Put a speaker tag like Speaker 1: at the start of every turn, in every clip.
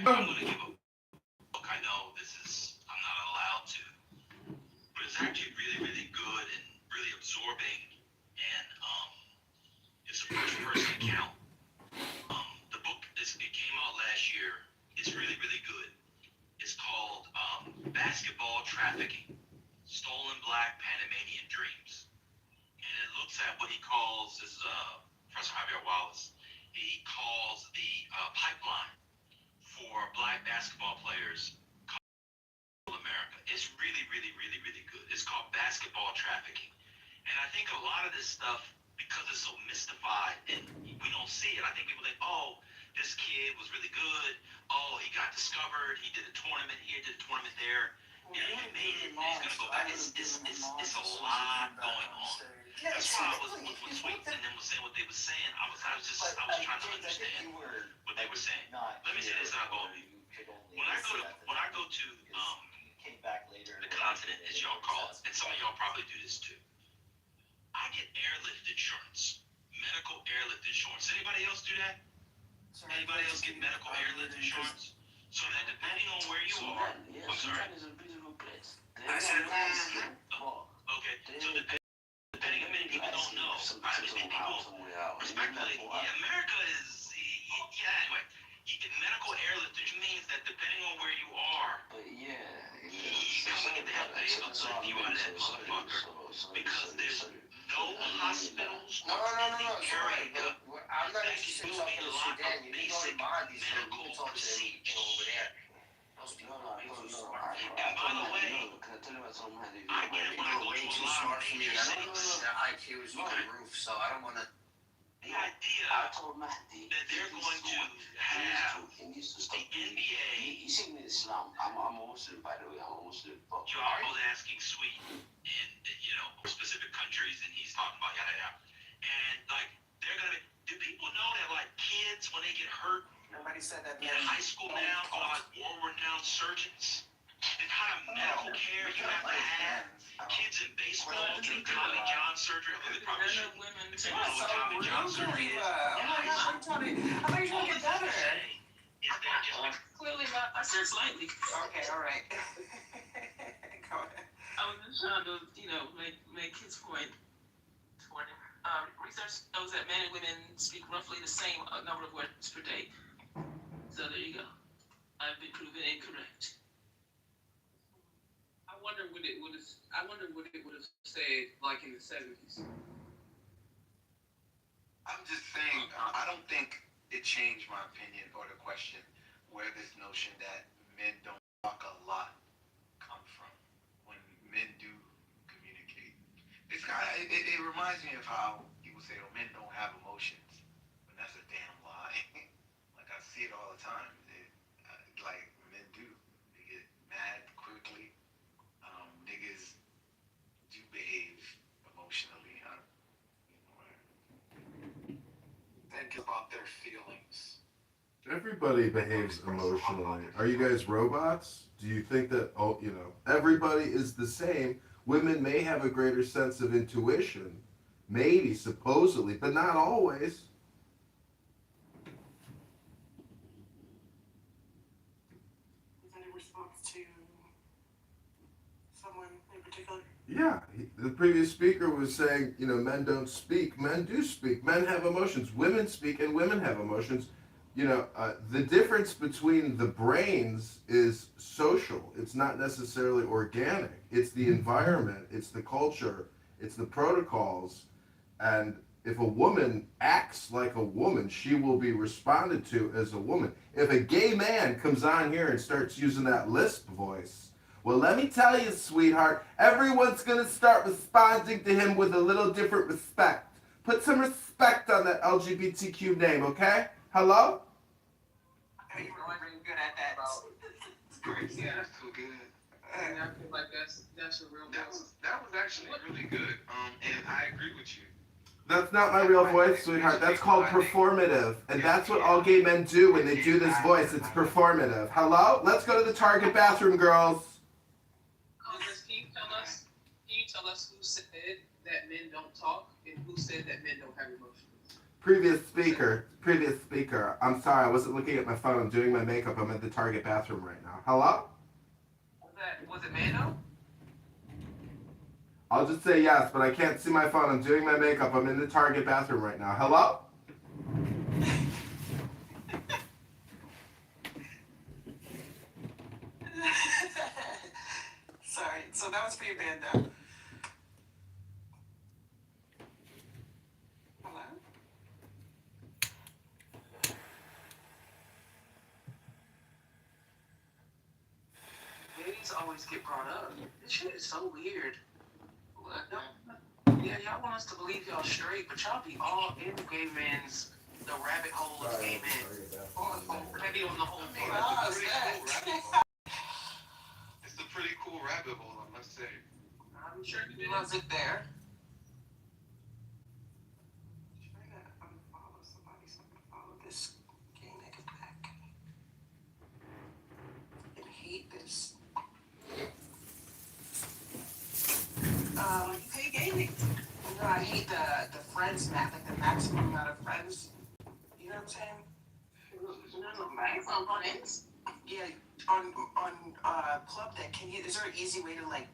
Speaker 1: I'm going to give a book. I know I'm not allowed to, but it's actually really, really good and really absorbing. And it's a first person account. The book, it came out last year. It's really, really good. It's called Basketball Trafficking, Stolen Black Panamanian Dreams. And it looks at what he calls, this is Professor Javier Wallace, he calls the pipeline for black basketball players in America. It's really, really, really, really good. It's called Basketball Trafficking. And I think a lot of this stuff, because it's so mystified and we don't see it, I think people think, oh, this kid was really good. Oh, he got discovered. He did a tournament here, did a tournament there. And he made it, and he's going to go back. It's a lot going on. That's why I was when Sweet and them was saying what they were saying. I was trying to understand what they were saying. Let me say this, and I'll go on mute. When I go to the continent, as y'all call it, and some of y'all probably do this too, I get airlift insurance, medical airlift insurance. Anybody else do that? Anybody else get medical airlift insurance? So that depending on where you are, I'm sorry.
Speaker 2: Is a beautiful place.
Speaker 1: I said, okay. So depending on many people don't know, many people respectfully, America is, anyway. You get medical airlift, which means that depending on where you are, you can get the help to be able to lift you out of that motherfucker. Because there's no hospitals in the area
Speaker 3: I'm not
Speaker 1: that
Speaker 3: interested
Speaker 1: can
Speaker 3: in
Speaker 1: do
Speaker 3: talking
Speaker 1: a
Speaker 3: to
Speaker 1: lot
Speaker 3: Sudan.
Speaker 1: of
Speaker 3: You can go
Speaker 1: basic
Speaker 3: to Mahdi's and you
Speaker 1: medical
Speaker 3: can talk to them over
Speaker 1: procedures.
Speaker 3: there. Those people make you smart.
Speaker 1: And by the way, I get it when I go to a lot of major cities.
Speaker 3: Their IQ is through the roof, so I don't want to.
Speaker 1: The idea that they're going to have the NBA.
Speaker 2: He's in Islam. I'm a Muslim, by the way. I'm a Muslim.
Speaker 1: You're always asking Sweet in specific countries, and he's talking about yada yada. And like they're gonna be. Do people know that like kids when they get hurt
Speaker 3: Nobody said that.
Speaker 1: in high school now are like world-renowned surgeons? The kind of medical care you have to have. Kids in baseball getting Tommy John surgery. I think they probably should. If they don't know what Tommy John surgery is.
Speaker 3: I thought you were going to get better.
Speaker 1: Is that just
Speaker 4: Clearly not. I said slightly.
Speaker 3: Okay, all right. Go ahead.
Speaker 4: I was just trying to, make his point toward it. Research shows that men and women speak roughly the same number of words per day. So there you go. I've been proven incorrect.
Speaker 5: I wonder what it would have said like in the 70s.
Speaker 6: I'm just saying, I don't think it changed my opinion or the question where this notion that men don't talk a lot come from when men do communicate. It reminds me of how people say, oh, men don't have emotions. But that's a damn lie. Like I see it all the time. Like men do. They get mad quickly. Niggas do behave emotionally. Think about their feelings.
Speaker 7: Everybody behaves emotionally. Are you guys robots? Do you think that, everybody is the same? Women may have a greater sense of intuition, maybe, supposedly, but not always.
Speaker 8: Is any response to someone in particular?
Speaker 7: Yeah, the previous speaker was saying, men don't speak. Men do speak. Men have emotions. Women speak and women have emotions. The difference between the brains is social. It's not necessarily organic. It's the environment. It's the culture. It's the protocols. And if a woman acts like a woman, she will be responded to as a woman. If a gay man comes on here and starts using that lisp voice, well, let me tell you, sweetheart, everyone's going to start responding to him with a little different respect. Put some respect on that LGBTQ name, okay? Hello?
Speaker 3: You're really good at that.
Speaker 6: Yeah, that's too good.
Speaker 5: And I feel like that's a real voice.
Speaker 6: That was actually really good. And I agree with you.
Speaker 7: That's not my real voice, sweetheart. That's called performative. And that's what all gay men do when they do this voice. It's performative. Hello? Let's go to the Target bathroom, girls.
Speaker 5: Can you tell us who said that men don't talk and who said that men don't have emotions?
Speaker 7: Previous speaker. I'm sorry, I wasn't looking at my phone. I'm doing my makeup. I'm at the Target bathroom right now. Hello?
Speaker 5: Was it Mando?
Speaker 7: I'll just say yes, but I can't see my phone. I'm doing my makeup. I'm in the Target bathroom right now. Hello?
Speaker 3: Sorry, so that was for your band though. Hello?
Speaker 4: Gays always get brought up. This shit is so weird. Yeah, y'all want us to believe y'all straight, but y'all be all in gay men's the rabbit hole of gay men. Maybe on the whole thing.
Speaker 3: Oh,
Speaker 6: It's a pretty
Speaker 3: snap.
Speaker 6: cool rabbit hole. It's a pretty cool rabbit hole, I must say.
Speaker 4: I'm sure you
Speaker 3: You
Speaker 4: do.
Speaker 3: loves it there. Trying to unfollow somebody so I can follow this gay nigga back. I hate this.
Speaker 4: You hate gay niggas.
Speaker 3: No, I hate the friends map, like the maximum amount of friends. You know what I'm saying?
Speaker 4: No, max on friends.
Speaker 3: Yeah, on Club Deck, is there an easy way to like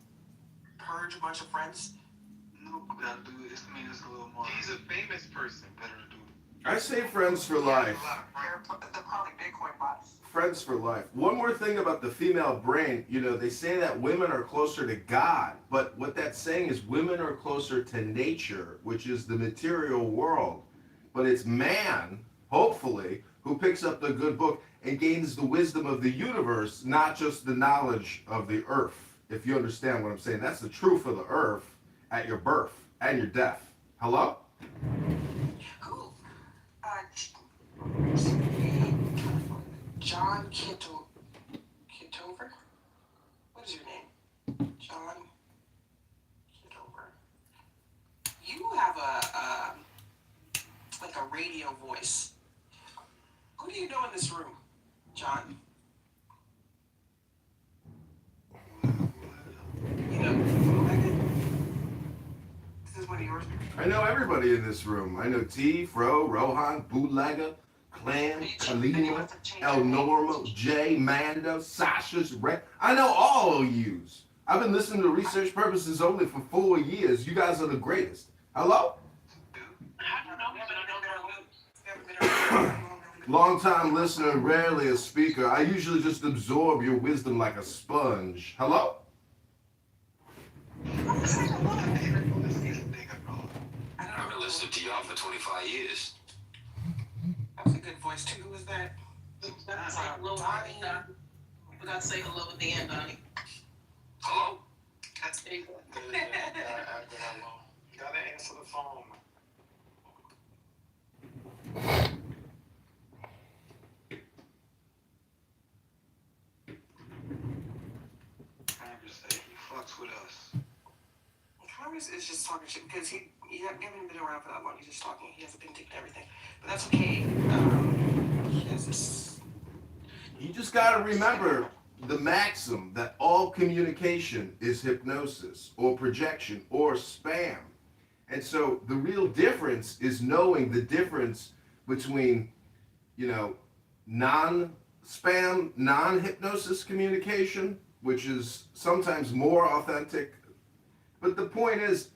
Speaker 3: purge a bunch of friends?
Speaker 6: No, we gotta do this. I mean, it's a little more. He's a famous person. Better to do.
Speaker 7: I say friends for life.
Speaker 3: They're probably Bitcoin bots.
Speaker 7: Friends for life. One more thing about the female brain, they say that women are closer to God, but what that's saying is women are closer to nature, which is the material world. But it's man, hopefully, who picks up the good book and gains the wisdom of the universe, not just the knowledge of the earth. If you understand what I'm saying, that's the truth of the earth at your birth and your death. Hello?
Speaker 3: Who? John Kitover? What is your name? John Kitover. You have like a radio voice. Who do you know in this room, John? You know, this is one of yours.
Speaker 7: I know everybody in this room. I know T, Fro, Rohan, Bootlegger, Clan, Kalima, El Normo, Jay, Mando, Sasha's Red. I know all of yous. I've been listening to Research Purposes only for 4 years. You guys are the greatest. Hello? Long time listener, rarely a speaker. I usually just absorb your wisdom like a sponge. Hello?
Speaker 2: I've been listening to y'all for 25 years.
Speaker 3: That was a good voice too. Who was that?
Speaker 4: That's like little Donnie. We forgot to say hello at the end, Donnie.
Speaker 2: Hello?
Speaker 3: That's big.
Speaker 6: Gotta answer the phone. Congress, he fucks with us.
Speaker 3: Congress is just talking shit because he hasn't been around for that long. He's just talking. He has a pink ticket and everything. But that's okay. He has this.
Speaker 7: You just got to remember the maxim that all communication is hypnosis or projection or spam. And so the real difference is knowing the difference between, non-spam, non-hypnosis communication, which is sometimes more authentic. But the point is,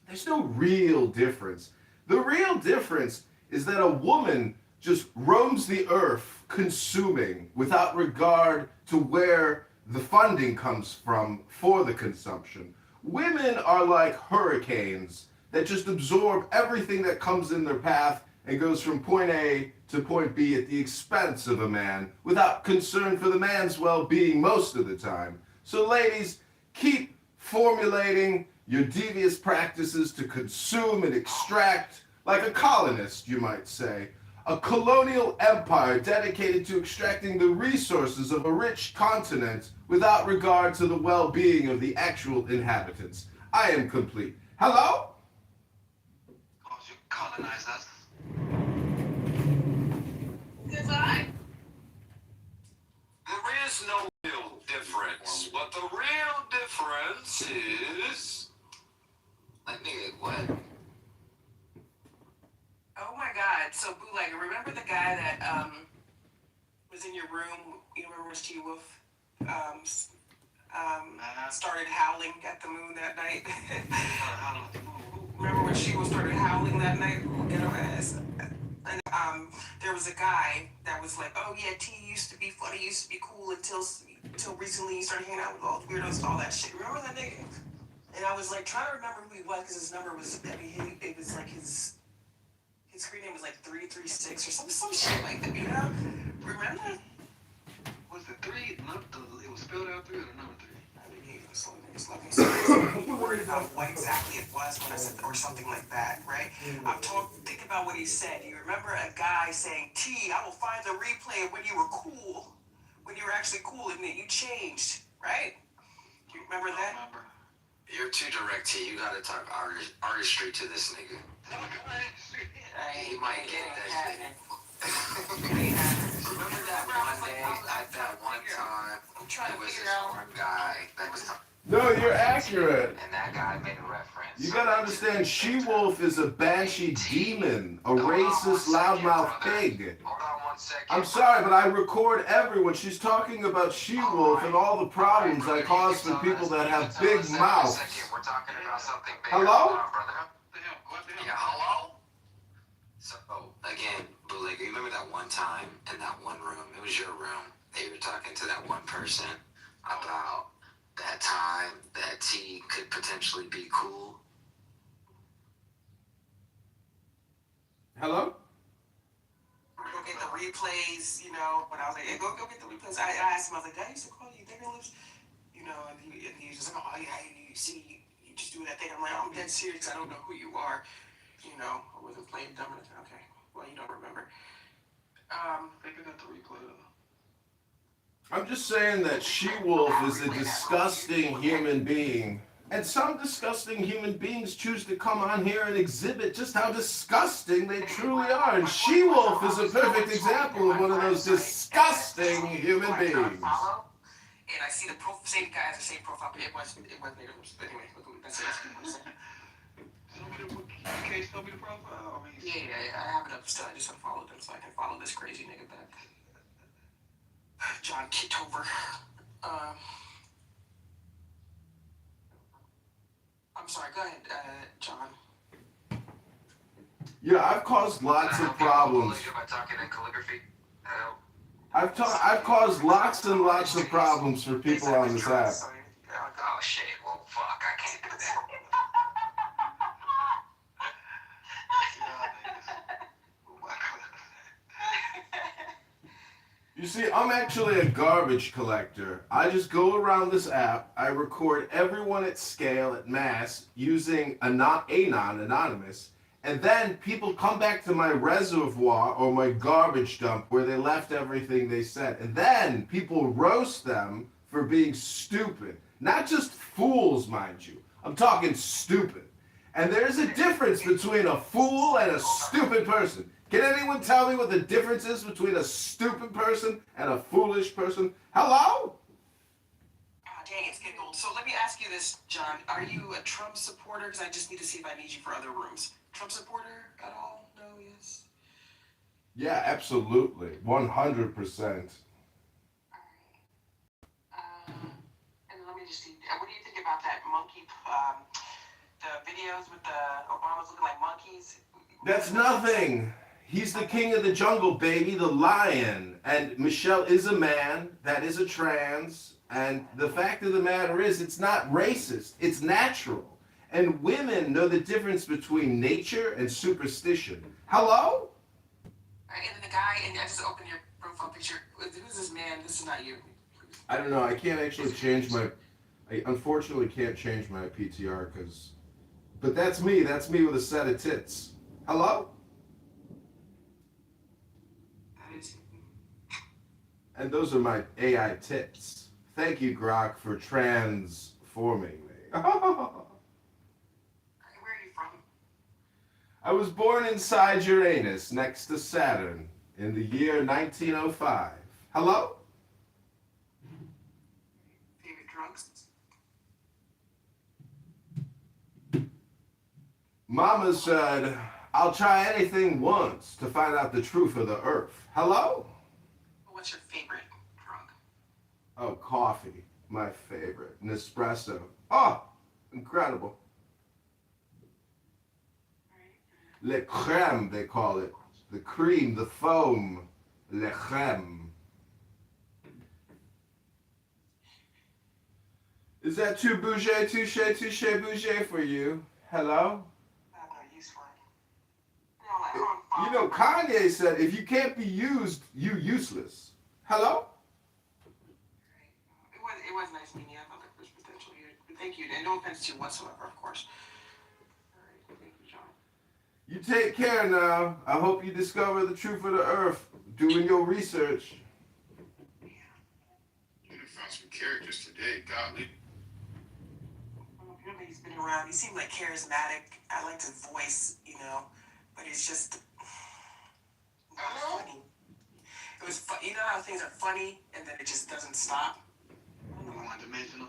Speaker 7: there's no real difference. The real difference is that a woman just roams the earth consuming without regard to where the funding comes from for the consumption. Women are like hurricanes that just absorb everything that comes in their path and goes from point A to point B at the expense of a man without concern for the man's well-being most of the time. So ladies, keep formulating your devious practices to consume and extract, like a colonist, you might say. A colonial empire dedicated to extracting the resources of a rich continent without regard to the well-being of the actual inhabitants. I am complete. Hello?
Speaker 6: Cause you colonize us.
Speaker 4: Goodbye.
Speaker 2: There is no real difference, but the real difference is... Like, nigga, what?
Speaker 3: Oh my God. was in your room. You remember when She Wolf started howling at the moon that night? Remember when She Wolf started howling that night? Get her ass. And there was a guy that was like, "Oh yeah, T used to be funny, used to be cool until recently he started hanging out with all the weirdos, all that shit." Remember that nigga? And I was like trying to remember who he was because his number was, I mean, it was like his screen name was like 336 or some shit like that, you know? Remember?
Speaker 6: Was it three? It was spelled out three or the number three?
Speaker 3: I mean, he was slow niggas looking. So you were worried about what exactly it was when I said, or something like that, right? Think about what he said. You remember a guy saying, "T, I will find the replay of when you were cool, when you were actually cool, and then you changed, right?" Do you remember that?
Speaker 6: I remember.
Speaker 2: You're too direct, T. You gotta talk artistry to this nigga. He might get that shit. Remember that one day, at that one time,
Speaker 3: I'm trying
Speaker 2: there
Speaker 3: to
Speaker 2: was
Speaker 3: figure
Speaker 2: this
Speaker 3: out.
Speaker 2: one guy that was talking,
Speaker 7: No, you're accurate.
Speaker 2: and that guy made a reference.
Speaker 7: You gotta understand, She-Wolf is a banshee demon, a racist, loudmouth pig.
Speaker 2: Hold on one second.
Speaker 7: I'm sorry, but I record everyone. She's talking about She-Wolf and all the problems I cause for people that have big mouths.
Speaker 2: We're talking about something big.
Speaker 7: Hello?
Speaker 2: Hold on, brother.
Speaker 6: What the hell?
Speaker 2: Yeah, hello? So, again, Bootlegger, you remember that one time in that one room? It was your room. They were talking to that one person about that time that T could potentially be cool.
Speaker 7: Hello?
Speaker 3: Go get the replays, you know, when I was like, "Hey, go get the replays." I asked him, I was like, "Did I used to call you Digger Lips?" You know, and he was just like, "Oh, yeah, you see, you just do that thing." I'm like, "I'm dead serious. I don't know who you are." You know, I wasn't playing dumb. Okay, well, you don't remember.
Speaker 6: I think I got the replay though.
Speaker 7: I'm just saying that She-Wolf is a disgusting human being. And some disgusting human beings choose to come on here and exhibit just how disgusting they truly are. And She-Wolf is a perfect example of one of those disgusting human beings.
Speaker 3: And I see the same guy has the same profile, but it was Native Lips. But anyway, that's it.
Speaker 6: Can you still be the profile? I mean,
Speaker 3: Yeah, I have it up still. I just unfollowed them so I can follow this crazy nigga back. John Kitover. I'm sorry, go ahead, John.
Speaker 7: Yeah, I've caused lots of problems.
Speaker 2: By talking in calligraphy. Hello?
Speaker 7: I've caused lots and lots of problems for people on this app.
Speaker 2: Oh shit, well fuck, I can't do that.
Speaker 7: You see, I'm actually a garbage collector. I just go around this app, I record everyone at scale, at mass, using anonymous, and then people come back to my reservoir or my garbage dump where they left everything they said. And then people roast them for being stupid. Not just fools, mind you. I'm talking stupid. And there's a difference between a fool and a stupid person. Can anyone tell me what the difference is between a stupid person and a foolish person? Hello?
Speaker 3: Dang, it's getting old. So let me ask you this, John. Are you a Trump supporter? Because I just need to see if I need you for other rooms. Trump supporter at all? No, yes?
Speaker 7: Yeah, absolutely. 100%.
Speaker 3: Alright. And let me just see. What do you think about that monkey, the videos with the Obamas looking like monkeys?
Speaker 7: That's nothing. He's the king of the jungle, baby, the lion. And Michelle is a man, that is a trans. And the fact of the matter is, it's not racist, it's natural. And women know the difference between nature and superstition. Hello?
Speaker 3: And then the guy, and I just opened your profile picture. Who's this man? This is not you.
Speaker 7: I don't know, I can't actually change I unfortunately can't change my PTR because, but that's me with a set of tits. Hello?
Speaker 3: That is you.
Speaker 7: And those are my AI tits. Thank you, Grok, for transforming me.
Speaker 3: Where are you from?
Speaker 7: I was born inside Uranus, next to Saturn, in the year 1905. Hello?
Speaker 3: Favorite drugs?
Speaker 7: Mama said, I'll try anything once to find out the truth of the earth. Hello?
Speaker 3: What's your favorite drug?
Speaker 7: Oh, coffee. My favorite. Nespresso. Oh, incredible. Le crème, they call it. The cream, the foam. Le crème. Is that too bougie, touche bougie for you? Hello?
Speaker 3: I have no use for it. You know, like,
Speaker 7: You know, Kanye said, if you can't be used, you useless. Hello?
Speaker 3: It was nice meeting you. I thought there was potential here. Thank you, and no offense to you whatsoever, of course. All right, thank you, John.
Speaker 7: You take care now. I hope you discover the truth of the earth. Doing your research.
Speaker 9: You found some characters today, golly.
Speaker 3: Apparently he's been around. He seemed like charismatic. I liked his voice, you know, but it's just not funny. It was you know how things are funny and then it just doesn't stop. I don't know.
Speaker 6: One-dimensional.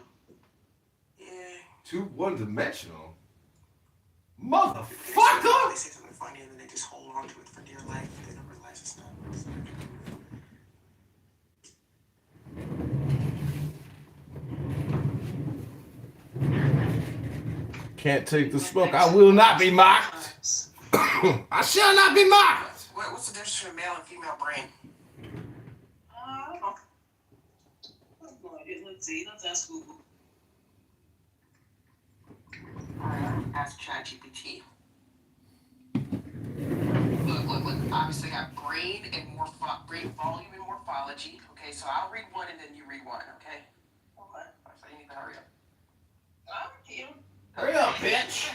Speaker 3: Yeah.
Speaker 7: Too one-dimensional.
Speaker 3: They
Speaker 7: Motherfucker!
Speaker 3: say something funny and then they just hold on to it for dear life. They don't realize it's not.
Speaker 7: Can't take the smoke. I will not be mocked. I shall not be mocked.
Speaker 3: What's the difference between a male and female brain?
Speaker 4: I don't know. I have no idea. Let's see. Let's ask Google.
Speaker 3: Ask ChatGPT. Look. Obviously, I got brain and brain volume and morphology. Okay, so I'll read one and then you read one. Okay.
Speaker 4: Okay.
Speaker 3: So you need to hurry up.
Speaker 4: I'm here.
Speaker 7: Hurry up, bitch.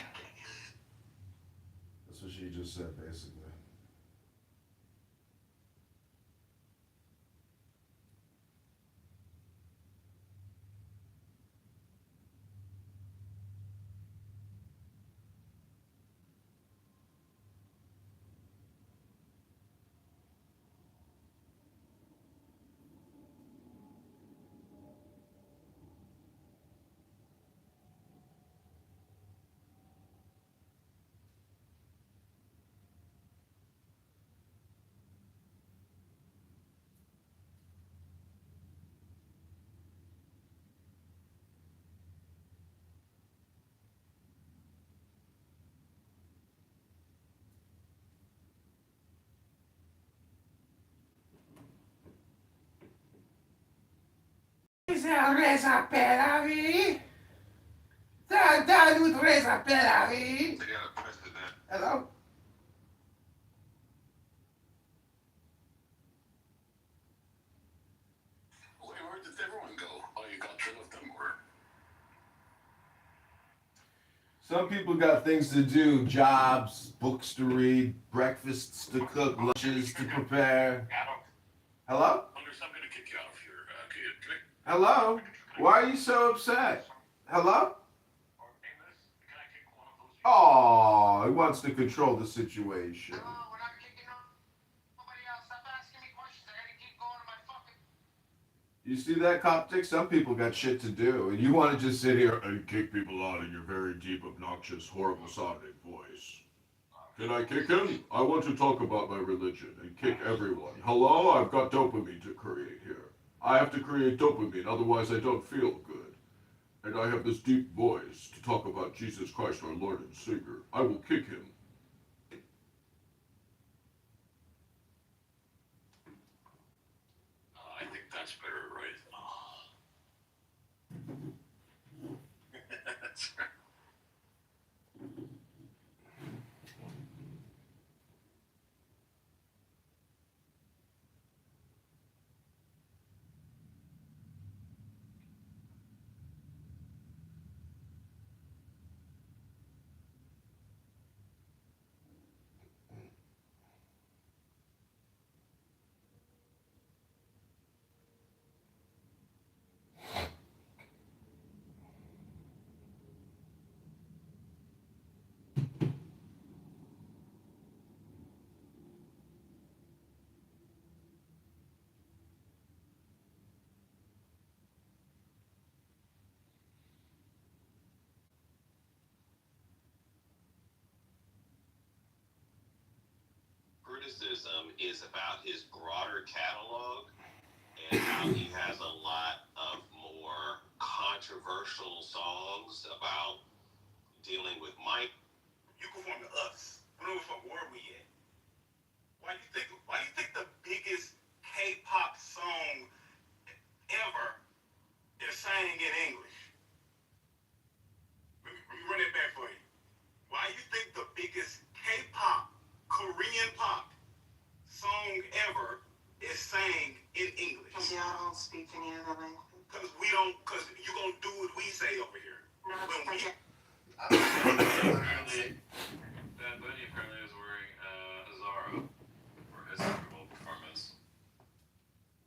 Speaker 7: That's what she just said, basically. Reza Peravi. With Reza Peravi.
Speaker 9: They got a president.
Speaker 7: Hello?
Speaker 9: Where did everyone go? Oh, you got rid of them, or?
Speaker 7: Some people got things to do, jobs, books to read, breakfasts to cook, lunches to prepare. Hello?
Speaker 9: Wonder if I'm gonna kick you out of here. Can I?
Speaker 7: Hello? Why are you so upset? Hello?
Speaker 9: Can I kick one of those?
Speaker 7: Oh, he wants to control the situation.
Speaker 3: We're not kicking nobody else. Stop asking me questions. I gotta keep going to my fucking.
Speaker 7: You see that, Coptic? Some people got shit to do, and you want to just sit here and kick people out in your very deep, obnoxious, horrible sounding voice. Can I kick him? I want to talk about my religion and kick everyone. Hello? I've got dopamine to create here. I have to create dopamine, otherwise I don't feel good. And I have this deep voice to talk about Jesus Christ, our Lord and Savior. I will kick him.
Speaker 9: I think that's better, right? That's right.
Speaker 10: Criticism is about his broader catalog he has a lot of more controversial songs about dealing with Mike.
Speaker 1: You perform to us. I don't know what word we in. Why you think the biggest K-pop song ever is sang in English? Let me run it back for you. Why you think the biggest K-pop, Korean pop song ever is sang in English?
Speaker 3: Because y'all don't speak any other language.
Speaker 1: Because you gonna do what we say over here.
Speaker 3: No,
Speaker 1: When we,
Speaker 11: Bad Bunny apparently was wearing Zara for his Super Bowl performance.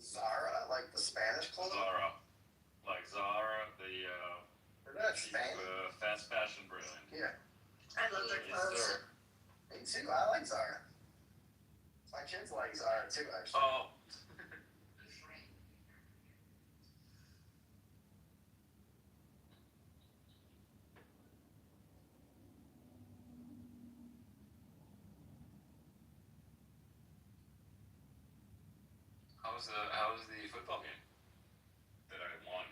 Speaker 12: Zara, like the Spanish clothes?
Speaker 11: Zara. Like Zara, the
Speaker 12: That's Spanish.
Speaker 11: fast fashion brand.
Speaker 12: Yeah.
Speaker 3: I love their
Speaker 11: Yes,
Speaker 3: clothes.
Speaker 11: sir.
Speaker 12: Me too. I like Zara. My kids like Zara too, actually.
Speaker 11: Oh. How was the football game that I won?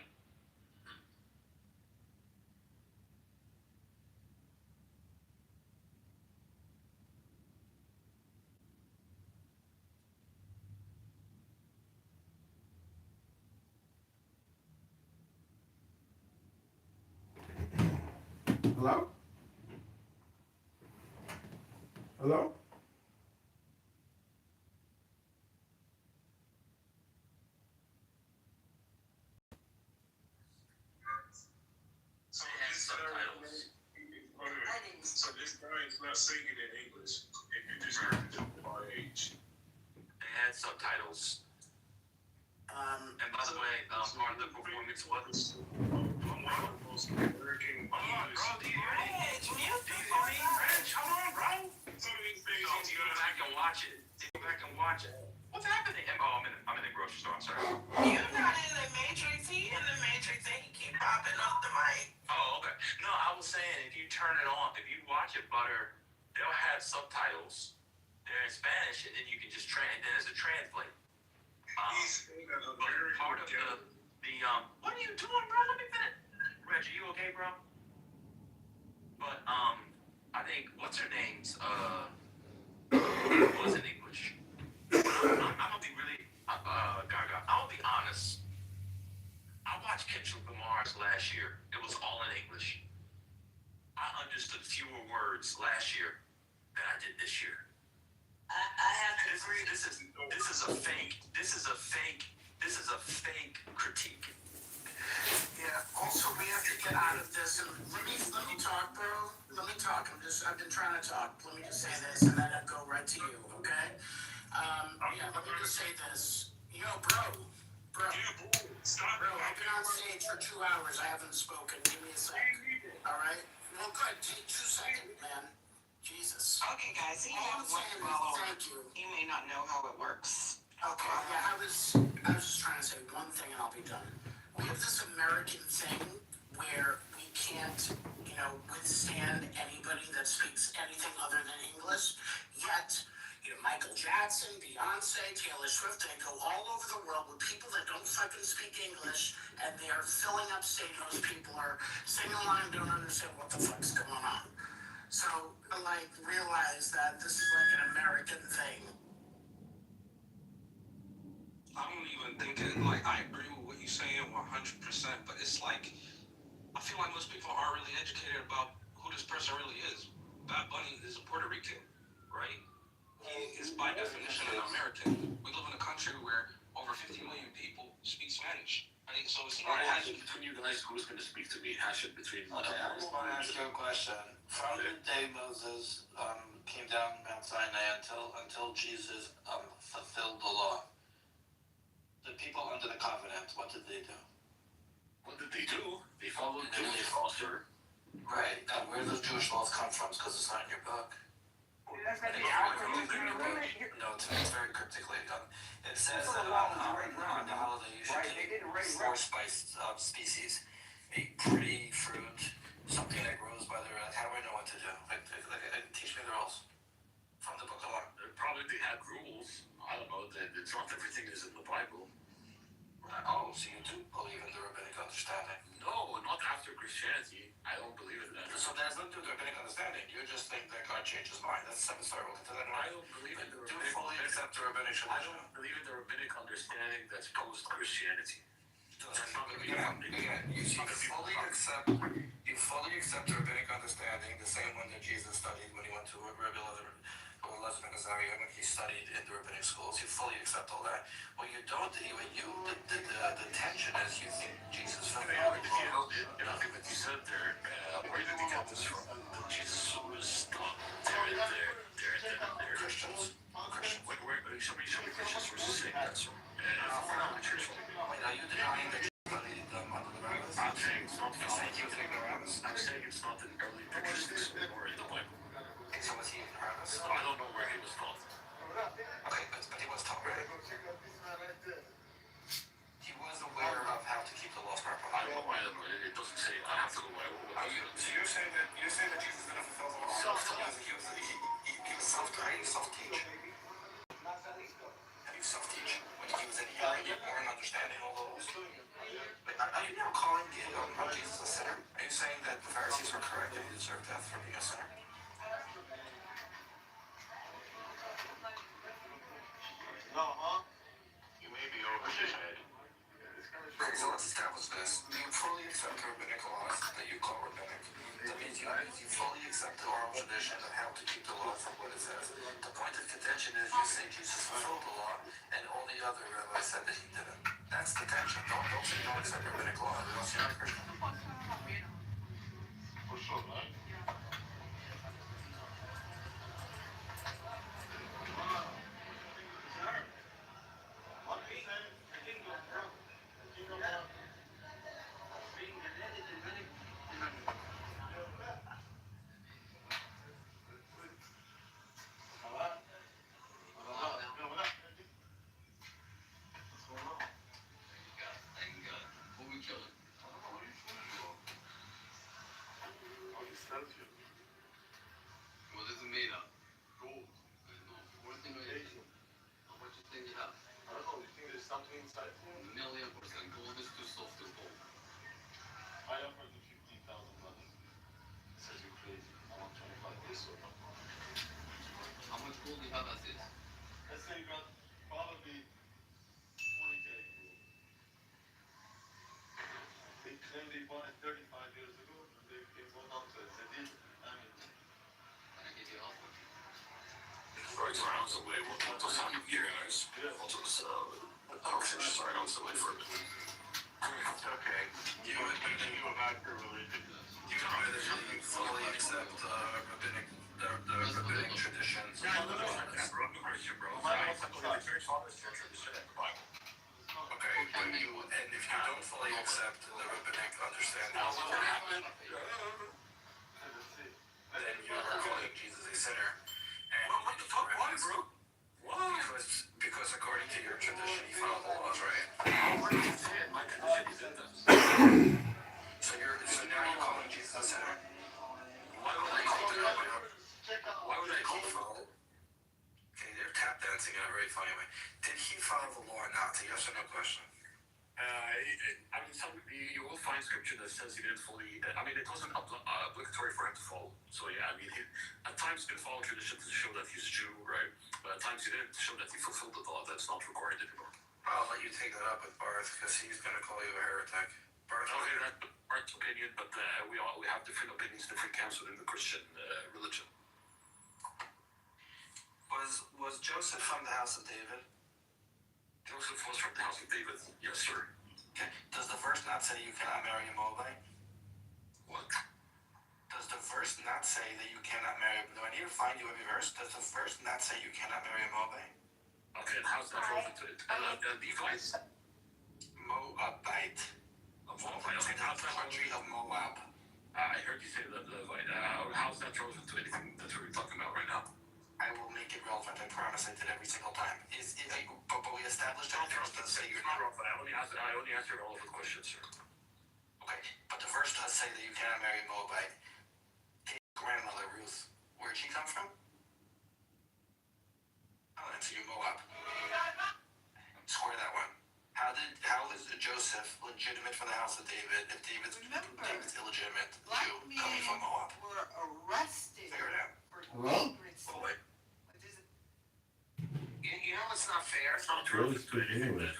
Speaker 7: Hello? Hello?
Speaker 9: So this
Speaker 4: subtitles.
Speaker 3: I didn't.
Speaker 9: So this guy is not singing in English, and you just have to jump by age.
Speaker 1: they had subtitles. And by the way, part of the performance was.
Speaker 9: Most American
Speaker 1: Hold on, bro.
Speaker 9: English.
Speaker 1: Do you hear me? Rich, hold on, bro.
Speaker 9: Some of these things
Speaker 1: So, go back and watch it. Go back and watch it. What's happening? Oh, I'm in the grocery store. I'm sorry.
Speaker 3: You're not in the Matrix. He in the Matrix and he keep popping off the mic.
Speaker 1: Oh, okay. No, I was saying if you turn it on, if you watch it, Butter, they'll have subtitles. They're in Spanish, and then you can just then there's a translate.
Speaker 9: He's in an
Speaker 1: But part of
Speaker 9: American
Speaker 1: what are you doing, bro? Let me finish. Reggie, you okay, bro? But I think what's her name's was in English. But I'm gonna be really Gaga. I'm gonna be honest. I watched Kendrick Lamar's last year. It was all in English. I understood fewer words last year than I did this year.
Speaker 3: I have to agree.
Speaker 1: This is a fake critique.
Speaker 12: Yeah. Also, we have to get out of this. And let me talk, bro. Let me talk. I've been trying to talk. Let me just say this, and then I'll go right to you. Okay? Yeah. Let me just say this. Yo, bro.
Speaker 9: Stop.
Speaker 12: Bro, I've been on stage for 2 hours. I haven't spoken. Give me a sec. All right? Well, good. Take 2 seconds, man. Jesus.
Speaker 3: Okay, guys, he
Speaker 12: All I'm
Speaker 3: has one
Speaker 12: saying is
Speaker 3: follower.
Speaker 12: thank you.
Speaker 3: He may not know how it works.
Speaker 12: Okay, yeah, I was just trying to say one thing and I'll be done. We have this American thing where we can't, withstand anybody that speaks anything other than English. Yet, Michael Jackson, Beyonce, Taylor Swift, they go all over the world with people that don't fucking speak English, and they are filling up stadiums. People are singing along, don't understand what the fuck's going on. So, realize that this is like an American thing.
Speaker 13: I don't even think it, I agree with what you're saying 100%, but it's like, I feel like most people aren't really educated about who this person really is. Bad Bunny is a Puerto Rican, right? He is by definition an American. We live in a country where over 50 million people speak Spanish, right? So it's not
Speaker 9: Hash it between you guys. Who's going to speak to me? Hash it between
Speaker 12: Okay, I just want to ask you a question. From the day Moses came down Mount Sinai until Jesus fulfilled the law, the people under the covenant, what did they do?
Speaker 9: What did they do? They followed Jewish law, sir.
Speaker 12: Right. And where do those Jewish laws come from? Because it's not in your book. No, it's very cryptically done. It says that on the holiday you should take 4 spiced species, a pretty fruit, something that grows by the earth. How do I know what to do? Teach me the rules from the book of law.
Speaker 9: Probably they had rules. I don't know. It's not everything is in the Bible.
Speaker 12: I that has nothing to do with rabbinic understanding. You just think that God changed his mind. That's the story.
Speaker 14: I don't believe in the
Speaker 12: Do
Speaker 14: rabbinic.
Speaker 12: fully accept the rabbinic
Speaker 14: I
Speaker 12: tradition.
Speaker 14: don't believe in the rabbinic understanding that's post Christianity. That's not going to be
Speaker 12: Again, you fully accept the rabbinic understanding, the same one that Jesus studied when he went to Rabbi Elazar ben Azariah, when he studied in the rabbinic schools. You fully accept all that. What you don't, the tension is you think Jesus fulfilled the law.
Speaker 14: Nothing that you said there, where did you get this from? That Jesus was not they're
Speaker 12: Christians.
Speaker 14: Like, where, show me Christians versus saying that, sir. From the church.
Speaker 12: Wait, are you denying that you studied under the rabbis?
Speaker 14: I'm saying it's not
Speaker 12: You're saying he was an ignoramus?
Speaker 14: I'm saying it's not in early patristic or in the Bible.
Speaker 12: Okay, so was he an ignoramus?
Speaker 14: I don't know where he was taught.
Speaker 12: Okay, but he was taught, right? He was aware of how to keep the laws properly.
Speaker 14: I don't know why it doesn't say. I have to go by what
Speaker 12: So you're saying that Jesus didn't fulfill the law?
Speaker 14: Self-taught.
Speaker 12: He was self-trained, self-teach. And he was self-teach when he was in here and you weren't understanding all the laws. But are you now calling Jesus a sinner? Are you saying that the Pharisees were correct and he deserved death for being a sinner?
Speaker 6: No, huh? You may be over your head.
Speaker 12: Okay, so let's establish this. Do you fully accept the rabbinic laws that you call rabbinic? That means you fully accept the oral tradition of how to keep the law from what it says. The point of contention is you say Jesus fulfilled the law, and all the other rabbis said that he didn't. That's the tension. Don't say you don't accept rabbinic law. You don't say you're a Christian.
Speaker 6: For sure, right?
Speaker 13: What is it made of? Gold. No, more than anything. How much you think you have?
Speaker 6: I don't know, you think there's something inside?
Speaker 13: 1,000,000%. Gold is too soft to hold.
Speaker 6: I offered you $50,000. He says you're crazy. I want 25 this or not.
Speaker 13: How much gold you have as is?
Speaker 6: Let's say you got probably 20K. They claim they bought it 35 years ago and they hold on to it. They did. I mean,
Speaker 13: Can I give you half of it?
Speaker 14: Right, so I was away. What was happening here, guys? What was, sorry, I was away for a minute.
Speaker 12: Okay. You about your religion. You fully accept the rabbinic traditions.
Speaker 14: I'm a Christian, bro. The church fathers, church tradition, and the Bible.
Speaker 12: Okay, and if you don't fully accept the rabbinic understanding, then you are calling Jesus a sinner. And
Speaker 14: What the fuck? Why, bro? Why?
Speaker 12: Because according to your tradition, he followed the laws, right?
Speaker 14: Why did you say it? My tradition, you did that.
Speaker 12: So now you're calling Jesus a sinner.
Speaker 14: Why would I call him?
Speaker 12: Okay, they're tap dancing in a very funny way. Did he follow the law or not? It's a yes or no question.
Speaker 14: I mean, you will find scripture that says he didn't fully. I mean, it wasn't obligatory for him to follow. So yeah, I mean, at times he did follow tradition to show that he's Jew, right? But at times he didn't show that he fulfilled the law. That's not required anymore.
Speaker 12: I'll let you take that up with Barth because he's going to call you a heretic. Barth.
Speaker 14: Okay, that's Art's opinion, but we have different opinions, different camps within the Christian religion.
Speaker 12: Was Joseph from the house of David?
Speaker 14: Joseph was from the house of David. Yes, sir.
Speaker 12: Okay. Does the verse not say you cannot marry a Moabite?
Speaker 14: What?
Speaker 12: Does the verse not say that you cannot marry? Do I need to find you every verse? Does the verse not say you cannot marry a Moabite?
Speaker 14: Okay, and how's that relevant to it? Levites?
Speaker 12: Moabite.
Speaker 14: Moabite. Okay, how's that
Speaker 12: Country of Moab.
Speaker 14: I heard you say that Levite. How's that relevant to anything that we're talking about right now?
Speaker 12: I will make it relevant. I promise I did every single time. But we established that the verse does say you're not.
Speaker 14: I only answered all of the questions, sir.
Speaker 12: Okay, but the verse does say that you cannot marry a Moabite. David's grandmother, Ruth, where'd she come from? I'll answer you, Moab. Square that one.
Speaker 2: How is Joseph legitimate for the house of David if David's illegitimate
Speaker 8: Black
Speaker 2: Jew
Speaker 8: men
Speaker 2: coming from Moab?
Speaker 8: were arrested
Speaker 2: Figure it out.
Speaker 8: for
Speaker 7: Hello?
Speaker 8: vagrancy.
Speaker 12: You know what's not fair?
Speaker 14: It's not true.
Speaker 7: Barely speak English.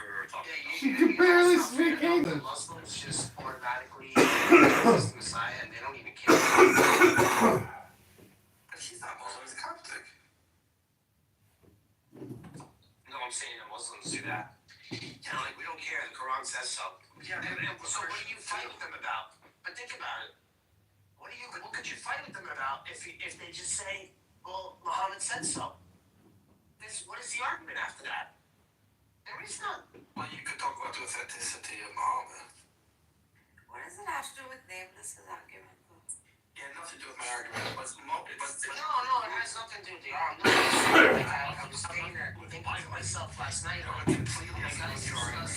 Speaker 12: She
Speaker 7: can barely
Speaker 12: know what's not
Speaker 7: speak
Speaker 12: fair?
Speaker 7: English.
Speaker 12: The Muslims just automatically the Messiah and they don't even care.
Speaker 2: But he's not Muslim, he's Coptic.
Speaker 12: No, I'm saying the Muslims do that. You know, like we don't care. The Quran says so.
Speaker 2: Yeah,
Speaker 12: And so what do you fight with them about? But think about it. What could you fight with them about if they just say, well, Muhammad said so? What is the argument after that? There is none.
Speaker 2: Well, you could talk about the authenticity of Muhammad.
Speaker 8: What does it have to do with Nameless's argument?
Speaker 2: Yeah, nothing to do with my argument, but
Speaker 12: No, it has nothing to do with the argument. I was thinking to myself last night.
Speaker 2: completely against your argument.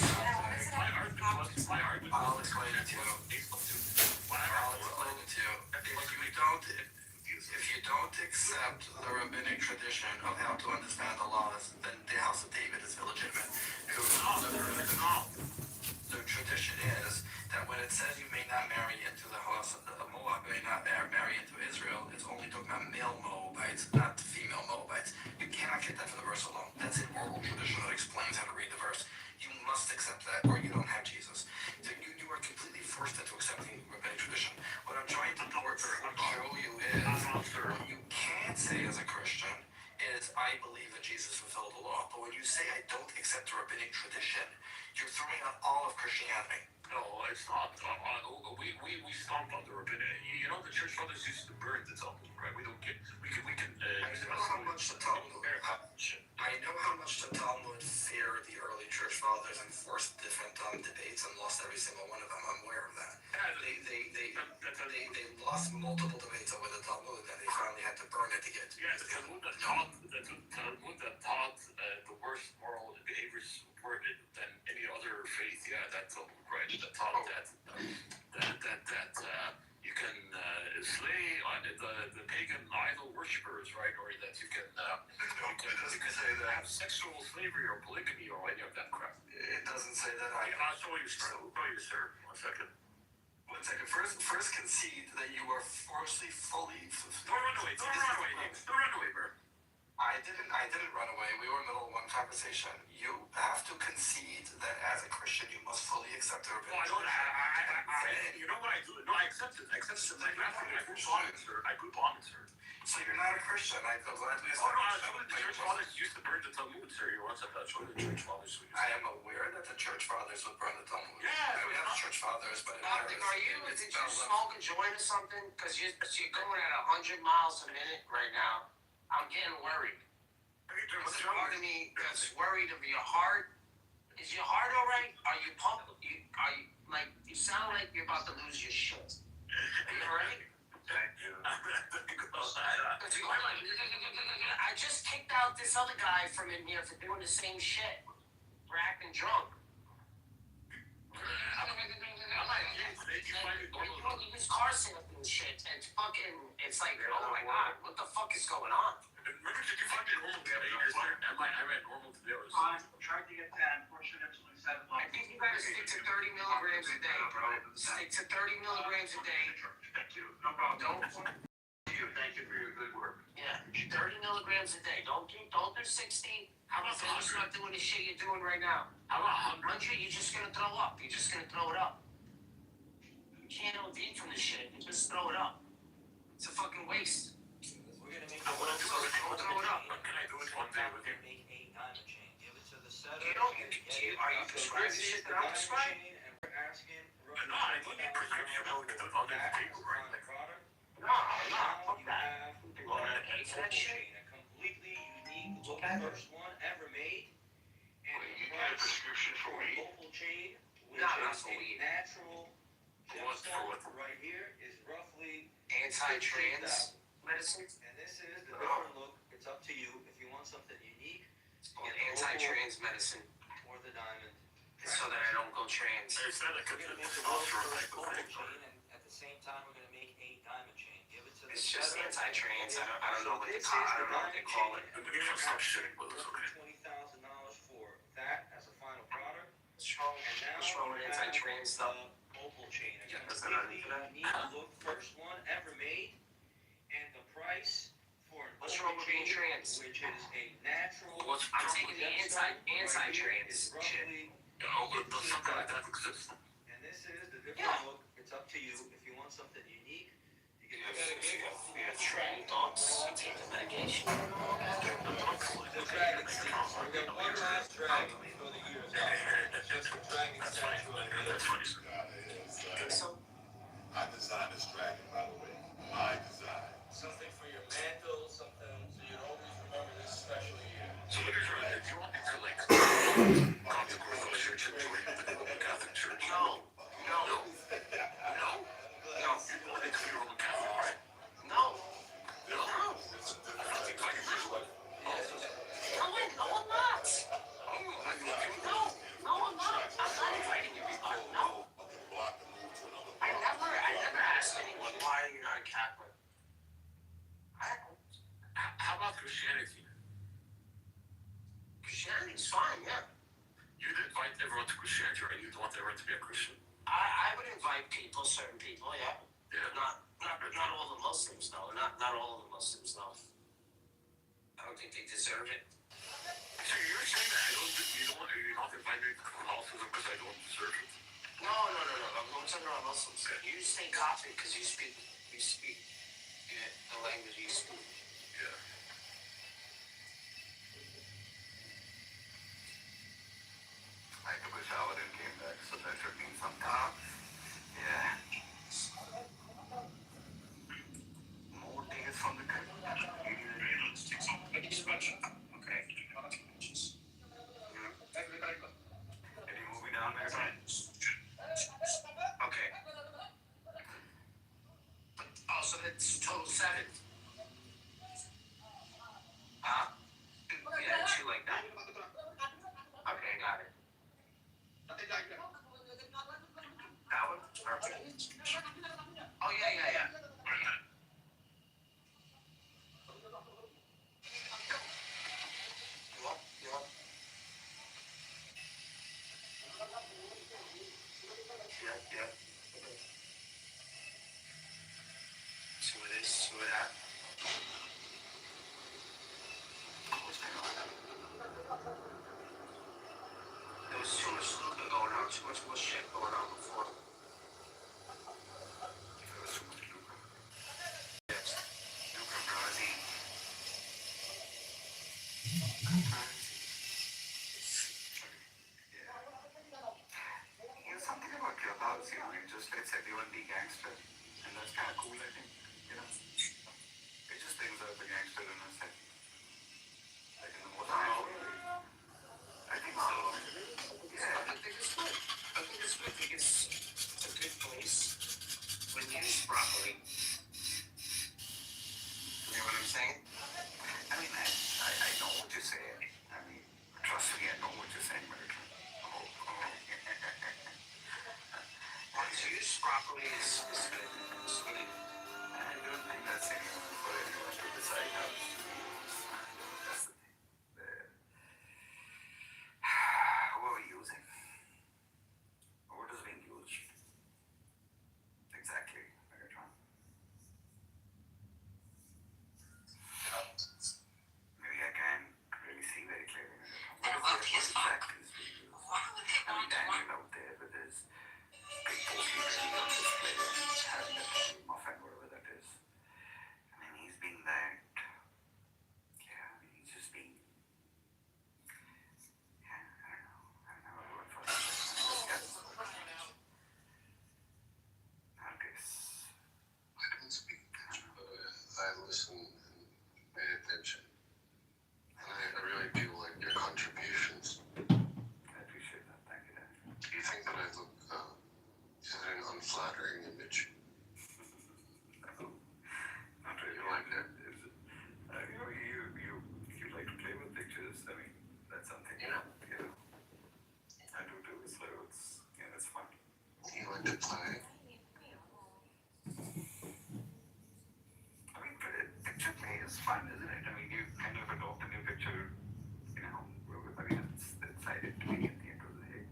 Speaker 2: I'll explain it to you. If you don't accept the rabbinic tradition of how to understand the laws, then the house of David is illegitimate. The tradition is that when it says you may not marry into the house of Moab, may not marry into Israel, it's only talking about male Moabites, not female Moabites. You cannot get that from the verse alone. That's an oral tradition that explains how to read the verse. You must accept that, or you don't have Jesus. So you are completely forced into accepting rabbinic tradition. What I'm trying to show you is what you can say as a Christian is I believe that Jesus fulfilled the law. But when you say I don't accept the rabbinic tradition, you're throwing out all of Christianity.
Speaker 14: No, it's not. We stomped on the rabbinic. You know, the church fathers used to burn the Talmud, right? We can.
Speaker 2: I know how much the Talmud feared the early church fathers and forced different debates and lost every single one of them. I'm aware of that. They lost multiple debates over the Talmud and they finally had to burn it to get.
Speaker 14: Yeah, the Talmud that taught the worst moral behaviors than any other faith. Yeah, that Talmud, right? That taught that you can slay the pagan idol worshippers, right? Or that you can say that have sexual slavery or polygamy or any of that crap.
Speaker 2: It doesn't say that.
Speaker 14: I'll show you, sir. One second.
Speaker 2: First concede that you were fully.
Speaker 14: Don't run away, bro.
Speaker 2: I didn't run away. We were in the middle of one conversation. You have to concede that as a Christian, you must fully accept the rabbinic tradition.
Speaker 14: You know what I do? No, I accept it. I group on it, sir.
Speaker 2: So you're not a Christian. I'm glad we established that.
Speaker 14: The church fathers used to burn the Talmud, sir. You want to show the church fathers?
Speaker 2: I am aware that the church fathers would burn the Talmud.
Speaker 14: Yeah,
Speaker 2: we have church fathers, but
Speaker 12: Did you smoke a joint or something? Because you're going at 100 miles a minute right now. I'm getting worried. There's a part of me that's worried of your heart. Is your heart all right? Are you pumped? You sound like you're about to lose your shit. Are you all right?
Speaker 14: Thank you.
Speaker 12: I just kicked out this other guy from in here for doing the same shit. For acting drunk. His car sampling shit. It's like, oh my god, what the fuck is going on?
Speaker 14: Remember, did you find me normal today? I ran normal today.
Speaker 5: I tried to get that, unfortunately, 7
Speaker 12: I think you gotta stick to 30 milligrams a day, bro. Stick to 30 milligrams a day.
Speaker 14: Thank you. No problem.
Speaker 5: Thank you for your good work.
Speaker 12: Yeah, 30 milligrams a day. Don't do 60. How about you start doing the shit you're doing right now? How about 100? You're just gonna throw up. You're just gonna throw it up. You can't OD from this shit. You just throw it up. It's a fucking waste.
Speaker 11: We're gonna make
Speaker 12: I wanna throw it up.
Speaker 14: Can I do it one day with you?
Speaker 11: make a diamond chain. Give it to the setter.
Speaker 12: Are you prescribing shit that I'm prescribing?
Speaker 11: And we're asking.
Speaker 14: No, I don't need prescription. I'll get the paper, right?
Speaker 12: No, fuck that. You want me to pay for that shit?
Speaker 11: A completely unique, the first one ever made. And
Speaker 14: You get a prescription for weed?
Speaker 11: Opal chain, which
Speaker 12: No, not
Speaker 11: is
Speaker 12: for
Speaker 11: a
Speaker 12: weed.
Speaker 11: natural
Speaker 14: For what?
Speaker 11: right here, is roughly
Speaker 12: Anti-trans medicine.
Speaker 11: And this is the different look. It's up to you if you want something unique.
Speaker 12: It's called anti-trans medicine.
Speaker 11: Or the diamond.
Speaker 12: So that I don't go trans.
Speaker 14: They said I could
Speaker 11: We're gonna make the
Speaker 14: I'll
Speaker 11: world's
Speaker 14: throw
Speaker 11: first
Speaker 14: it
Speaker 11: opal
Speaker 14: back.
Speaker 11: chain, and at the same time, we're gonna make a diamond chain. Give it to the
Speaker 12: It's just
Speaker 11: setter.
Speaker 12: anti-trans. I don't know what they
Speaker 11: This
Speaker 12: call.
Speaker 11: is
Speaker 12: I
Speaker 11: the
Speaker 12: don't know what they call it.
Speaker 14: Stop shitting with us, okay?
Speaker 11: $20,000 for that as a final product.
Speaker 12: That's
Speaker 5: What's wrong with anti-trans stuff?
Speaker 1: Opal chain. It's
Speaker 5: Yeah, that's
Speaker 1: completely
Speaker 5: not
Speaker 1: unique, look, first one ever made, and the price for an
Speaker 5: What's
Speaker 1: opal
Speaker 5: wrong with being
Speaker 1: chain,
Speaker 5: trans?
Speaker 1: which is a natural.
Speaker 5: I'm taking the anti-trans
Speaker 1: is
Speaker 5: shit.
Speaker 1: roughly
Speaker 14: Something like that exists.
Speaker 1: And this is the different
Speaker 5: Yeah.
Speaker 1: look. It's up to you. If you want something unique, you can
Speaker 5: If you have trained dogs, you take the medication.
Speaker 1: the dragon seeds. We got one last dragon before the year is up. Just a dragon statue on the other.
Speaker 5: So,
Speaker 9: I designed this dragon, by the way. My design.
Speaker 1: Something for your mantle, something so you always remember this special year.
Speaker 14: So what is right? If you want me to like consecrate the church and join the Catholic Church?
Speaker 5: no.
Speaker 14: You want me to be Roman Catholic, right?
Speaker 5: No.
Speaker 14: No. I think I can do it.
Speaker 5: No, I'm not. No, I'm not. I'm not inviting everybody. No. I never asked anyone why you're not a Catholic.
Speaker 14: How about Christianity?
Speaker 5: Christianity's fine, yeah.
Speaker 14: You'd invite everyone to Christianity, right? You'd want everyone to be a Christian.
Speaker 5: I would invite people, certain people, yeah.
Speaker 14: Yeah.
Speaker 5: Not all the Muslims, though. Not all of the Muslims, though. I don't think they deserve it.
Speaker 14: So you're saying that you're not inviting me to Catholicism because I don't deserve it?
Speaker 5: No. I'm talking about Muslims. You stay Coptic because you speak the language you speak.
Speaker 14: Yeah.
Speaker 2: I took a shower and came back, so that should mean something. Yeah. More days from the trip.
Speaker 5: Okay.
Speaker 2: Any movie down there?
Speaker 5: Okay. Oh, so that's total 7. Yeah, two like that. Okay, got it. That one? Perfect. Oh, yeah. You want? Yeah. See what it is, see what that. There was too much hookah going on, too much bullshit going on before.
Speaker 2: There was too much Luca.
Speaker 5: Yes.
Speaker 2: Luca Brasi. Yeah. You know, something about Clubhouse, it just lets everyone be gangster. And that's kind of cool, I think. It just brings out the gangster in us, like in the most natural way. I think so. Yeah.
Speaker 5: I think it's good. I think it's a good place when used properly. You know what I'm saying?
Speaker 2: I mean, I know what you're saying. I mean, trust me, I know what you're saying, American.
Speaker 5: When it's used properly, it's good. It's good.
Speaker 2: I don't think that's anyone for anyone to decide how to use. That's the thing. Who are we using? What is being used? Exactly, Megatron. Maybe I can't really see very clearly, Megatron. What exactly is being used? I mean, Daniel out there with his big portrait on display and having that muffin, whatever that is. I mean, he's being that. Yeah, I mean, he's just being. Yeah, I don't know. I don't know what for that. I guess.
Speaker 10: I don't speak, but I listen and pay attention. And I really do like your contributions.
Speaker 2: I appreciate that. Thank you, Daniel.
Speaker 10: Do you think that I look an unflattering image?
Speaker 2: No, not really.
Speaker 10: You like it?
Speaker 2: You like to play with pictures. I mean, that's something.
Speaker 10: Yeah.
Speaker 2: I do too. So it's fun.
Speaker 10: You like to play?
Speaker 2: I mean, picture play is fun, isn't it? I mean, you kind of adopt a new picture. I mean, it's exciting to me at the end of the day.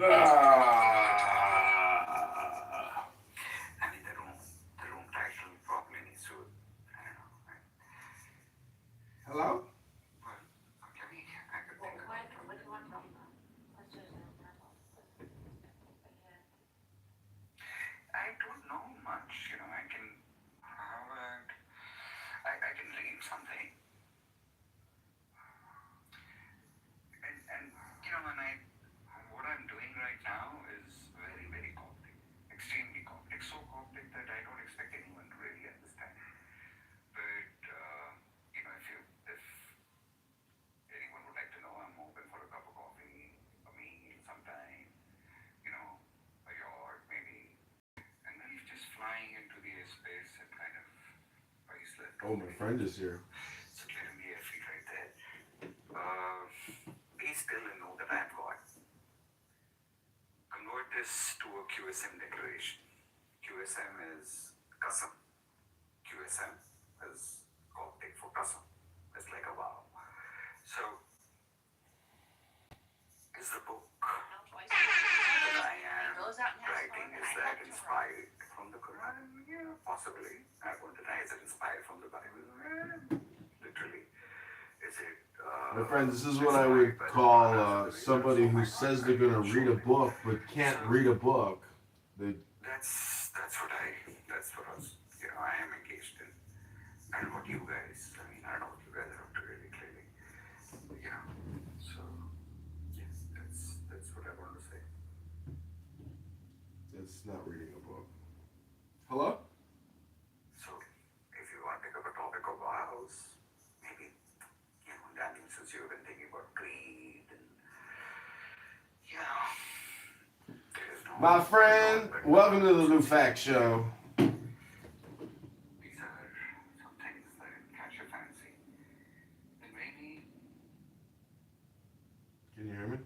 Speaker 2: I mean, the room title probably needs to, I don't know.
Speaker 7: Hello?
Speaker 2: Well, okay, I could think of
Speaker 8: What do you want to talk about? Let's just
Speaker 2: I don't know much, you know, I can, I can read something. And you know, what I'm doing right now is very, very Coptic, extremely Coptic, so Coptic that I don't expect anyone to really understand. But, you know, if anyone would like to know, I'm open for a cup of coffee, a meal sometime, you know, a yacht maybe. And then he's just flying into the airspace and kind of Iceland.
Speaker 7: Oh, my friend is here.
Speaker 2: So clearing the airfield right there. Be still and know that I am God. Convert this to a QSM declaration. QSM is Qasam. QSM is Coptic for Qasam. It's like a vow. So, is the book that I am writing, is that inspired from the Quran? Yeah, possibly. I won't deny, is it inspired from the Bible? Literally. Is it...
Speaker 7: My friend, this is what I would call somebody who says they're going to read a book but can't read a book.
Speaker 2: That's what I was, you know, I am engaged in. I don't know what you guys, I mean, I don't know what you guys are up to really clearly. You know, so, yes, that's what I wanted to say.
Speaker 7: It's not reading a book. Hello?
Speaker 2: So, if you want to pick up a topic of vows, maybe, you know, Daniel, since you've been thinking about greed and, you know, there is no...
Speaker 7: My friend, welcome to the Lou Fact Show.
Speaker 2: These are some things that catch your fancy. And maybe...
Speaker 7: Can you hear me?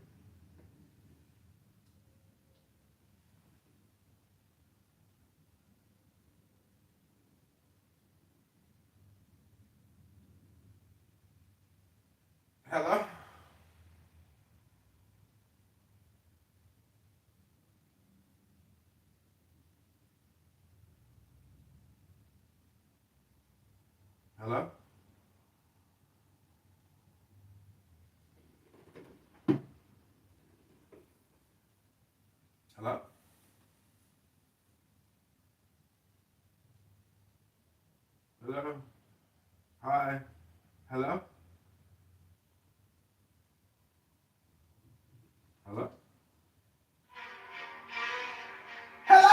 Speaker 7: Hello? Hello? Hello? Hello? Hi? Hello? Hello? Hello!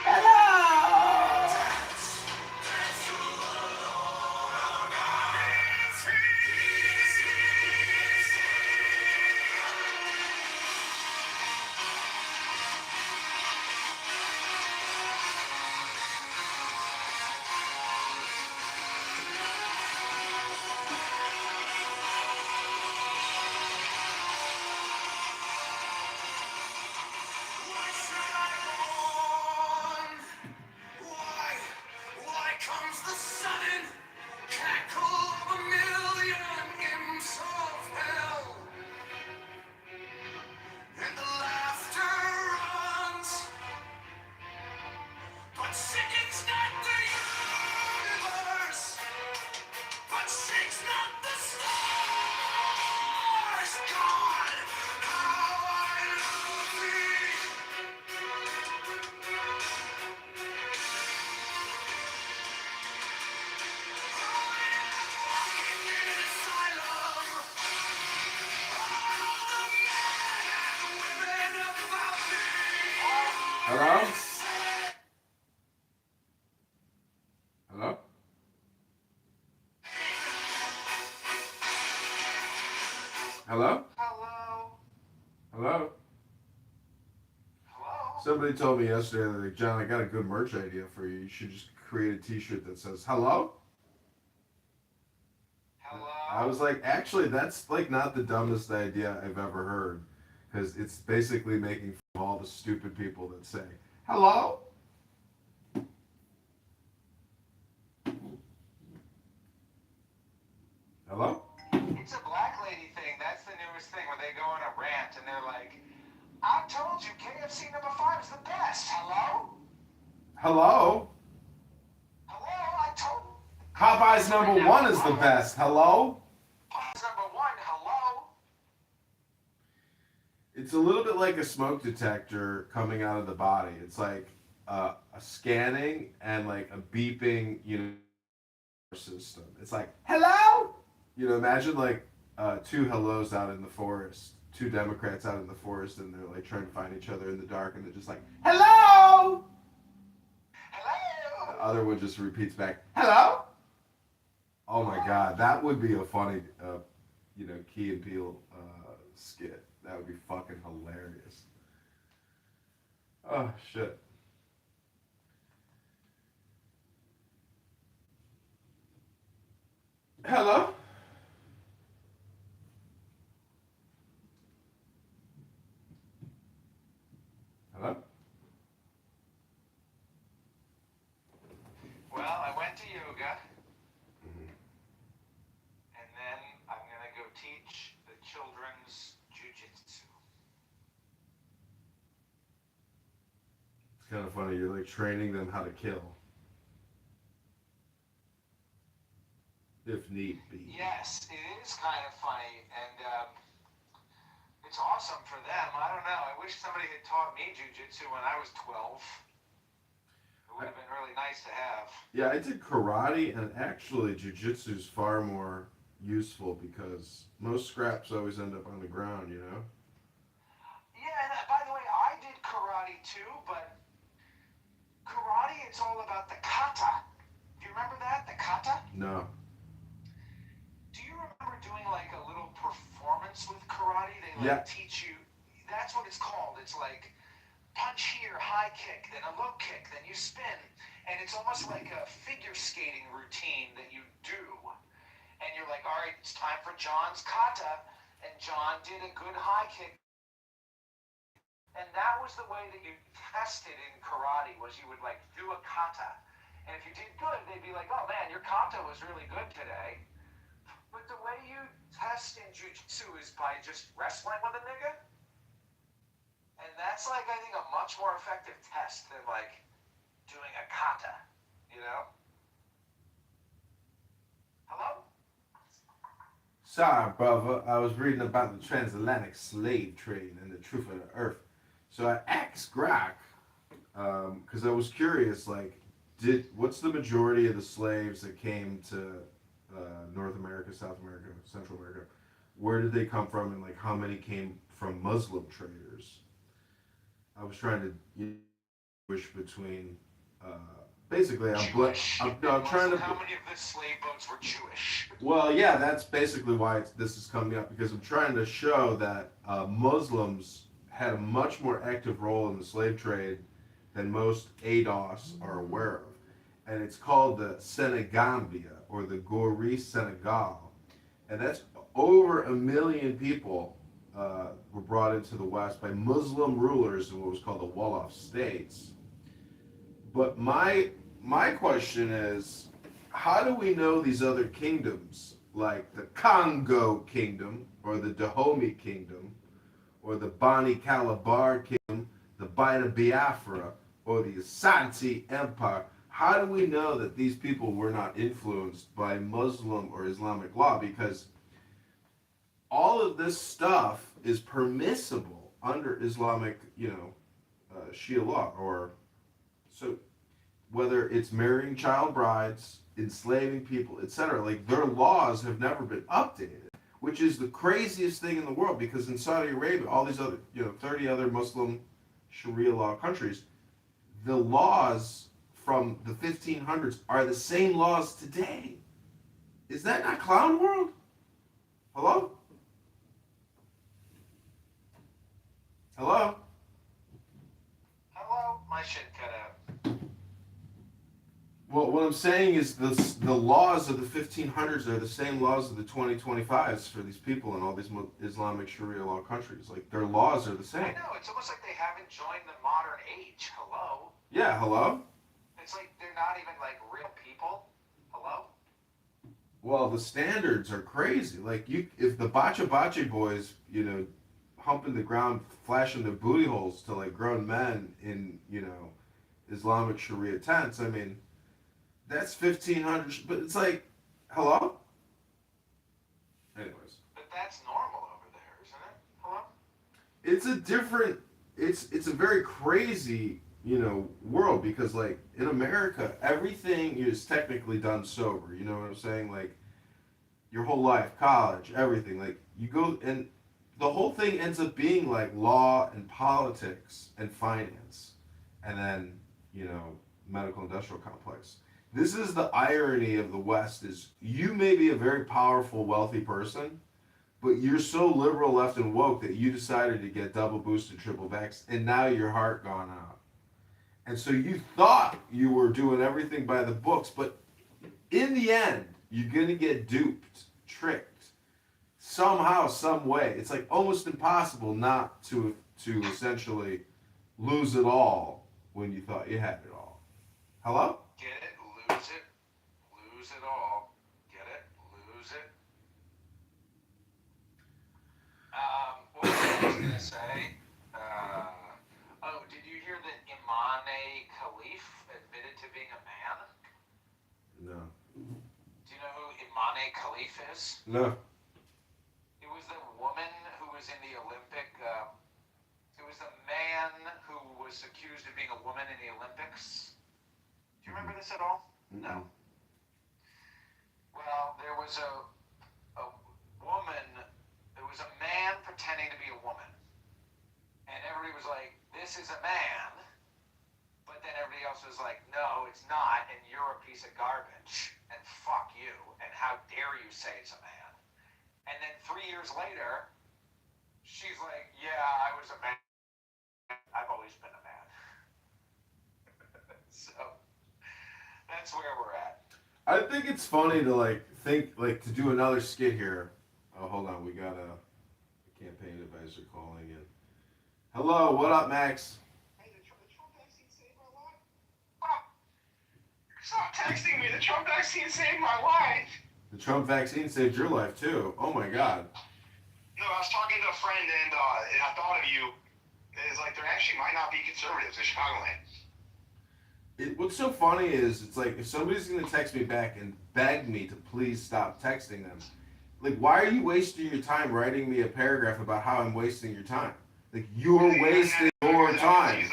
Speaker 7: Hello!
Speaker 15: Why comes the sudden cackle of a million imps of hell? And the laughter runs, but sickens not the universe, but shakes not the stars. God, how I love thee.
Speaker 7: Hello? Hello? Hello? Hello? Somebody told me yesterday, they're like, John, I got a good merch idea for you. You should just create a t-shirt that says, hello? I was like, actually, that's like not the dumbest idea I've ever heard. Because it's basically making fun of all the stupid people that say, hello? Hello?
Speaker 6: It's a black lady thing. That's the newest thing. where they go on a rant and they're like, I told you KFC number 5 is the best. Hello?
Speaker 7: Hello?
Speaker 6: Hello? I told
Speaker 7: Popeye's number 1 is the best. Hello?
Speaker 6: Popeye's number 1. Hello?
Speaker 7: It's a little bit like a smoke detector coming out of the body. It's like a scanning and like a beeping, system. It's like, hello? Imagine like 2 hellos out in the forest, 2 Democrats out in the forest, and they're like trying to find each other in the dark, and they're just like, hello?
Speaker 6: Hello?
Speaker 7: The other one just repeats back, hello? Oh my God, that would be a funny, Key and Peele skit. That would be fucking hilarious. Oh, shit. Hello? Hello?
Speaker 6: Well, I went to yoga. And then I'm going to go teach the children's jujitsu.
Speaker 7: It's kind of funny. You're like training them how to kill. If need be.
Speaker 6: Yes, it is kind of funny, and it's awesome for them. I don't know. I wish somebody had taught me jujitsu when I was 12. It would have been really nice to have.
Speaker 7: Yeah, I did karate, and actually jujitsu is far more useful because most scraps always end up on the ground,
Speaker 6: Yeah, and by the way, I did karate too, but karate, it's all about the kata. Do you remember that? The kata?
Speaker 7: No.
Speaker 6: Do you remember doing like a little performance with karate? They teach you. That's what it's called. It's like punch here, high kick, then a low kick, then you spin, and it's almost like a figure skating routine that you do. And you're like, all right, it's time for John's kata, and John did a good high kick. And that was the way that you tested in karate, was you would like do a kata. And if you did good, they'd be like, oh man, your kata was really good today. But the way you test in jiu-jitsu is by just wrestling with a nigga. And that's like, I think, a much more effective test than like doing a kata, Hello?
Speaker 7: Sorry, brother. I was reading about the transatlantic slave trade and the truth of the earth. So I asked Grok, because I was curious, like, what's the majority of the slaves that came to North America, South America, Central America? Where did they come from, and like how many came from Muslim traders? I was trying to distinguish between. Basically, I'm trying to.
Speaker 6: How many of the slave boats were Jewish?
Speaker 7: Well, yeah, that's basically why this is coming up, because I'm trying to show that Muslims had a much more active role in the slave trade than most ADOS are aware of. And it's called the Senegambia, or the Gori Senegal. And that's over 1 million people were brought into the West by Muslim rulers in what was called the Wolof states. But my question is, how do we know these other kingdoms, like the Congo Kingdom, or the Dahomey Kingdom, or the Bani Calabar Kingdom, the Bida Biafra, or the Asante Empire? How do we know that these people were not influenced by Muslim or Islamic law? Because all of this stuff is permissible under Islamic, Shia law, or so. Whether it's marrying child brides, enslaving people, etc., like their laws have never been updated, which is the craziest thing in the world. Because in Saudi Arabia, all these other, 30 other Muslim Sharia law countries, the laws from the 1500s are the same laws today. Is that not clown world? Hello? Hello?
Speaker 6: Hello? My shit cut out.
Speaker 7: Well, what I'm saying is the laws of the 1500s are the same laws of the 2025s for these people in all these Islamic Sharia law countries. Like, their laws are the same.
Speaker 6: I know, it's almost like they haven't joined the modern age. Hello?
Speaker 7: Yeah, hello?
Speaker 6: It's like they're not even like real people. Hello?
Speaker 7: Well, the standards are crazy. Like if the Bacha Bacha boys, humping the ground, flashing their booty holes to like grown men in, Islamic Sharia tents. I mean, that's 1,500. But it's like, hello. Anyways,
Speaker 5: But that's normal over there, isn't it? Hello?
Speaker 7: it's a different. It's a very crazy, world because like in America, everything is technically done sober. You know what I'm saying? Like your whole life, college, everything. Like you go and the whole thing ends up being like law and politics and finance, and then medical industrial complex. This is the irony of the West: is you may be a very powerful, wealthy person, but you're so liberal, left, and woke that you decided to get double boosted, triple vax, and now your heart gone out. And so you thought you were doing everything by the books, but in the end, you're gonna get duped, tricked, somehow, some way. It's like almost impossible not to essentially lose it all when you thought you had it all. Hello?
Speaker 5: Get it, lose it all. Get it, lose it. What was I gonna say? Did you hear that Imane Khalif admitted to being a man?
Speaker 7: No.
Speaker 5: Do you know who Imane Khalif is?
Speaker 7: No.
Speaker 5: It was the woman who was in the Olympic. It was the man who was accused of being a woman in the Olympics. Do you remember this at all? No. Well, there was a woman. There was a man pretending to be a woman, and everybody was like, "This is a man," but then everybody else was like, "No, it's not, and you're a piece of garbage, and fuck you, and how dare you say it's a man?" And then 3 years later, she's like, "Yeah, I was a man. I've always been a man." So that's where we're at.
Speaker 7: I think it's funny to to do another skit here. Oh, hold on, we got a campaign advisor calling in. Hello, what up, Max?
Speaker 5: Hey, the Trump vaccine saved my life. Oh, stop texting me. The Trump vaccine saved my life.
Speaker 7: The Trump vaccine saved your life too. Oh my God.
Speaker 5: No, I was talking to a friend and I thought of you. It's like there actually might not be conservatives in Chicagoland.
Speaker 7: What's so funny is it's like if somebody's gonna text me back and beg me to please stop texting them, like why are you wasting your time writing me a paragraph about how I'm wasting your time? Like you're wasting your time.
Speaker 5: He's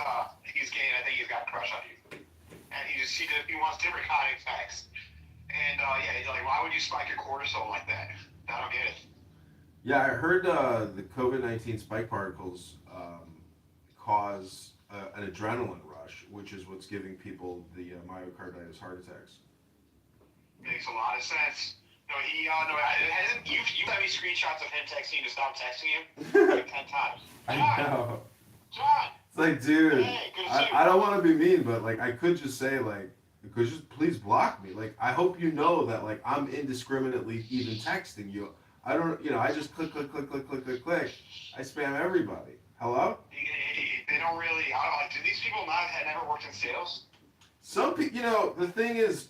Speaker 5: gay and I think he's got a crush on you. And he wants different kind of text. And he's like, why would you spike your cortisol like that? I don't get it.
Speaker 7: Yeah, I heard the COVID-19 spike particles cause an adrenaline rush, which is what's giving people the myocarditis heart attacks.
Speaker 5: Makes a lot of sense. No, it hasn't. You sent me screenshots of him texting you to stop texting you like 10 times.
Speaker 7: I know.
Speaker 5: John!
Speaker 7: It's like, dude,
Speaker 5: Hey, good to see you.
Speaker 7: I don't want to be mean, but like I could just say like, could just please block me. Like I hope you know that like I'm indiscriminately even texting you. I don't, I just click. I spam everybody. Hello?
Speaker 5: They don't really. I don't like. Do these people not have never worked in sales?
Speaker 7: Some people, the thing is,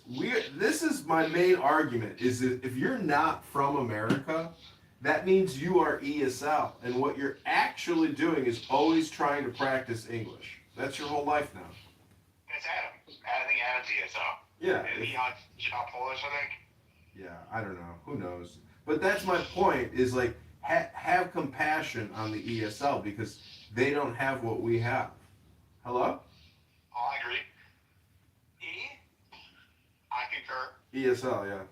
Speaker 7: this is my main argument, is that if you're not from America, that means you are ESL. And what you're actually doing is always trying to practice English. That's your whole life now.
Speaker 5: That's Adam. I think Adam's ESL.
Speaker 7: Yeah.
Speaker 5: Is he not Polish, I think?
Speaker 7: Yeah, I don't know. Who knows? But that's my point, is like, have compassion on the ESL because they don't have what we have. Hello?
Speaker 5: Oh, I agree. I concur.
Speaker 7: ESL, yeah.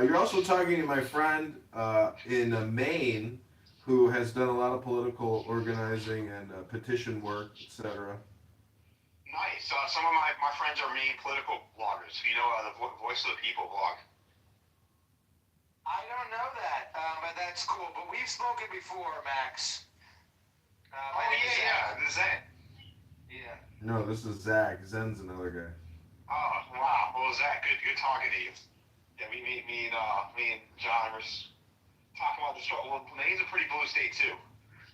Speaker 7: You're also talking to my friend in Maine who has done a lot of political organizing and petition work, etc.
Speaker 5: Nice. Some of my friends are Maine political bloggers. You know, the Voice of the People blog. I don't know that, but that's cool. But we've spoken before, Max. The Zen. Yeah.
Speaker 7: No, this is Zach. Zen's another guy.
Speaker 5: Oh, wow. Well, Zach, good talking to you. Yeah, me and John were talking about the struggle. Well, Maine's a pretty blue state, too.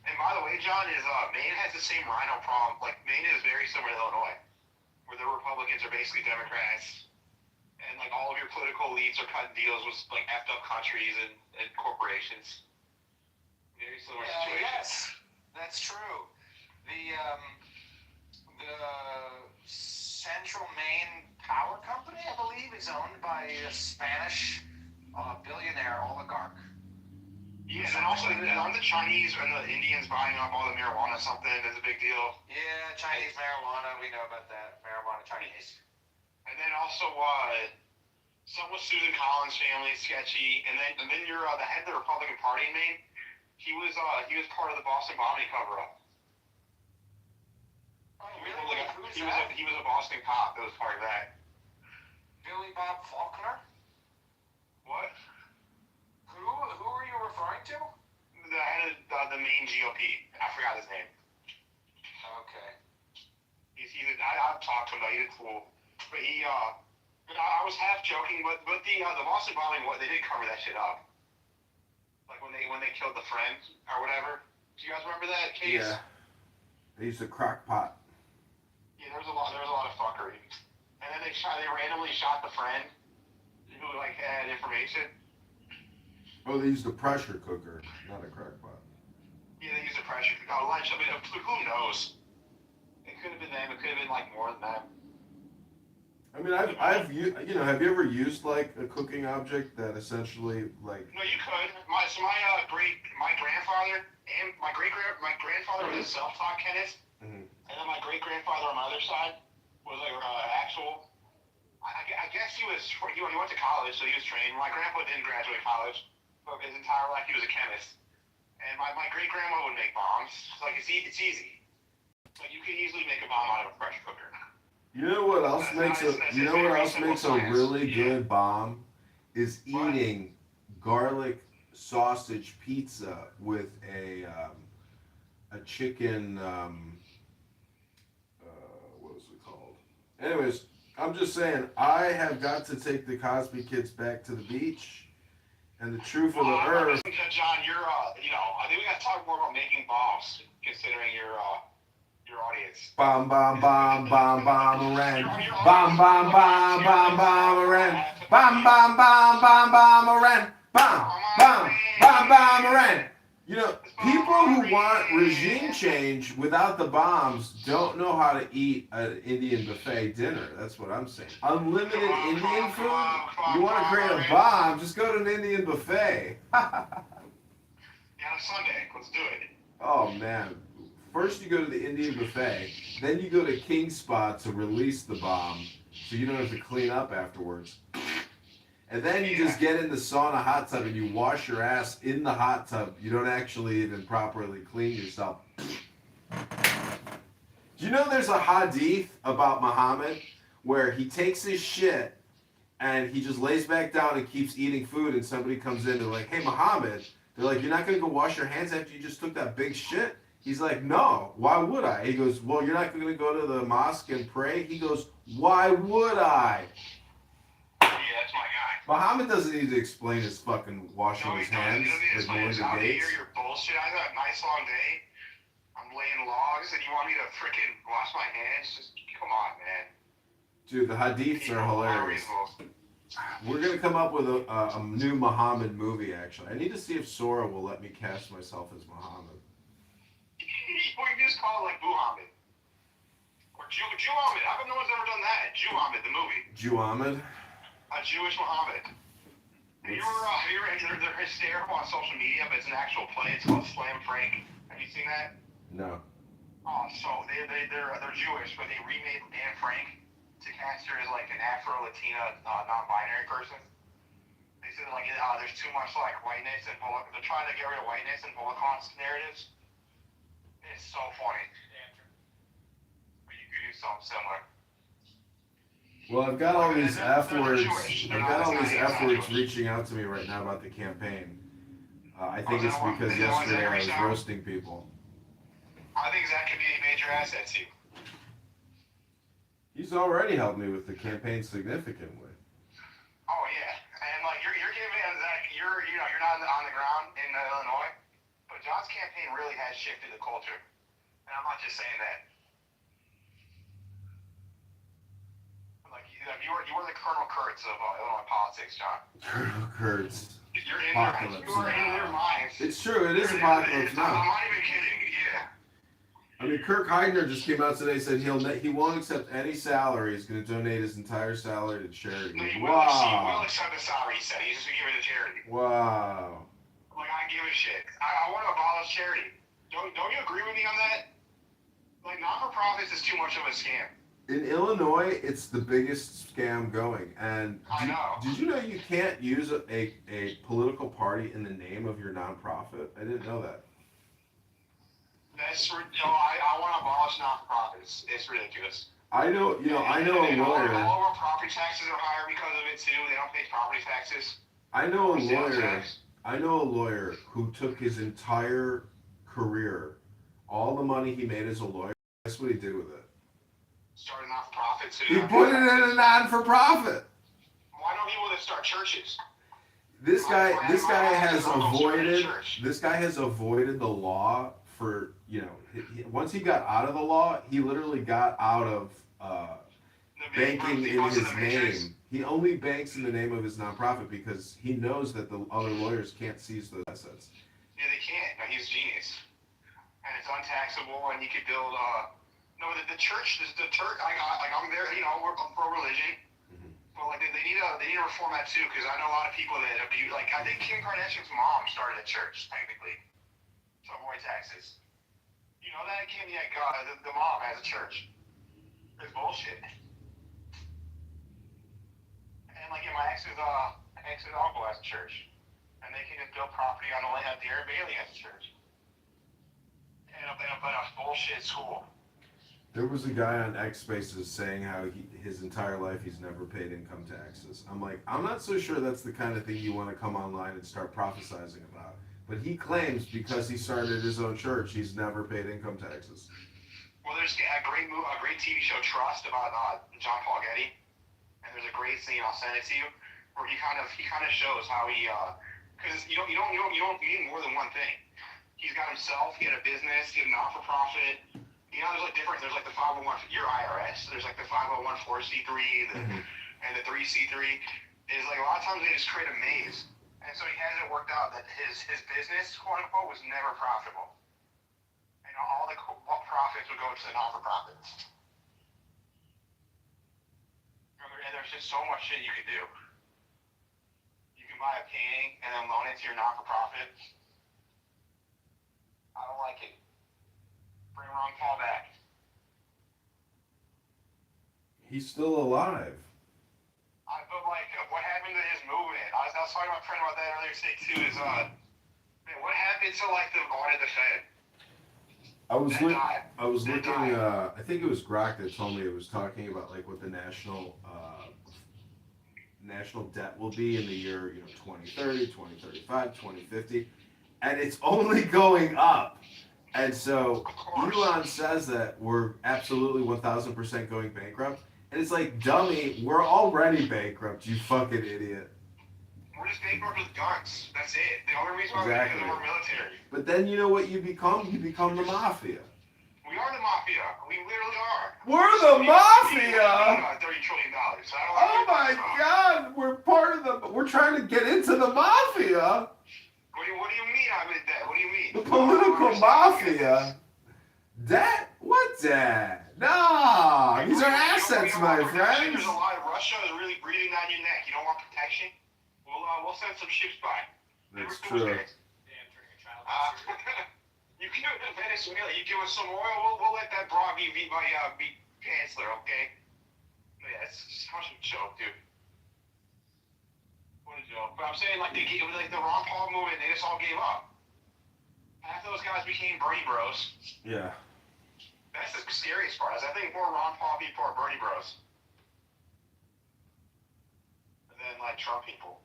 Speaker 5: And by the way, John, Maine has the same rhino problem. Like, Maine is very similar to Illinois, where the Republicans are basically Democrats. And, like,
Speaker 6: all of your political elites are cutting deals with like effed up countries and corporations. Very similar situation.
Speaker 5: Yes, that's true. The Central Maine Power Company, I believe, is owned by a Spanish billionaire oligarch.
Speaker 6: Yeah, and also aren't the Chinese and the Indians buying up all the marijuana something that's a big deal?
Speaker 5: Yeah, Chinese marijuana, we know about that. Marijuana Chinese.
Speaker 6: And then also something with Susan Collins' family, sketchy. And then you're the head of the Republican Party in Maine. He was part of the Boston bombing cover-up.
Speaker 5: Oh, really?
Speaker 6: He was a Boston cop that was part of that.
Speaker 5: Billy Bob Faulkner?
Speaker 6: What?
Speaker 5: Who are you referring to?
Speaker 6: The head of the Maine GOP. I forgot his name.
Speaker 5: Okay.
Speaker 6: I've talked to him. He's a fool. But I was half joking. But the Boston bombing, they did cover that shit up. Like when they killed the friend or whatever. Do you guys remember that case?
Speaker 7: Yeah. They used a crock pot.
Speaker 6: Yeah, there was a lot of fuckery. And then they randomly shot the friend who had information.
Speaker 7: Oh, they used a pressure cooker, not a crock pot.
Speaker 6: Yeah, they used a pressure cooker. Lunch. I mean, who knows? It could have been them. It could have been more than them.
Speaker 7: I mean, have you ever used like a cooking object that essentially like?
Speaker 6: No, you could. My grandfather and my grandfather was a self-taught chemist, and then my great grandfather on my other side was actual. I guess he went to college, so he was trained. My grandpa didn't graduate college, but his entire life he was a chemist. And my great grandma would make bombs. It's easy. Like you can easily make a bomb out of a pressure cooker.
Speaker 7: You know what else makes a really good bomb is eating garlic sausage pizza with a chicken what was it called? Anyways, I'm just saying I have got to take the Cosby kids back to the beach and the truth of the earth.
Speaker 6: John, you're I think we got to talk more about making bombs considering your audience.
Speaker 7: Bomb, bomb, bomb, bomb, bomb-a-ran. Bomb, bomb, bomb, bomb, bomb-a-ran. Bomb, bomb, bomb, bomb, bomb-a-ran. Bomb, bomb, bomb, bomb-a-ran. You know, people who want regime change without the bombs don't know how to eat an Indian buffet dinner. That's what I'm saying. Unlimited Indian food? You want to create a bomb, just go to an Indian buffet.
Speaker 6: Yeah, Sunday. Let's do it.
Speaker 7: Oh, man. First you go to the Indian buffet, then you go to King Spot to release the bomb, so you don't have to clean up afterwards. And then you just get in the sauna hot tub and you wash your ass in the hot tub. You don't actually even properly clean yourself. Do you know there's a hadith about Muhammad where he takes his shit and he just lays back down and keeps eating food and somebody comes in and they're like, hey Muhammad, they're like, you're not going to go wash your hands after you just took that big shit? He's like, no, why would I? He goes, well, you're not going to go to the mosque and pray? He goes, why would I?
Speaker 6: Yeah, that's my guy.
Speaker 7: Muhammad doesn't need to explain his fucking washing his hands with Melinda
Speaker 6: Out
Speaker 7: Gates.
Speaker 6: here, your bullshit. I had a nice long day. I'm laying logs, and you want me to freaking wash my hands? Just come on, man.
Speaker 7: Dude, the hadiths are hilarious. We're going to come up with a new Muhammad movie, actually. I need to see if Sora will let me cast myself as Muhammad.
Speaker 6: Or you just call it like Muhammad. Or Jew-Muhammad. How come no one's ever done that? Jew-Muhammad, the movie.
Speaker 7: Jew-Muhammad?
Speaker 6: A Jewish Muhammad. They're hysterical on social media, but it's an actual play. It's called Slam Frank. Have you seen that?
Speaker 7: No.
Speaker 6: Oh, so they're Jewish, but they remade Anne Frank to cast her as like an Afro-Latina non-binary person. They said there's too much whiteness and they're trying to get rid of whiteness in Holocaust narratives. It's so funny. But you could do something similar.
Speaker 7: Well, I've got all these F words. I've got all these F words reaching out to me right now about the campaign. I think it's because yesterday I was roasting people.
Speaker 6: I think Zach could be a major asset to you.
Speaker 7: He's already helped me with the campaign significantly.
Speaker 6: Oh yeah, and you're giving Zach, you're not on the ground in Illinois, but John's campaign really has shifted the culture, and I'm not just saying that.
Speaker 5: You are the Colonel Kurtz of Illinois politics, John.
Speaker 7: Colonel Kurtz.
Speaker 5: You're in
Speaker 7: Apocalypse
Speaker 5: you are in their minds.
Speaker 7: It's true. It is apocalypse
Speaker 5: I'm
Speaker 7: now.
Speaker 5: not even kidding. Yeah.
Speaker 7: I mean, Kirk Heidner just came out today, said he won't accept any salary. He's going to donate his entire salary to charity.
Speaker 5: No, he
Speaker 7: Wow.
Speaker 5: will accept the salary. He said he's just going to give it to charity.
Speaker 7: Wow.
Speaker 5: Like, I give a shit. I want to abolish charity. Don't you agree with me on that? Like, non-for-profits is too much of a scam.
Speaker 7: In Illinois, it's the biggest scam going. And
Speaker 5: I know.
Speaker 7: Did you know you can't use a political party in the name of your nonprofit? I didn't know that.
Speaker 5: That's I want to abolish non-for-profits. It's ridiculous.
Speaker 7: I know a lawyer.
Speaker 5: All of our property taxes are higher because of it too. They don't pay property taxes.
Speaker 7: I know a lawyer who took his entire career, all the money he made as a lawyer. Guess what he did with it?
Speaker 5: Started not-for-profits.
Speaker 7: He put it in a non-for-profit.
Speaker 5: Why don't people that start churches?
Speaker 7: This guy has avoided the law for, once he got out of the law, he literally got out of banking in his name. He only banks in the name of his nonprofit because he knows that the other lawyers can't seize those assets.
Speaker 5: Yeah, they can't. No, he's a genius. And it's untaxable, and you could build, the church, I'm there, we're pro-religion. But like they need to reform that too, because I know a lot of people that abuse. Like I think Kim Kardashian's mom started a church technically to avoid taxes. You know that Kim? Yeah, God, the mom has a church. It's bullshit. And like my ex's uncle has a church, and they can just build property on the land. Darren Bailey has a church, and a bullshit school.
Speaker 7: There was a guy on X Spaces saying how his entire life he's never paid income taxes. I'm like, I'm not so sure that's the kind of thing you want to come online and start prophesizing about. But he claims because he started his own church, he's never paid income taxes.
Speaker 5: Well, there's a great TV show, Trust, about John Paul Getty, and there's a great scene. I'll send it to you, where he kind of shows how he, because you need more than one thing. He's got himself. He had a business. He had a not-for-profit. There's like different. There's like the 501. Your IRS. There's like the 501(c)(3), and the 3C3. Is like a lot of times they just create a maze, and so he has it worked out that his business, quote unquote, was never profitable. And all the profits would go to the non-for-profits. And there's just so much shit you could do. You can buy a painting and then loan it to your not-for-profit. I don't like it. Bring Ron Paul back.
Speaker 7: He's still alive.
Speaker 5: But like, what happened to his movement? I was talking to my friend about that earlier today too. What happened to like the audit the Fed?
Speaker 7: I was looking. I think it was Grok that told me it was talking about like what the national debt will be in the year 2030, 2035, 2050, and it's only going up. And so Elon says that we're absolutely 1,000% going bankrupt. And it's like, dummy, we're already bankrupt, you fucking idiot.
Speaker 5: We're just bankrupt with guns. That's it. The only reason why we're because we're military.
Speaker 7: But then you know what you become? You become the mafia.
Speaker 5: We are the mafia. We literally are.
Speaker 7: We're the mafia!
Speaker 5: $30 trillion.
Speaker 7: Oh my God, we're part of we're trying to get into the mafia.
Speaker 5: What do you mean I'm in debt? What do you mean?
Speaker 7: The political mafia? Debt? What debt? No, these are assets, my friends.
Speaker 5: There's a lot of Russia is really breathing down your neck. You don't want protection? We'll send some ships by.
Speaker 7: That's true.
Speaker 5: You give it to Venezuela. You give us some oil. We'll let that broad be chancellor, okay? Yeah, it's just how much of a joke, dude. What a joke. But I'm saying, like, the Ron Paul movement, they just all gave up. Half those guys became Bernie bros.
Speaker 7: Yeah.
Speaker 5: That's the scariest part. I think more Ron Paul people are Bernie bros. And then, like, Trump people.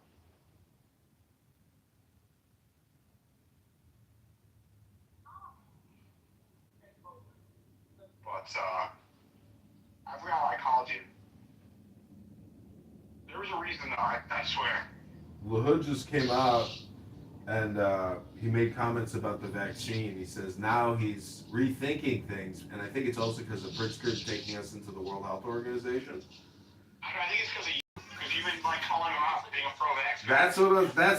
Speaker 5: But, I forgot why I called you. There was a reason, though, I swear.
Speaker 7: LaHood just came out and he made comments about the vaccine. He says now he's rethinking things, and I think it's also because of Pritzker taking us into the World Health Organization.
Speaker 5: I think it's because of you. Because you've been like calling him out for being a pro-vax.
Speaker 7: That's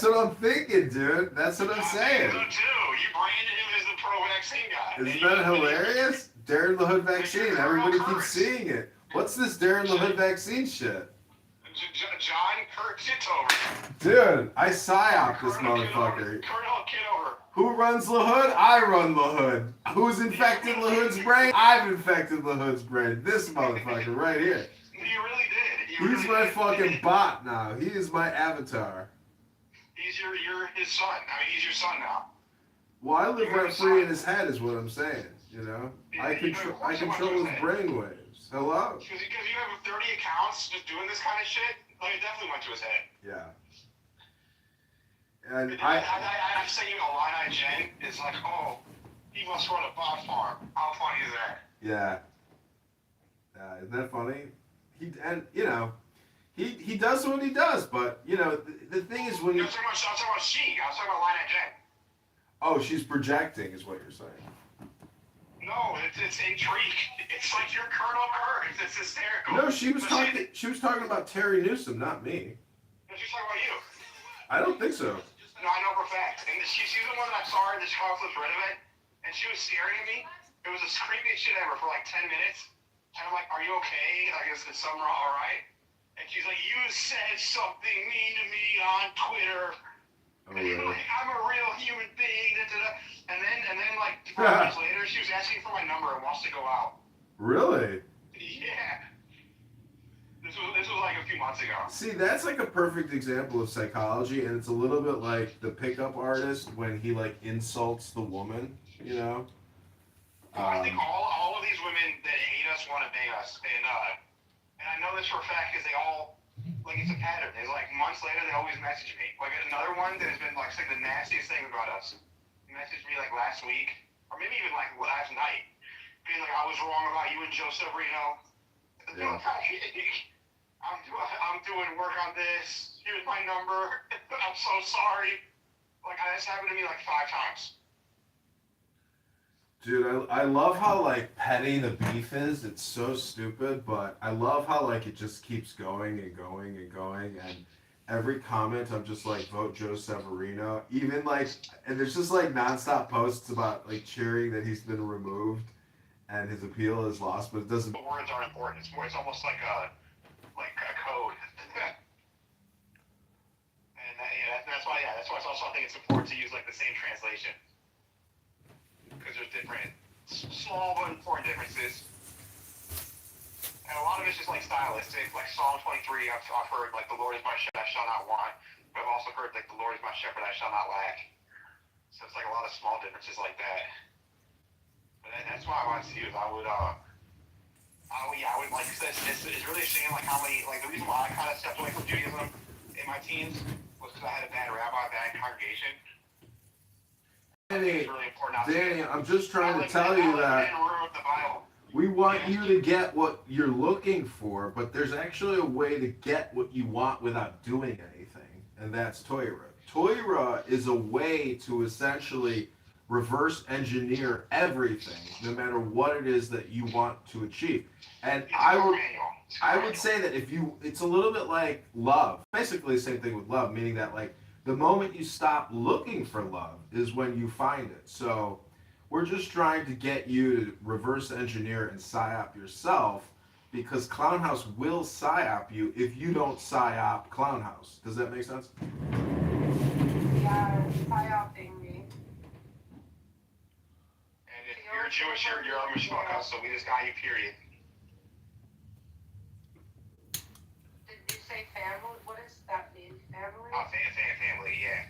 Speaker 7: what I'm thinking, dude. That's what I'm saying.
Speaker 5: So too. You branded him as the pro-vaccine guy.
Speaker 7: Isn't that hilarious? Darren the Hood vaccine. Everybody keeps seeing it. What's this Darren the Hood vaccine shit?
Speaker 5: John Kitover.
Speaker 7: Dude, I psyop this motherfucker.
Speaker 5: Colonel Kitover.
Speaker 7: Who runs the Hood? I run the Hood. Who's infected the Hood's brain? I've infected the Hood's brain. This motherfucker right here.
Speaker 5: You really did.
Speaker 7: He's my fucking bot now. He is my avatar.
Speaker 5: You're his son. I mean, he's your son now.
Speaker 7: Well, I live rent free in his head, is what I'm saying. You know, I control his brainwaves. Hello.
Speaker 5: Because you have 30 accounts just doing this kind of shit. Like, it definitely went to his head.
Speaker 7: Yeah. And
Speaker 5: I sent you a line on Jen. It's like, oh, he must run a bot farm. How funny is that?
Speaker 7: Yeah. Isn't that funny? He does what he does, but the thing is when
Speaker 5: I was talking about she. I was talking about line on Jen.
Speaker 7: Oh, she's projecting, is what you're saying.
Speaker 5: No, it's intrigue. It's like you're Colonel Kurtz. It's hysterical.
Speaker 7: No, she was talking about Terry Newsom, not me.
Speaker 5: No, she's talking about you.
Speaker 7: I don't think so.
Speaker 5: No, I know for a fact. And she's the one that I saw her at the Chicago Flips Red event, and she was staring at me. It was the creepiest shit ever for like 10 minutes. And I'm like, are you okay? Like, is something all right? And she's like, you said something mean to me on Twitter.
Speaker 7: Oh, really?
Speaker 5: Like, I'm a real human being. And then like 5 minutes later, she was asking for my number and wants to go out.
Speaker 7: Really?
Speaker 5: Yeah. This was like a few months ago.
Speaker 7: See, that's like a perfect example of psychology, and it's a little bit like the pickup artist when he like insults the woman, you know?
Speaker 5: I think all of these women that hate us want to bang us, and I know this for a fact because they all, like, it's a pattern. It's like months later they always message me. Like another one that has been like saying the nastiest thing about us. He messaged me like last week, or maybe even like last night, being like, I was wrong about you and Joe Severino.
Speaker 7: Yeah.
Speaker 5: I'm doing work on this. Here's my number. I'm so sorry. Like, that's happened to me like 5 times.
Speaker 7: Dude, I love how like petty the beef is. It's so stupid, but I love how like it just keeps going and going and going, and every comment I'm just like, vote Joe Severino. Even like, and there's just like nonstop posts about like cheering that he's been removed and his appeal is lost, but it doesn't.
Speaker 5: The words are important. It's almost like a code. And that's why it's also, I think it's important to use like the same translation. Because there's different, small but important differences. And a lot of it's just like stylistic. Like Psalm 23, I've heard like, the Lord is my shepherd, I shall not want. But I've also heard like, the Lord is my shepherd, I shall not lack. So it's like a lot of small differences like that. But that's why I wanted to use. I would like, it's really a shame like how many, like the reason why I kind of stepped away from Judaism in my teens was because I had a bad rabbi, bad congregation.
Speaker 7: Danny, I'm just trying to tell you that we want you to get what you're looking for, but there's actually a way to get what you want without doing anything, and that's Torah. Torah is a way to essentially reverse engineer everything, no matter what it is that you want to achieve. And I would say that it's a little bit like love. Basically the same thing with love, meaning that like the moment you stop looking for love is when you find it. So we're just trying to get you to reverse engineer and psyop yourself, because Clownhouse will psyop you if you don't psyop Clownhouse. Does that make sense?
Speaker 8: Yeah, psyoping me.
Speaker 5: And if you're Jewish, you're a mishpacha, so we just got you, period.
Speaker 8: Did you say family? What does that mean? Family?
Speaker 5: Family, yeah.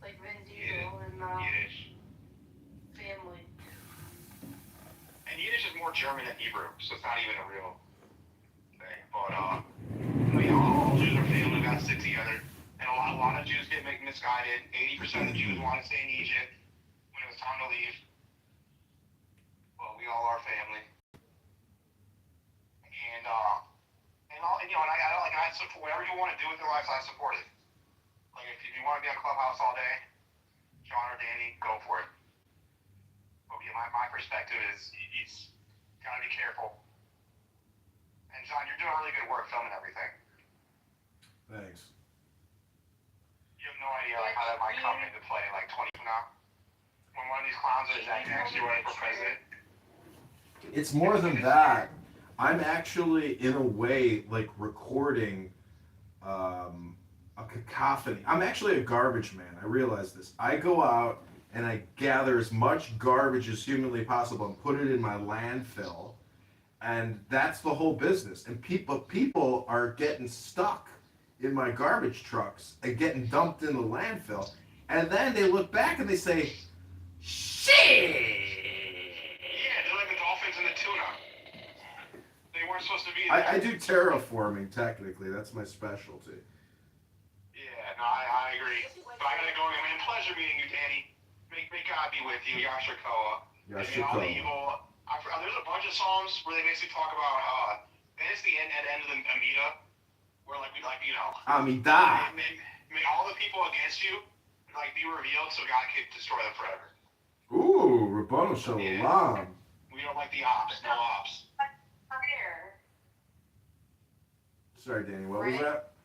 Speaker 8: Like Vin Diesel and
Speaker 5: Yiddish.
Speaker 8: family.
Speaker 5: And Yiddish is more German than Hebrew, so it's not even a real thing. But all Jews are family, we gotta stick together. And a lot of Jews get misguided. 80% of the Jews want to stay in Egypt when it was time to leave. Well, we all are family. And I support whatever you want to do with your life. I support it. Like if you want to be on Clubhouse all day, John or Danny, go for it. But yeah, my perspective is you gotta be careful. And John, you're doing really good work filming everything.
Speaker 7: Thanks.
Speaker 5: You have no idea like how that might come into play like 20 from now. When one of these clowns is actually running for president.
Speaker 7: It's more than that. I'm actually, in a way, like recording a cacophony. I'm actually a garbage man. I realize this. I go out and I gather as much garbage as humanly possible and put it in my landfill. And that's the whole business. And people are getting stuck in my garbage trucks and getting dumped in the landfill. And then they look back and they say, shit!
Speaker 5: Yeah, they're like the dolphins and the tuna. They weren't supposed to be there.
Speaker 7: I do terraforming, technically. That's my specialty.
Speaker 5: Yeah, no, I agree. But I gotta go. Man, pleasure meeting you, Danny. May God be with you, Yashakoa.
Speaker 7: Yashakoa.
Speaker 5: There's a bunch of songs where they basically talk about, and it's the end of the Amida, where like we like, you know,
Speaker 7: Amida.
Speaker 5: May all the people against you like be revealed so God can destroy them forever.
Speaker 7: Ooh, Rabbanu Shalom.
Speaker 5: Yeah. We don't like the ops, no ops.
Speaker 8: Prayer.
Speaker 7: Sorry, Danny, what was that?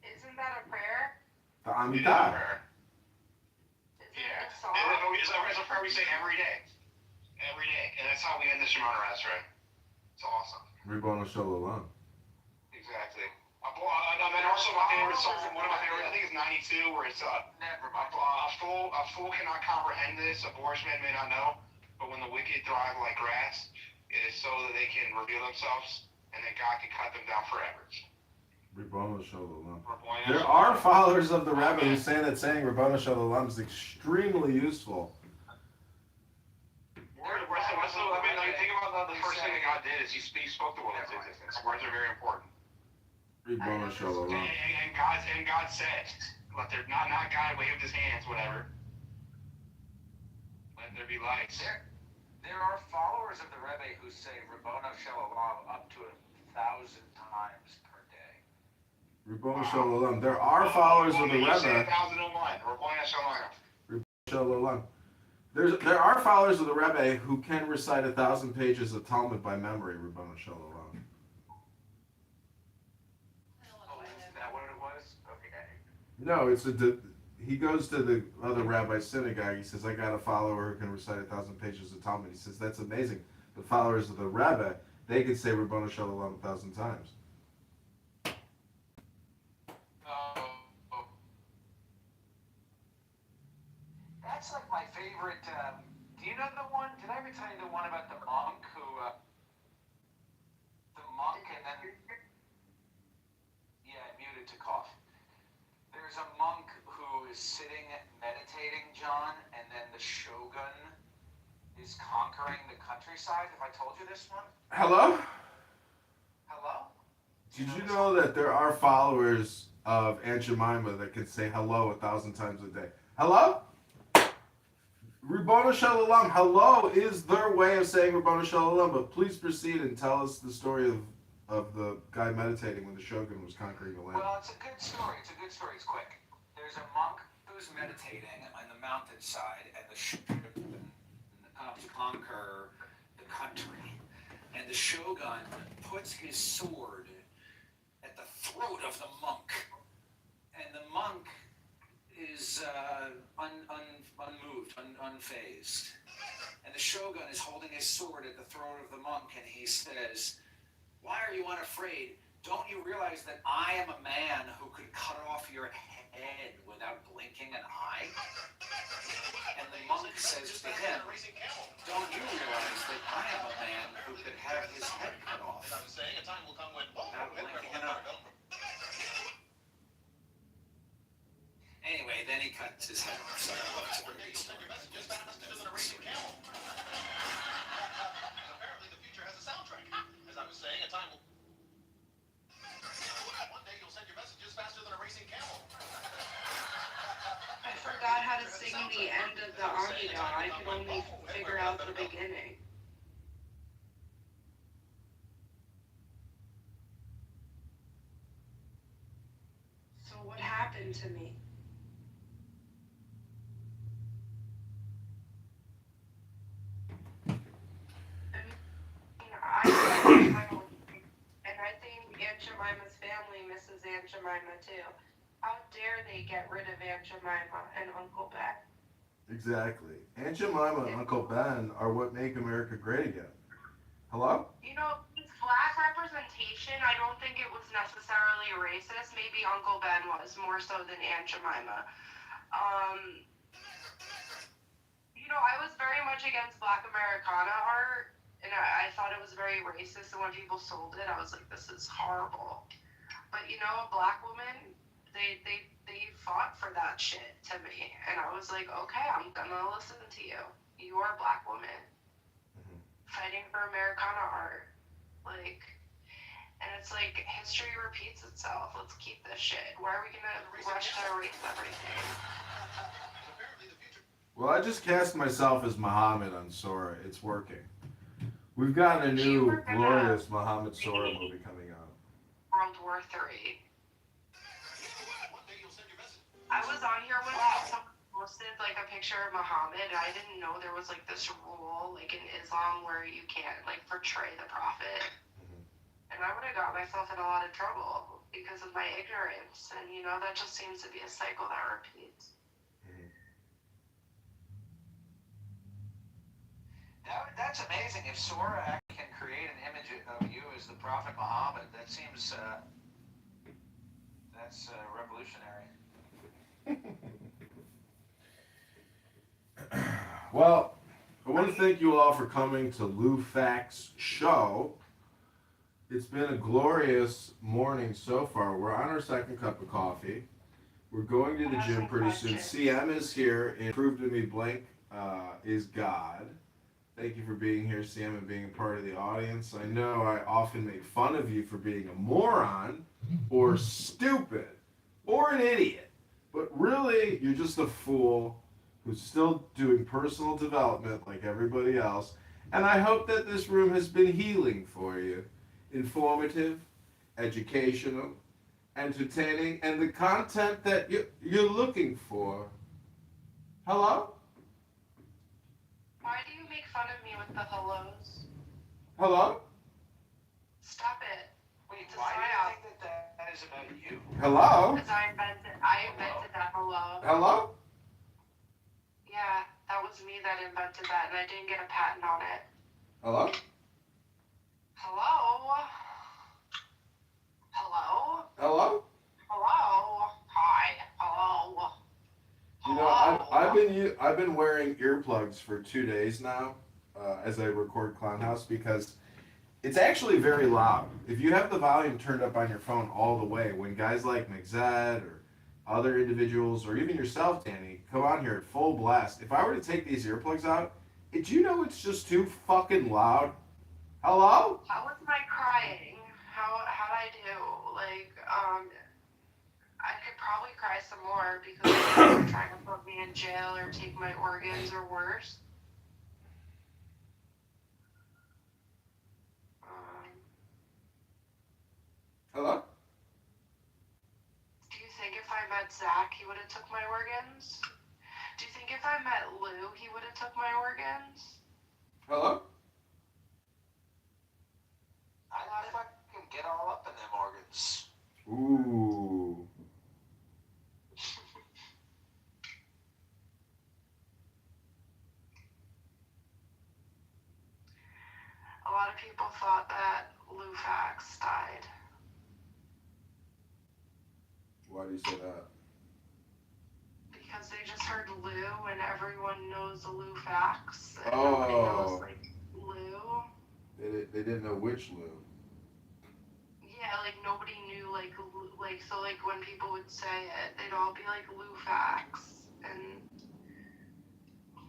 Speaker 8: Isn't that a prayer?
Speaker 7: The Amida.
Speaker 5: Yeah. It's a prayer we say every day. Every day. And that's how we end the Shemona Esrei. It's awesome.
Speaker 7: Rabbanu Shalom.
Speaker 5: Exactly. And then also my favorite song, one of my favorite, I think it's 92, where it's a fool cannot comprehend this, a boorish man may not know, but when the wicked thrive like grass, it is so that they can reveal themselves, and then God can cut them down forever.
Speaker 7: Rabbanu Shalom. There are followers of the Rebbe who say that saying Rabbanu Shalom is extremely useful.
Speaker 5: Think about the first thing that God did is He spoke the world into existence. Words are very important.
Speaker 7: Rabbanu Shalom.
Speaker 5: And God said, let there not God waved His hands, whatever. Let there be light.
Speaker 16: There are followers of the Rebbe who say Rabbanu Shalom up to 1,000 times per day.
Speaker 7: Rabbanu Shalom. There are followers of the Rebbe.
Speaker 5: 1001. Rabbanu Shalom.
Speaker 7: Shalom. There are followers of the Rebbe who can recite 1,000 pages of Talmud by memory. Rabbanu Shalom. No, he goes to the other rabbi's synagogue. He says, I got a follower who can recite 1,000 pages of Talmud. He says, that's amazing. The followers of the Rebbe, they can say Rabbanu Shalom 1,000 times.
Speaker 16: That's like my favorite. Do you know the one? Did I ever tell you the one about the monk who, and then, yeah, I muted to cough. There's a monk who is sitting meditating, John, and then the shogun is conquering the countryside. Have I told you this one?
Speaker 7: Hello?
Speaker 16: Hello?
Speaker 7: Did you know that there are followers of Aunt Jemima that can say hello 1,000 times a day? Hello? Rabbanu Shalom. Hello is their way of saying Rabbanu Shalom, but please proceed and tell us the story of the guy meditating when the shogun was conquering the land.
Speaker 16: Well, it's a good story. It's quick. There's a monk who's meditating on the mountainside, and the shogun comes to conquer the country. And the shogun puts his sword at the throat of the monk. And the monk is unmoved, unfazed. And the shogun is holding his sword at the throat of the monk, and he says, why are you unafraid? Don't you realize that I am a man who could cut off your head without blinking an eye? And the monk says to him, don't you realize that I am a man who could have his head cut off without blinking an eye? Anyway, then he cuts his head off. So that's a very good story.
Speaker 1: Apparently the future has a soundtrack. As I was saying, a time will... One day you'll send your messages faster than a racing camel.
Speaker 8: I forgot how to sing the end of the Amida. I could only figure out the beginning. So what happened to me? I and Jemima too. How dare they get rid of Aunt Jemima and Uncle Ben?
Speaker 7: Exactly. Aunt Jemima and Uncle Ben are what make America great again. Hello?
Speaker 8: You know, it's black representation. I don't think it was necessarily racist. Maybe Uncle Ben was more so than Aunt Jemima. You know, I was very much against Black Americana art, and I thought it was very racist. And when people sold it, I was like, this is horrible. But you know, a black woman, they fought for that shit to me, and I was like, okay, I'm gonna listen to you. You are a black woman fighting for Americana art, like, and it's like history repeats itself. Let's keep this shit. Why are we gonna rush to erase everything?
Speaker 7: Well, I just cast myself as Muhammad on Sora. It's working. We've got a new glorious Muhammad Sora movie coming out.
Speaker 8: World War III. I was on here when someone posted like a picture of Muhammad, and I didn't know there was like this rule like in Islam where you can't like portray the prophet. And I would have got myself in a lot of trouble because of my ignorance, and you know that just seems to be a cycle that repeats.
Speaker 5: That's amazing. If Sora can create an image of you as the Prophet Muhammad, that seems that's revolutionary.
Speaker 7: Well, I want to thank you all for coming to Lou Facts Show. It's been a glorious morning so far. We're on our second cup of coffee. We're going to the gym pretty soon. CM is here and proved to me blank is God. Thank you for being here, CM, and being a part of the audience. I know I often make fun of you for being a moron or stupid or an idiot, but really you're just a fool who's still doing personal development like everybody else. And I hope that this room has been healing for you. Informative, educational, entertaining, and the content that you're looking for. Hello?
Speaker 8: Why do you make fun of me with the hellos?
Speaker 7: Hello?
Speaker 8: Stop it.
Speaker 5: Wait, why do you think that is about you?
Speaker 7: Hello?
Speaker 8: Because I invented that hello.
Speaker 7: Hello?
Speaker 8: Yeah, that was me that invented that, and I didn't get a patent on it.
Speaker 7: Hello?
Speaker 8: Hello? Hello?
Speaker 7: Hello?
Speaker 8: Hello? Hi. Hello?
Speaker 7: You know, I've been wearing earplugs for 2 days now as I record Clown House because it's actually very loud. If you have the volume turned up on your phone all the way, when guys like McZed or other individuals or even yourself, Danny, come on here at full blast. If I were to take these earplugs out, do you know it's just too fucking loud? Hello?
Speaker 8: How was my crying? How'd I do? Like, I could probably cry some more because they're trying to put me in jail or take my organs or worse.
Speaker 7: Hello?
Speaker 8: Do you think if I met Zach, he would have took my organs? Do you think if I met Lou, he would have took my organs?
Speaker 7: Hello?
Speaker 5: I fucking get all up in them organs.
Speaker 7: Ooh.
Speaker 8: A lot of people thought that Lou Fax died.
Speaker 7: Why do you say that?
Speaker 8: Because they just heard Lou and everyone knows Lou Fax. And nobody knows, like, Lou.
Speaker 7: They didn't know which Lou.
Speaker 8: Yeah, like, nobody knew, like, so, like, when people would say it, they'd all be like, Lou Fax. And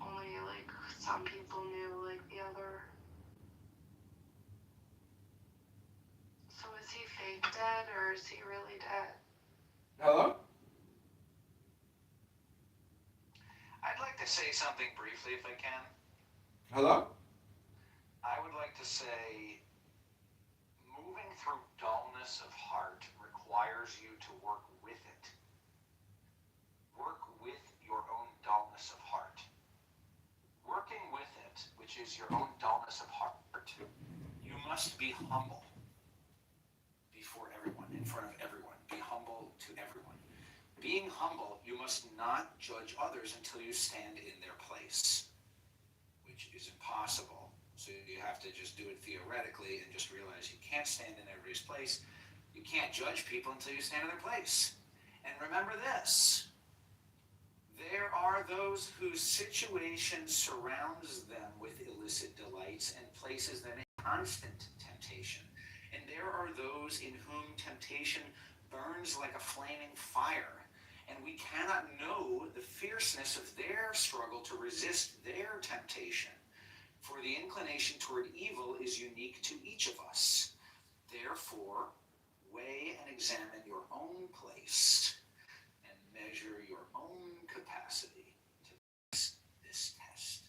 Speaker 8: only, like, some people knew, like, the other. So is he fake dead, or is he really dead?
Speaker 7: Hello?
Speaker 5: I'd like to say something briefly if I can.
Speaker 7: Hello?
Speaker 5: I would like to say moving through dullness of heart requires you to work with it. Work with your own dullness of heart. Working with it, which is your own dullness of heart, you must be humble before everyone, in front of everyone. Be humble,
Speaker 16: Being humble, you must not judge others until you stand in their place, which is impossible. So you have to just do it theoretically and just realize you can't stand in everybody's place. You can't judge people until you stand in their place. And remember this, there are those whose situation surrounds them with illicit delights and places them in constant temptation. And there are those in whom temptation burns like a flaming fire. And we cannot know the fierceness of their struggle to resist their temptation. For the inclination toward evil is unique to each of us. Therefore, weigh and examine your own place and measure your own capacity to pass this test.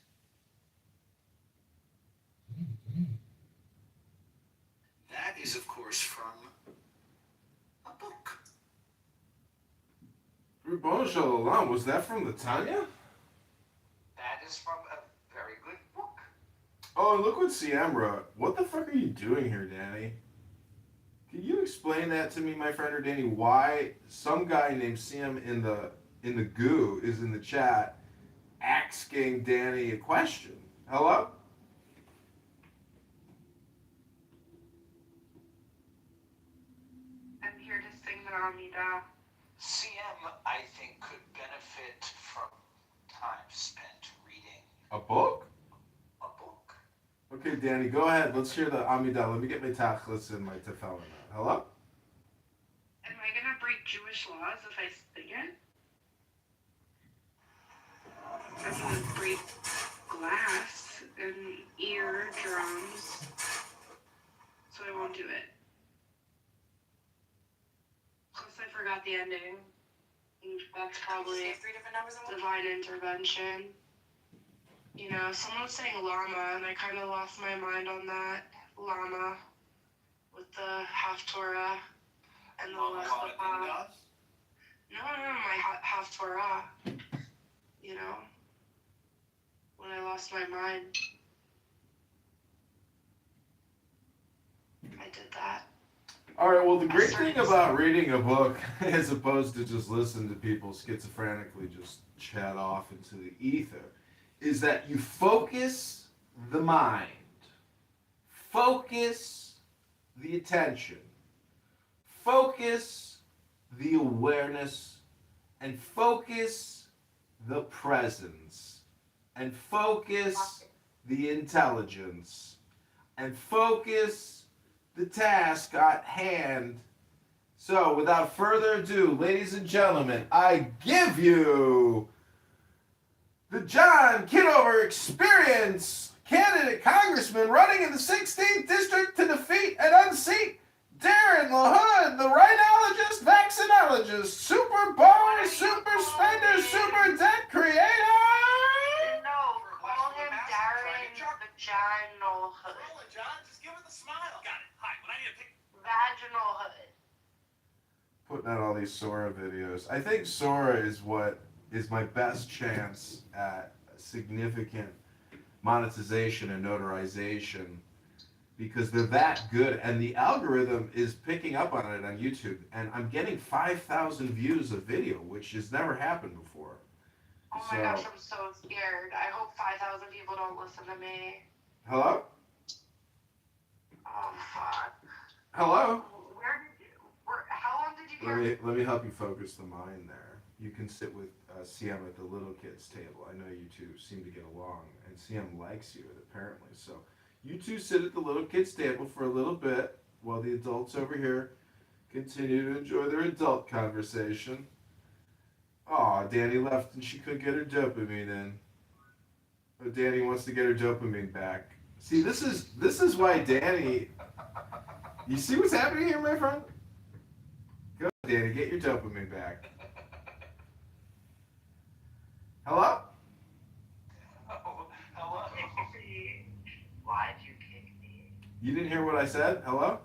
Speaker 16: That is, of course, from a book.
Speaker 7: Ribbon Shalom, was that from the Tanya?
Speaker 5: That is from a very good book.
Speaker 7: Oh, and look what CM wrote. What the fuck are you doing here, Danny? Can you explain that to me, my friend, or Danny, why some guy named CM in the goo is in the chat asking Danny a question? Hello?
Speaker 8: I'm here to sing the Amida.
Speaker 5: CM, I think, could benefit from time spent reading
Speaker 7: A book?
Speaker 5: a book.
Speaker 7: Okay, Danny, go ahead. Let's hear the Amidah. Let me get my tachlis and my tefillin out. Hello?
Speaker 8: Am I gonna break Jewish laws if I sing it? I'm gonna break glass and eardrums, so I won't do it. Plus, I forgot the ending. That's probably divine intervention. You know, someone was saying llama, and I kind of lost my mind on that. Llama with the half Torah and the less the pa. No, my half Torah. You know, when I lost my mind, I did that.
Speaker 7: All right, well, the great thing about reading a book, as opposed to just listen to people schizophrenically just chat off into the ether, is that you focus the mind, focus the attention, focus the awareness, and focus the presence, and focus the intelligence, and focus the task at hand. So, without further ado, ladies and gentlemen, I give you the John Kitover Experience, candidate congressman running in the 16th district to defeat and unseat Darren LaHood, the rhinologist, vaccinologist, super bar, super spender, super debt creator.
Speaker 8: No, call him Darren Vaginal Hood.
Speaker 15: John, just give it the smile. Got it. Hi, when I need a pic.
Speaker 8: Vaginal Hood.
Speaker 7: Putting out all these Sora videos. I think Sora is what is my best chance at significant monetization and notarization, because they're that good, and the algorithm is picking up on it on YouTube, and I'm getting 5,000 views of video, which has never happened before.
Speaker 8: Oh my gosh, I'm so scared. I hope 5,000 people don't listen to me.
Speaker 7: Hello?
Speaker 8: Oh, fuck.
Speaker 7: Hello?
Speaker 8: How long did you hear?
Speaker 7: Let me help you focus the mind there. You can sit with CM at the little kids table. I know you two seem to get along, and CM likes you, apparently. So you two sit at the little kids table for a little bit while the adults over here continue to enjoy their adult conversation. Aw, Danny left and she couldn't get her dopamine in. But Danny wants to get her dopamine back. See, this is why Danny... You see what's happening here, my friend? Go, Danny, get your dopamine back. Hello?
Speaker 5: Oh, hello.
Speaker 8: Why'd you kick me?
Speaker 7: You didn't hear what I said? Hello?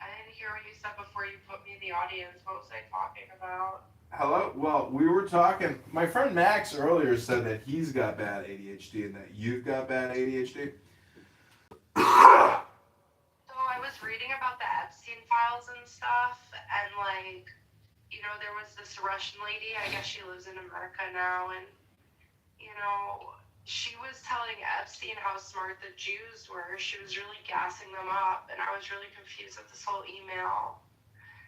Speaker 8: I didn't hear what you said before you put me in the audience. What was I talking about?
Speaker 7: Hello? Well, we were talking... My friend Max earlier said that he's got bad ADHD and that you've got bad ADHD.
Speaker 8: So I was reading about the Epstein files and stuff, and like, you know, there was this Russian lady, I guess she lives in America now, and, you know, she was telling Epstein how smart the Jews were. She was really gassing them up, and I was really confused at this whole email.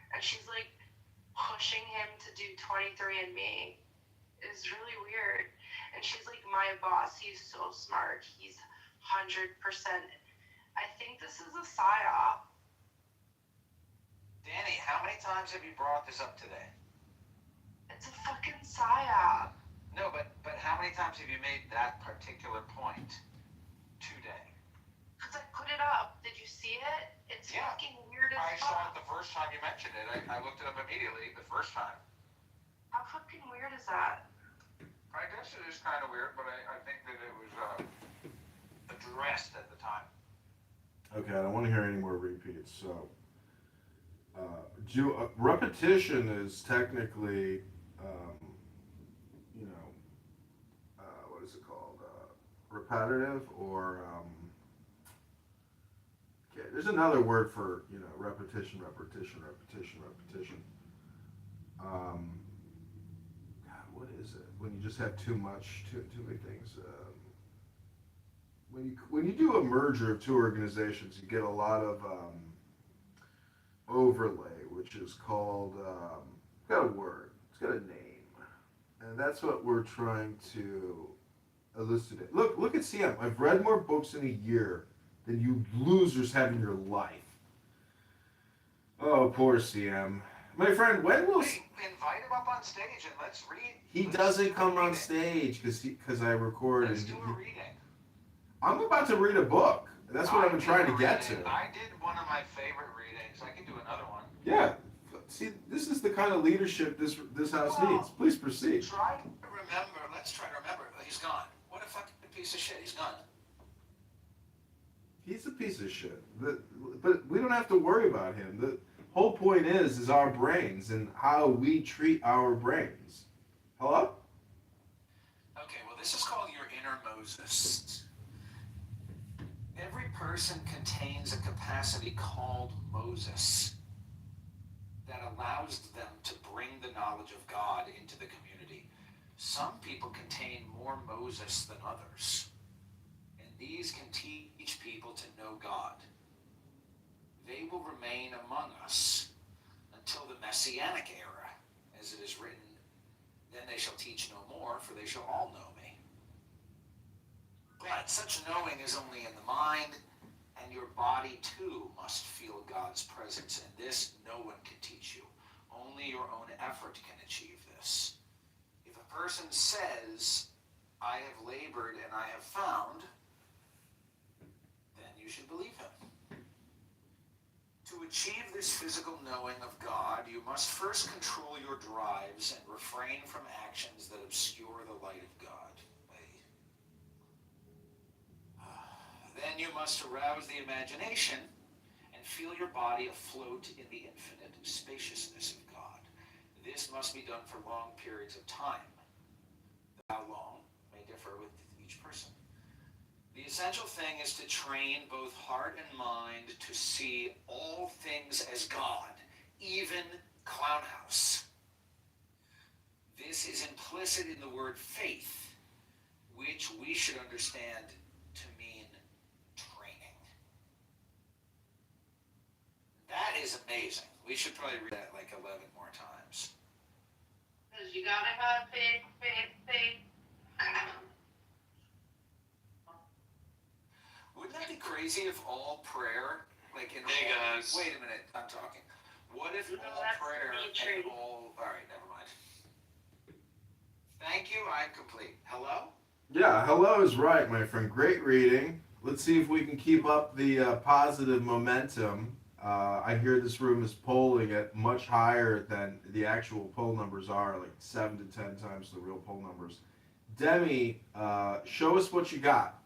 Speaker 8: And she's like pushing him to do 23andMe. It's really weird. And she's like, my boss, he's so smart. He's 100%. I think this is a psyop.
Speaker 5: Danny, how many times have you brought this up today?
Speaker 8: It's a fucking psyop.
Speaker 5: No, but how many times have you made that particular point today?
Speaker 8: Because I put it up. Did you see it? It's fucking weird as
Speaker 5: I
Speaker 8: fuck.
Speaker 5: saw it the first time you mentioned it. I looked it up immediately the first time.
Speaker 8: How fucking weird is that?
Speaker 5: I guess it is kind of weird, but I think that it was addressed at the time.
Speaker 7: Okay, I don't want to hear any more repeats. So, repetition is technically, you know, what is it called? Repetitive, or okay, there's another word for, you know, repetition. God, what is it? When you just have too many things. When you do a merger of two organizations, you get a lot of overlay, which is called, it's got a word, it's got a name, and that's what we're trying to elucidate. Look at CM. I've read more books in a year than you losers have in your life. Oh, poor CM. My friend, when will...
Speaker 5: Hey, invite him up on stage and let's read.
Speaker 7: He doesn't come on stage because I record.
Speaker 5: Let's do a reading.
Speaker 7: I'm about to read a book. That's what I've been trying to get to.
Speaker 5: I did one of my favorite readings. I can do another one.
Speaker 7: Yeah. See, this is the kind of leadership this house needs. Please proceed.
Speaker 16: Let's try to remember. He's gone. What a fucking piece of shit. He's gone.
Speaker 7: He's a piece of shit. But we don't have to worry about him. The whole point is our brains and how we treat our brains. Hello?
Speaker 16: Okay, well, this is called your inner Moses. Every person contains a capacity called Moses that allows them to bring the knowledge of God into the community. Some people contain more Moses than others, and these can teach people to know God. They will remain among us until the Messianic era, as it is written, then they shall teach no more, for they shall all know me. But such knowing is only in the mind, and your body too must feel God's presence, and this no one can teach you. Only your own effort can achieve this. If a person says, I have labored and I have found, then you should believe him. To achieve this physical knowing of God, you must first control your drives and refrain from actions that obscure the light of God. Then you must arouse the imagination and feel your body afloat in the infinite spaciousness of God. This must be done for long periods of time. How long may differ with each person. The essential thing is to train both heart and mind to see all things as God, even Clownhouse. This is implicit in the word faith, which we should understand to mean training. That is amazing. We should probably read that like 11 more times.
Speaker 8: Because you gotta have faith.
Speaker 16: Wouldn't that be crazy if all prayer, like in
Speaker 11: Hey,
Speaker 16: all,
Speaker 11: guys.
Speaker 16: Wait a minute, I'm talking. What if
Speaker 8: No,
Speaker 16: all
Speaker 8: that's
Speaker 16: prayer
Speaker 8: Dimitri.
Speaker 16: and all... Alright, never mind. Thank you, I'm complete. Hello?
Speaker 7: Yeah, hello is right, my friend. Great reading. Let's see if we can keep up the positive momentum. I hear this room is polling at much higher than the actual poll numbers are, like 7 to 10 times the real poll numbers. Demi, show us what you got.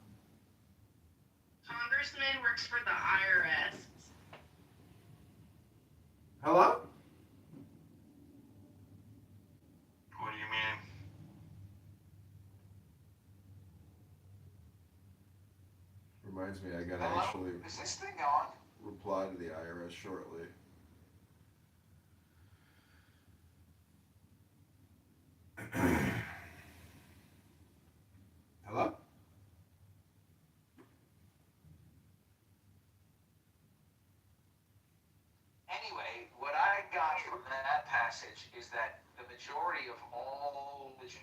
Speaker 8: Congressman works for the IRS.
Speaker 7: Hello?
Speaker 9: What do you mean?
Speaker 7: Reminds me, I gotta
Speaker 5: Hello?
Speaker 7: actually
Speaker 5: Is this thing on?
Speaker 7: reply to the IRS shortly.
Speaker 5: passage is that the majority of all religion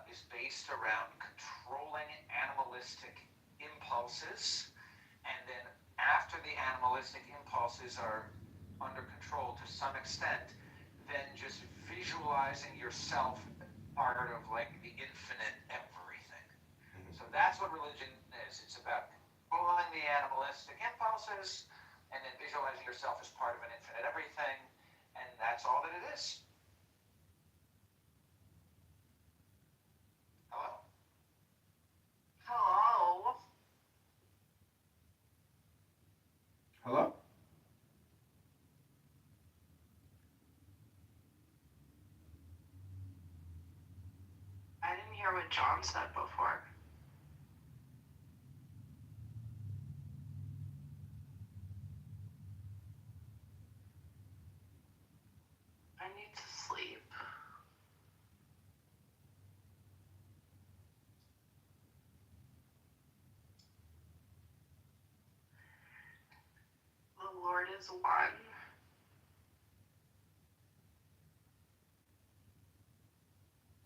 Speaker 5: is based around controlling animalistic impulses, and then after the animalistic impulses are under control to some extent, then just visualizing yourself part of like the infinite everything. So that's what religion is. It's about controlling the animalistic impulses and then visualizing yourself as part of an infinite everything, and that's all that it is. Hello?
Speaker 8: Hello.
Speaker 7: Hello?
Speaker 8: I didn't hear what John said before. I need to sleep. The Lord is one.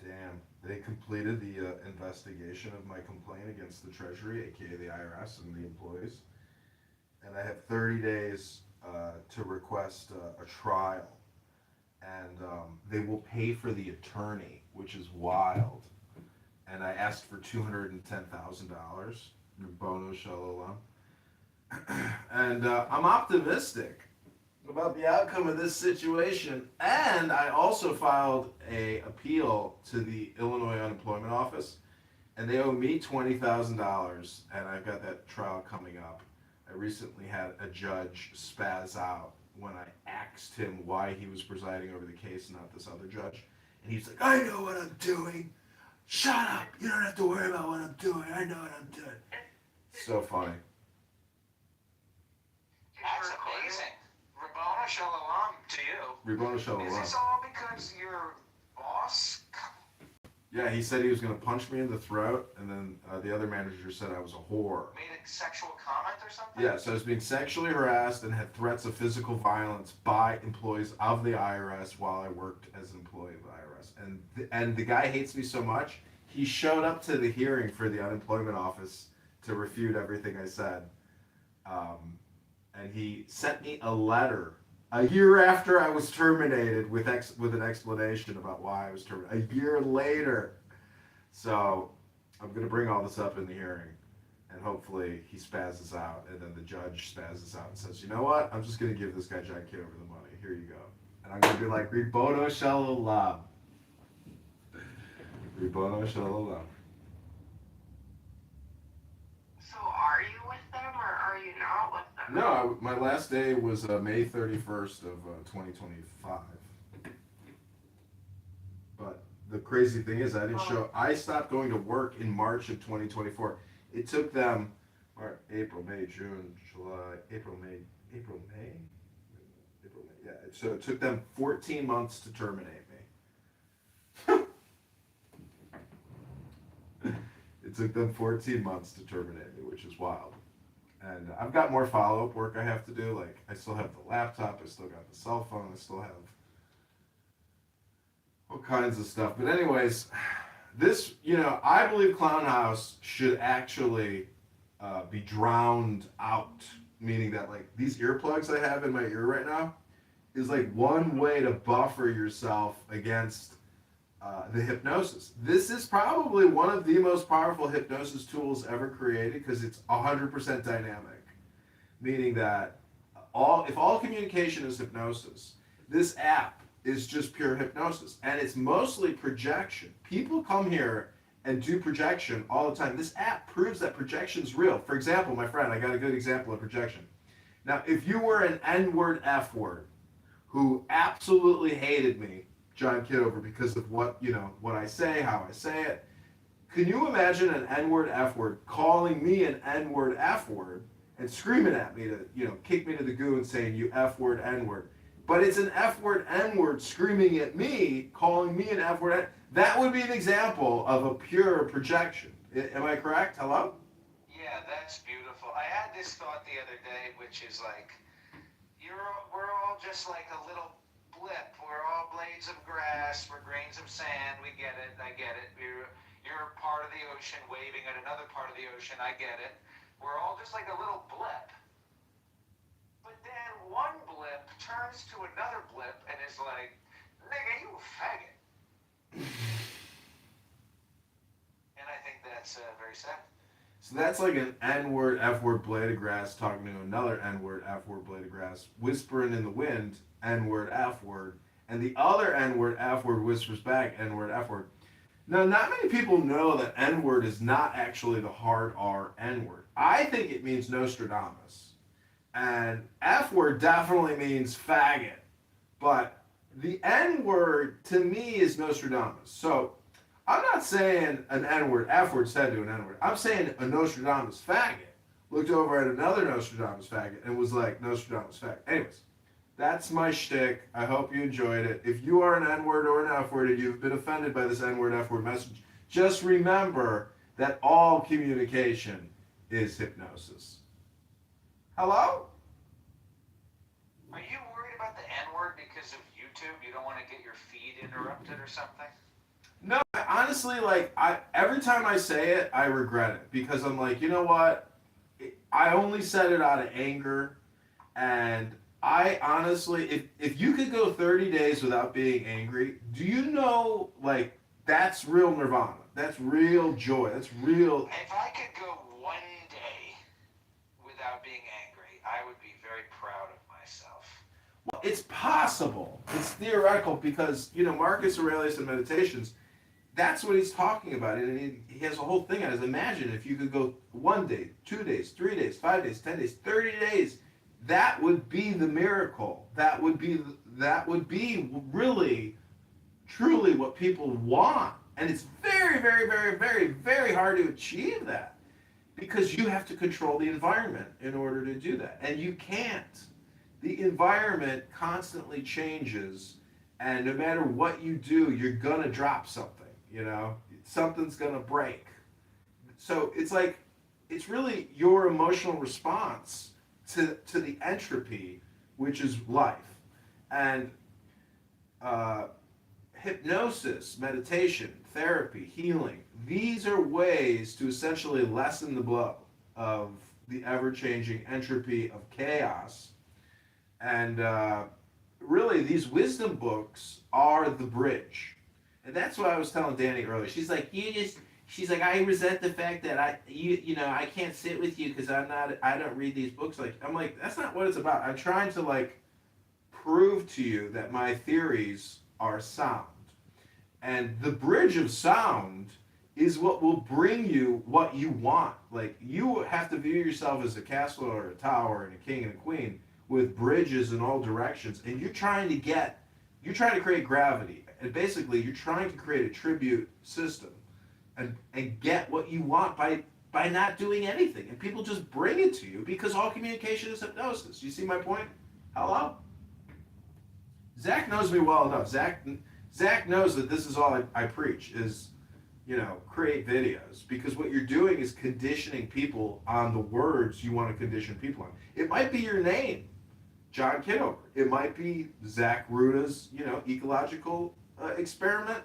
Speaker 7: Damn. They completed the investigation of my complaint against the Treasury, aka the IRS, and the employees. And I have 30 days to request a trial. And they will pay for the attorney, which is wild. And I asked for $210,000, bono shalom. And I'm optimistic about the outcome of this situation. And I also filed a appeal to the Illinois Unemployment Office, and they owe me $20,000, and I've got that trial coming up. I recently had a judge spaz out when I asked him why he was presiding over the case, not this other judge. And he's like, I know what I'm doing. Shut up. You don't have to worry about what I'm doing. I know what I'm doing. So funny.
Speaker 5: That's amazing. Rabbona Shalom to you.
Speaker 7: Rabbona Shalom.
Speaker 5: Is this all because your boss?
Speaker 7: Yeah, he said he was going to punch me in the throat, and then the other manager said I was a whore.
Speaker 5: Made a sexual comment or something?
Speaker 7: Yeah, so I was being sexually harassed and had threats of physical violence by employees of the IRS while I worked as an employee of the IRS. And the guy hates me so much, he showed up to the hearing for the unemployment office to refute everything I said. And he sent me a letter a year after I was terminated with an explanation about why I was terminated. A year later. So I'm going to bring all this up in the hearing, and hopefully he spazzes out, and then the judge spazzes out and says, you know what? I'm just going to give this guy John Kitover the money. Here you go. And I'm going to be like, Ribono Shalom. Ribono Shalom.
Speaker 8: So are you with them or are you not with them?
Speaker 7: No, my last day was May 31st of 2025. But the crazy thing is I stopped going to work in March of 2024. It took them April, May, June, July, April, May. Yeah, so it took them 14 months to terminate me. It took them 14 months to terminate me, which is wild. And I've got more follow-up work I have to do. Like, I still have the laptop, I still got the cell phone, I still have all kinds of stuff. But anyways, this, I believe Clown House should actually be drowned out. Meaning that, like, these earplugs I have in my ear right now is like one way to buffer yourself against the hypnosis. This is probably one of the most powerful hypnosis tools ever created because it's 100% dynamic. Meaning that if all communication is hypnosis, this app is just pure hypnosis. And it's mostly projection. People come here and do projection all the time. This app proves that projection's real. For example, my friend, I got a good example of projection. Now, if you were an N-word, F-word, who absolutely hated me, John Kitover, because of what I say, how I say it, can you imagine an N-word, F-word calling me an N-word, F-word and screaming at me to, kick me to the goo and saying, you F-word, N-word. But it's an F-word, N-word screaming at me, calling me an F-word. That would be an example of a pure projection. Am I correct? Hello?
Speaker 5: Yeah, that's beautiful. I had this thought the other day, which is like, we're all just like a little blip. We're all blades of grass. We're grains of sand. We get it. I get it. You're part of the ocean waving at another part of the ocean. I get it. We're all just like a little blip. But then one blip turns to another blip and is like, nigga, you a faggot. And I think that's very sad.
Speaker 7: So that's like an N-word, F-word blade of grass talking to another N-word, F-word blade of grass, whispering in the wind, N-word, F-word, and the other N-word, F-word whispers back, N-word, F-word. Now, not many people know that N-word is not actually the hard R N-word. I think it means Nostradamus. And F-word definitely means faggot. But the N-word, to me, is Nostradamus. So I'm not saying an N-word, F-word said to an N-word. I'm saying a Nostradamus faggot looked over at another Nostradamus faggot and was like, Nostradamus faggot. Anyways, that's my shtick. I hope you enjoyed it. If you are an N-word or an F-word and you've been offended by this N-word, F-word message, just remember that all communication is hypnosis. Hello?
Speaker 5: Are you worried about the N-word because of YouTube? You don't want to get your feed interrupted or something?
Speaker 7: No, honestly, like, every time I say it, I regret it. Because I'm like, you know what? I only said it out of anger. And I honestly, if you could go 30 days without being angry, do you know, like, that's real nirvana. That's real joy. That's real.
Speaker 5: If I could go one day without being angry, I would be very proud of myself.
Speaker 7: Well, it's possible. It's theoretical because, you know, Marcus Aurelius in Meditations, that's what he's talking about. And he has a whole thing on it. Imagine if you could go 1 day, 2 days, 3 days, 5 days, 10 days, 30 days. That would be the miracle. That would be really, truly what people want. And it's very, very, very, very, very hard to achieve that because you have to control the environment in order to do that. And you can't. The environment constantly changes, and no matter what you do, you're gonna drop something, you know? Something's gonna break. So it's like, it's really your emotional response to the entropy, which is life. And hypnosis, meditation, therapy, healing, these are ways to essentially lessen the blow of the ever-changing entropy of chaos. And really, these wisdom books are the bridge. And that's what I was telling Danny earlier. She's like, she's like, I resent the fact that I can't sit with you because I don't read these books. Like, I'm like, that's not what it's about. I'm trying to, like, prove to you that my theories are sound. And the bridge of sound is what will bring you what you want. Like, you have to view yourself as a castle or a tower and a king and a queen with bridges in all directions. And you're trying to create gravity. And basically, you're trying to create a tribute system and get what you want by not doing anything. And people just bring it to you because all communication is hypnosis. You see my point? Hello? Zach knows me well enough. Zach knows that this is all I preach is, you know, create videos. Because what you're doing is conditioning people on the words you want to condition people on. It might be your name, John Kitover. It might be Zach Ruda's, you know, ecological experiment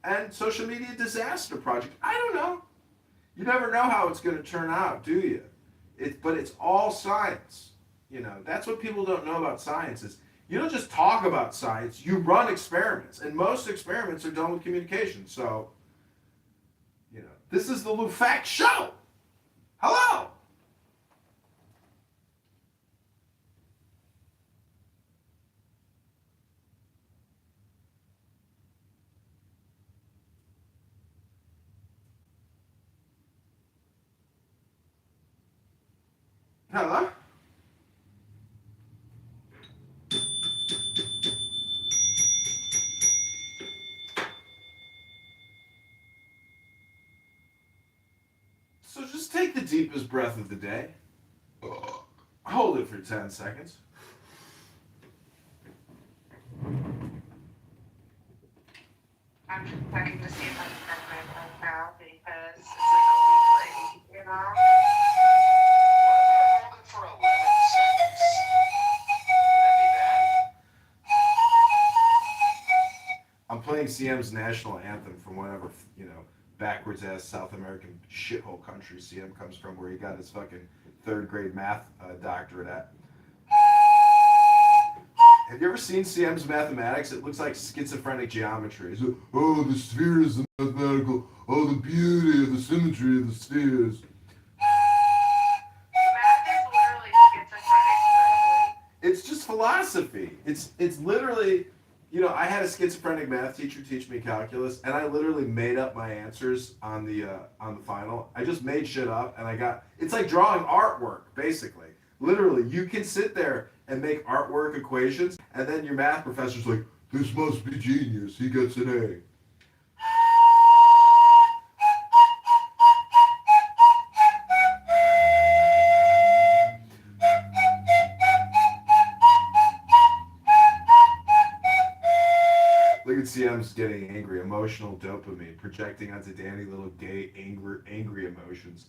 Speaker 7: and social media disaster project. I don't know. You never know how it's going to turn out, do you? But it's all science. You know, that's what people don't know about science is you don't just talk about science, you run experiments. And most experiments are done with communication. So, you know, this is the Lou Fact Show. Hello. Hello? So just take the deepest breath of the day. Hold it for 10 seconds.
Speaker 8: I'm just checking to see if I'm pregnant right now because it's like a week late, you know?
Speaker 5: Hold it for 11 seconds. Would that be bad?
Speaker 7: CM's national anthem from whatever, backwards ass South American shithole country CM comes from, where he got his fucking third grade math doctorate at. Have you ever seen CM's mathematics? It looks like schizophrenic geometry. It's like, oh, the sphere is the mathematical, oh, the beauty of the symmetry of the spheres.
Speaker 8: Math is literally schizophrenic.
Speaker 7: It's just philosophy. It's literally, I had a schizophrenic math teacher teach me calculus, and I literally made up my answers on the final. I just made shit up, and it's like drawing artwork, basically. Literally, you can sit there and make artwork equations, and then your math professor's like, this must be genius, he gets an A. Look at CM's getting angry, emotional dopamine, projecting onto Danny little gay, angry emotions.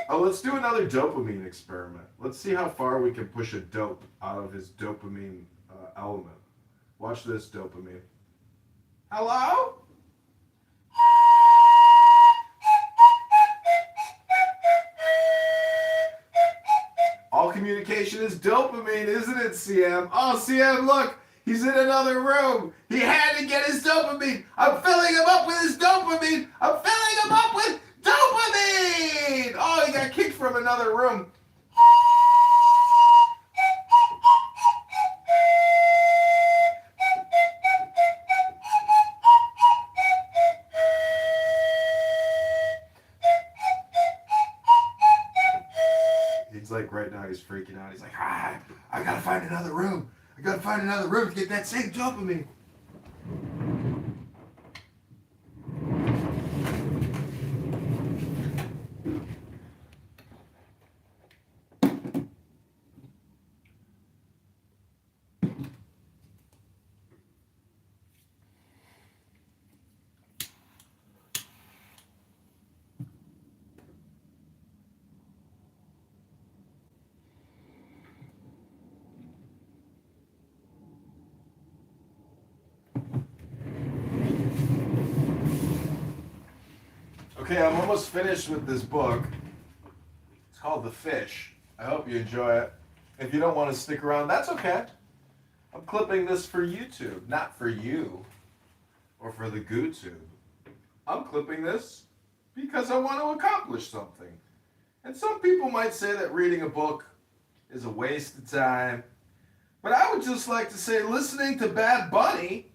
Speaker 7: Oh, let's do another dopamine experiment. Let's see how far we can push a dope out of his dopamine element. Watch this, dopamine. Hello? All communication is dopamine, isn't it, CM? Oh, CM, look! He's in another room! He had to get his dopamine! I'm filling him up with his dopamine! I'm filling him up with dopamine! Oh, he got kicked from another room. He's like, right now he's freaking out. He's like, I gotta find another room. I gotta find another room to get that same dopamine. Okay, I'm almost finished with this book. It's called The Fish. I hope you enjoy it. If you don't want to stick around, that's okay. I'm clipping this for YouTube, not for you or for the GooTube. I'm clipping this because I want to accomplish something. And some people might say that reading a book is a waste of time. But I would just like to say listening to Bad Bunny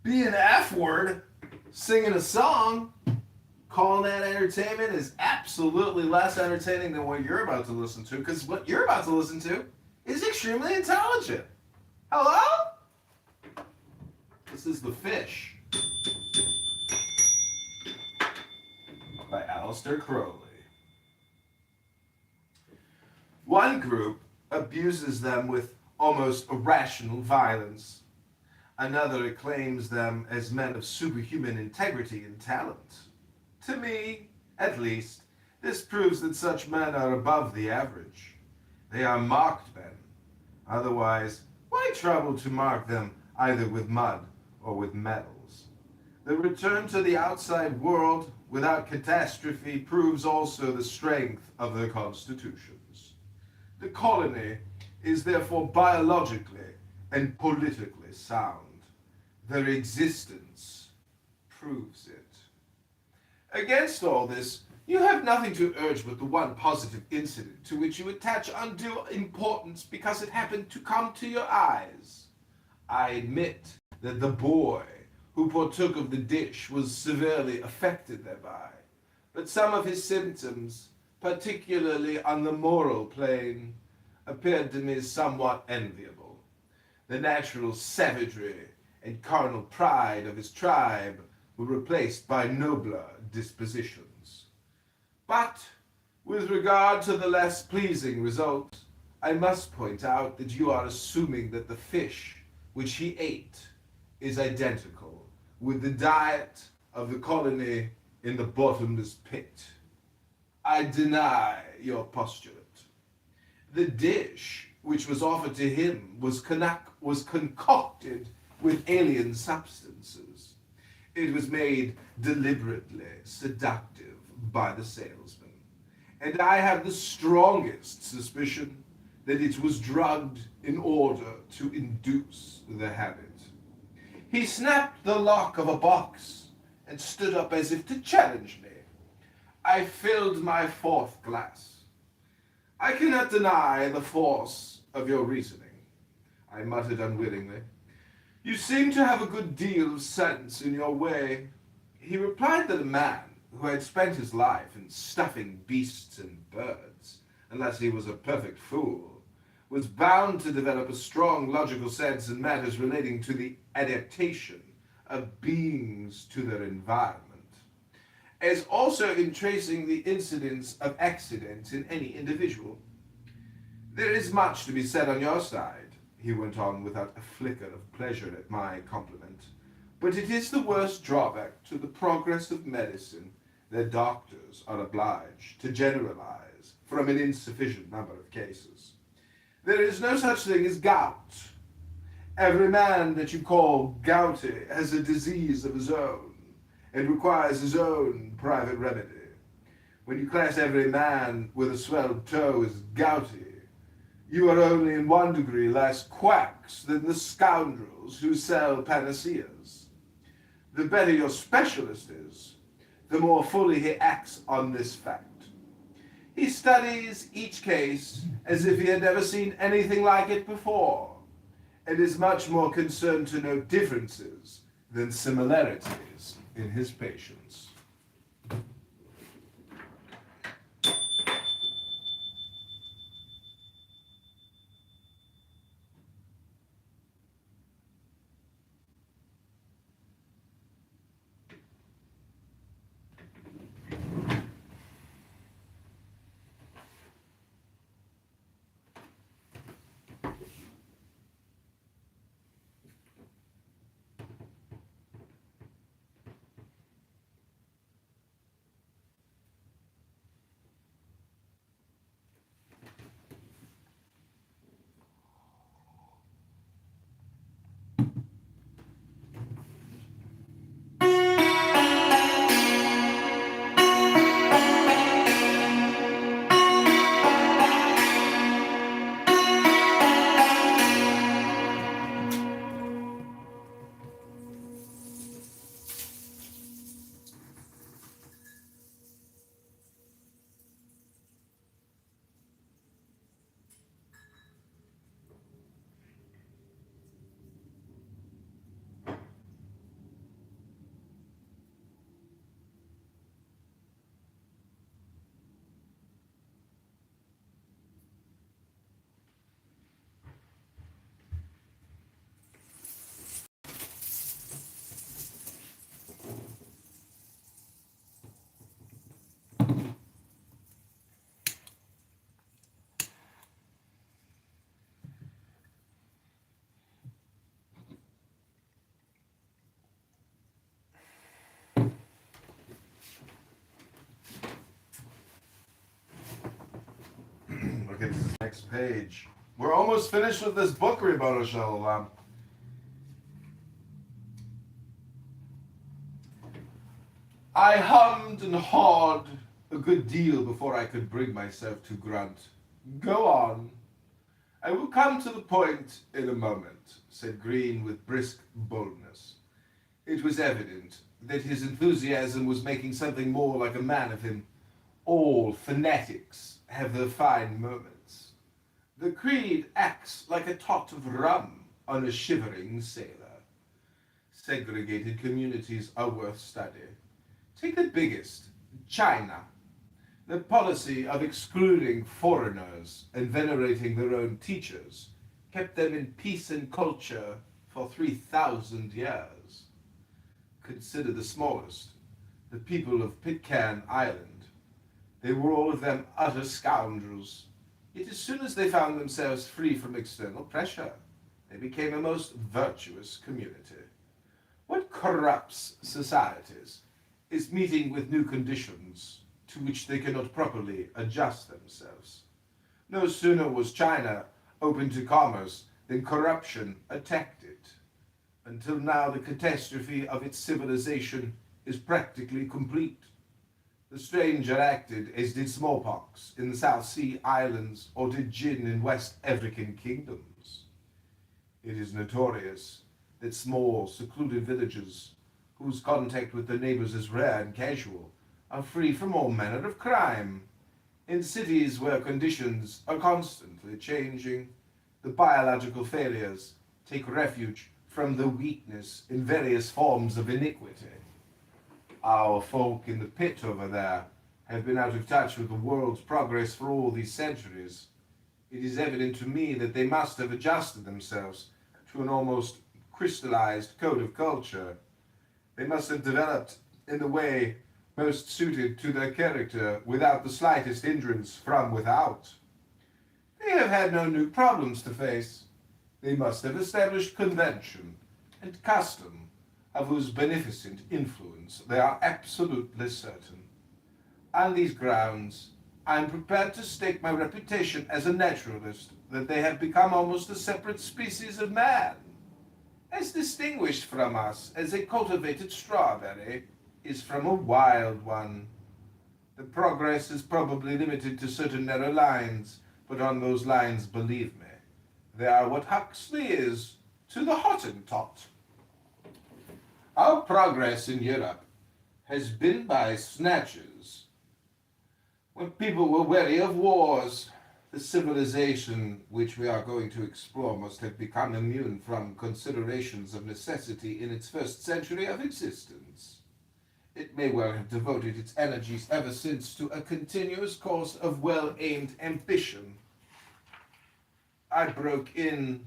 Speaker 7: be an F word, singing a song, calling that entertainment is absolutely less entertaining than what you're about to listen to, because what you're about to listen to is extremely intelligent. Hello? This is The Fish by Aleister Crowley. One group abuses them with almost irrational violence. Another acclaims them as men of superhuman integrity and talent. To me, at least, this proves that such men are above the average. They are marked men. Otherwise, why trouble to mark them either with mud or with medals? The return to the outside world without catastrophe proves also the strength of their constitutions. The colony is therefore biologically and politically sound. Their existence proves it. Against all this, you have nothing to urge but the one positive incident to which you attach undue importance because it happened to come to your eyes. I admit that the boy who partook of the dish was severely affected thereby, but some of his symptoms, particularly on the moral plane, appeared to me somewhat enviable. The natural savagery and carnal pride of his tribe were replaced by nobler dispositions. But, with regard to the less pleasing result, I must point out that you are assuming that the fish which he ate is identical with the diet of the colony in the bottomless pit. I deny your postulate. The dish which was offered to him was concocted with alien substances. It was made deliberately seductive by the salesman, and I have the strongest suspicion that it was drugged in order to induce the habit. He snapped the lock of a box and stood up as if to challenge me. I filled my fourth glass. I cannot deny the force of your reasoning, I muttered unwillingly. You seem to have a good deal of sense in your way. He replied that a man who had spent his life in stuffing beasts and birds, unless he was a perfect fool, was bound to develop a strong logical sense in matters relating to the adaptation of beings to their environment, as also in tracing the incidence of accidents in any individual. There is much to be said on your side, he went on without a flicker of pleasure at my compliment, but it is the worst drawback to the progress of medicine that doctors are obliged to generalize from an insufficient number of cases. There is no such thing as gout. Every man that you call gouty has a disease of his own and requires his own private remedy. When you class every man with a swelled toe as gouty, you are only in one degree less quacks than the scoundrels who sell panaceas. The better your specialist is, the more fully he acts on this fact. He studies each case as if he had never seen anything like it before, and is much more concerned to note differences than similarities in his patients. Look at this next page. We're almost finished with this book, Ribono Shalom. I hummed and hawed a good deal before I could bring myself to grunt. Go on. I will come to the point in a moment, said Green with brisk boldness. It was evident that his enthusiasm was making something more like a man of him. All fanatics have their fine moments. The creed acts like a tot of rum on a shivering sailor. Segregated communities are worth study. Take the biggest, China. The policy of excluding foreigners and venerating their own teachers kept them in peace and culture for 3,000 years. Consider the smallest, the people of Pitcairn Island. They were all of them utter scoundrels. Yet as soon as they found themselves free from external pressure, they became a most virtuous community. What corrupts societies is meeting with new conditions to which they cannot properly adjust themselves. No sooner was China open to commerce, then corruption attacked it. Until now, the catastrophe of its civilization is practically complete. The stranger acted as did smallpox in the South Sea Islands or did gin in West African kingdoms. It is notorious that small, secluded villages, whose contact with their neighbors is rare and casual, are free from all manner of crime. In cities where conditions are constantly changing, the biological failures take refuge from the weakness in various forms of iniquity. Our folk in the pit over there have been out of touch with the world's progress for all these centuries. It is evident to me that they must have adjusted themselves to an almost crystallized code of culture. They must have developed in the way most suited to their character without the slightest hindrance from without. They have had no new problems to face. They must have established convention and custom, of whose beneficent influence they are absolutely certain. On these grounds, I am prepared to stake my reputation as a naturalist that they have become almost a separate species of man. As distinguished from us as a cultivated strawberry is from a wild one. The progress is probably limited to certain narrow lines, but on those lines, believe me, they are what Huxley is to the Hottentot. Our progress in Europe has been by snatches. When people were weary of wars, the civilization which we are going to explore must have become immune from considerations of necessity in its first century of existence. It may well have devoted its energies ever since to a continuous course of well-aimed ambition. I broke in.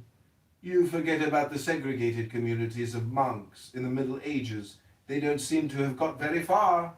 Speaker 7: You forget about the segregated communities of monks in the Middle Ages. They don't seem to have got very far.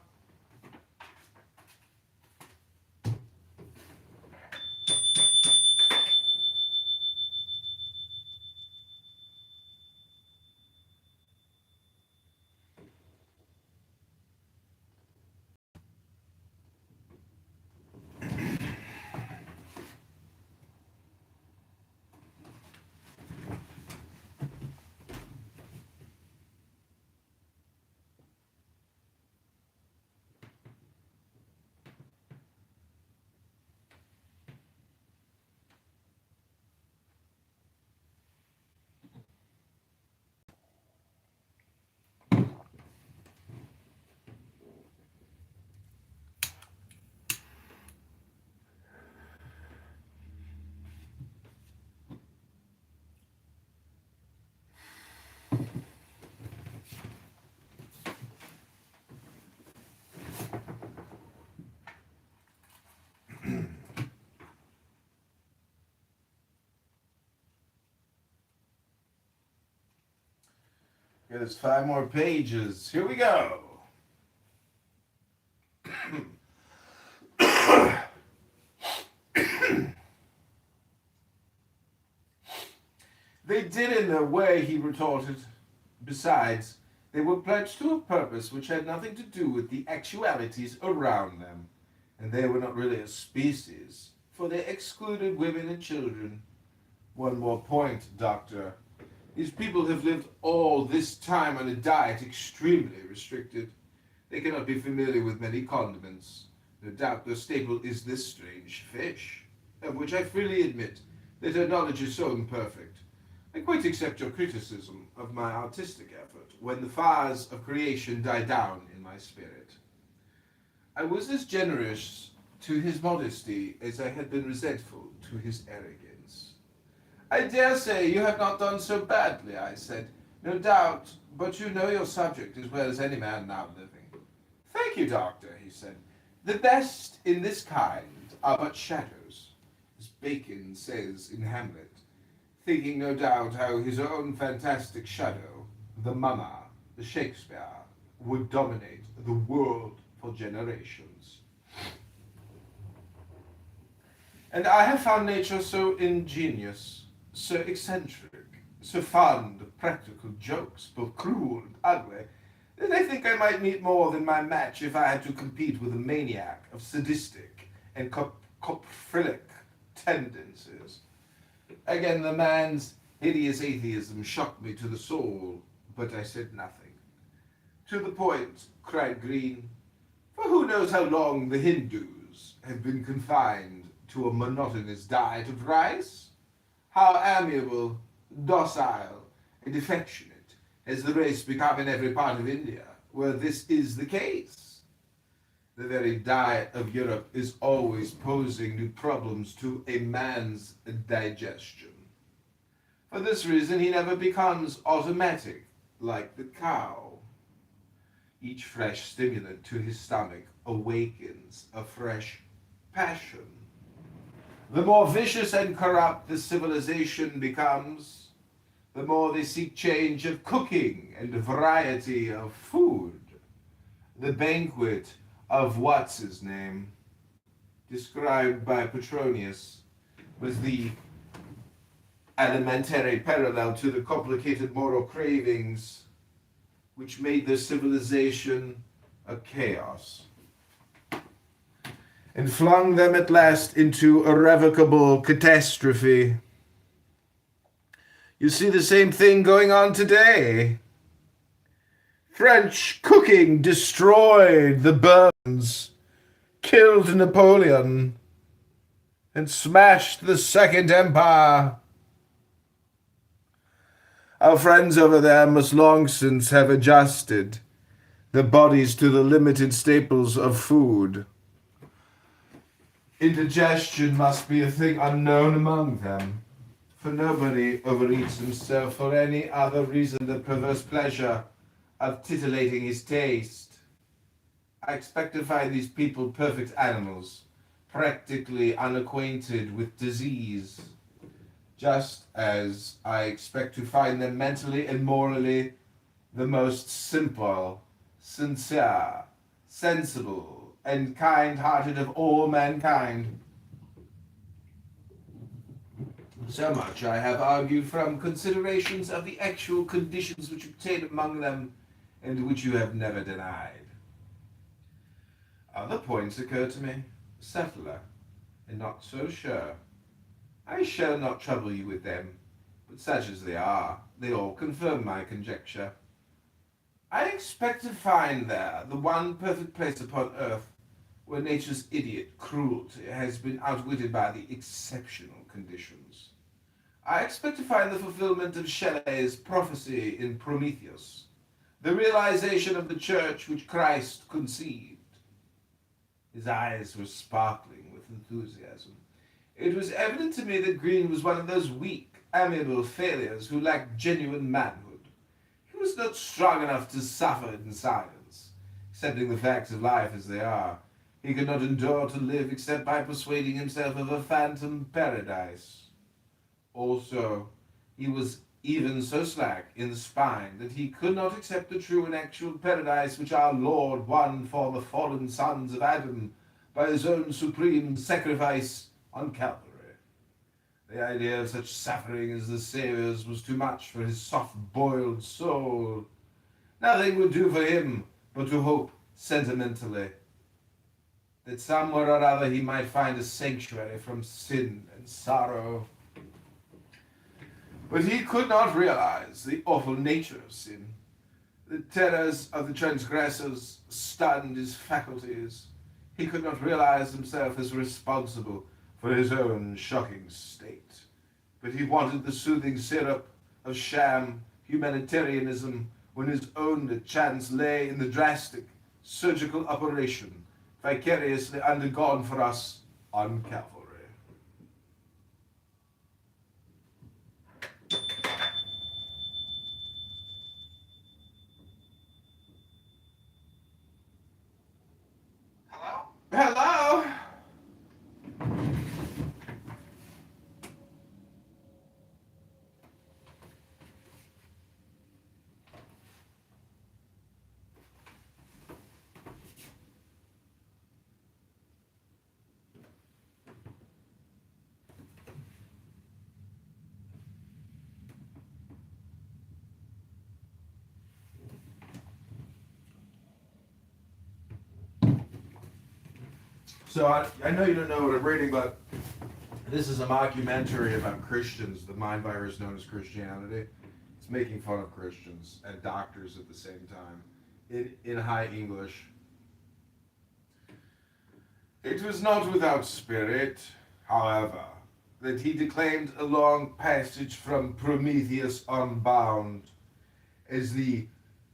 Speaker 7: Okay, there's 5 more pages. Here we go. They did in their way, he retorted. Besides, they were pledged to a purpose which had nothing to do with the actualities around them, and they were not really a species, for they excluded women and children. One more point, Doctor. These people have lived all this time on a diet extremely restricted. They cannot be familiar with many condiments. No doubt their staple is this strange fish, of which I freely admit that our knowledge is so imperfect. I quite accept your criticism of my artistic effort when the fires of creation die down in my spirit. I was as generous to his modesty as I had been resentful to his arrogance. I dare say you have not done so badly, I said. No doubt, but you know your subject as well as any man now living. Thank you, Doctor, he said. The best in this kind are but shadows, as Bacon says in Hamlet, thinking no doubt how his own fantastic shadow, the Mama, the Shakespeare, would dominate the world for generations. And I have found nature so ingenious, so eccentric, so fond of practical jokes, both cruel and ugly, that I think I might meet more than my match if I had to compete with a maniac of sadistic and coprophilic tendencies. Again, the man's hideous atheism shocked me to the soul, but I said nothing. To the point, cried Green, for who knows how long the Hindus have been confined to a monotonous diet of rice? How amiable, docile, and affectionate has the race become in every part of India where this is the case? The very diet of Europe is always posing new problems to a man's digestion. For this reason, he never becomes automatic like the cow. Each fresh stimulant to his stomach awakens a fresh passion. The more vicious and corrupt the civilization becomes, the more they seek change of cooking and variety of food. The banquet of what's-his-name, described by Petronius, was the elementary parallel to the complicated moral cravings which made their civilization a chaos, and flung them at last into irrevocable catastrophe. You see the same thing going on today. French cooking destroyed the Bourbons, killed Napoleon, and smashed the Second Empire. Our friends over there must long since have adjusted their bodies to the limited staples of food. Indigestion must be a thing unknown among them, for nobody overeats himself for any other reason than perverse pleasure of titillating his taste. I expect to find these people perfect animals, practically unacquainted with disease, just as I expect to find them mentally and morally the most simple, sincere, sensible, and kind-hearted of all mankind. So much I have argued from considerations of the actual conditions which obtain among them, and which you have never denied. Other points occur to me, subtler, and not so sure. I shall not trouble you with them, but such as they are, they all confirm my conjecture. I expect to find there the one perfect place upon earth where nature's idiot cruelty has been outwitted by the exceptional conditions. I expect to find the fulfillment of Shelley's prophecy in Prometheus, the realization of the church which Christ conceived. His eyes were sparkling with enthusiasm. It was evident to me that Green was one of those weak, amiable failures who lacked genuine manhood. He was not strong enough to suffer in silence, accepting the facts of life as they are. He could not endure to live except by persuading himself of a phantom paradise. Also, he was even so slack in the spine that he could not accept the true and actual paradise which our Lord won for the fallen sons of Adam by his own supreme sacrifice on Calvary. The idea of such suffering as the Saviour's was too much for his soft-boiled soul. Nothing would do for him but to hope sentimentally that somewhere or other he might find a sanctuary from sin and sorrow. But he could not realize the awful nature of sin. The terrors of the transgressors stunned his faculties. He could not realize himself as responsible for his own shocking state. But he wanted the soothing syrup of sham humanitarianism when his own chance lay in the drastic surgical operation vicariously undergone for us on Calvary.
Speaker 5: Hello?
Speaker 7: Hello? So I know you don't know what I'm reading, but This is a mockumentary about Christians, the mind virus known as Christianity. It's making fun of Christians and doctors at the same time, in high English. It was not without spirit, however, that he declaimed a long passage from Prometheus Unbound as the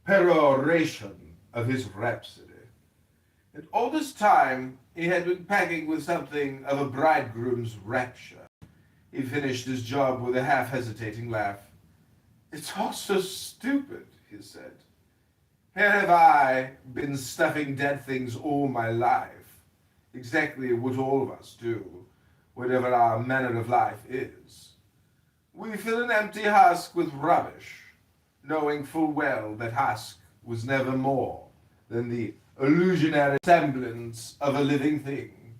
Speaker 7: peroration of his rhapsody. And all this time he had been packing with something of a bridegroom's rapture. He finished his job with a half-hesitating laugh. "It's all so stupid," he said. "Here have I been stuffing dead things all my life, exactly what all of us do, whatever our manner of life is. We fill an empty husk with rubbish, knowing full well that husk was never more than the illusionary semblance of a living thing.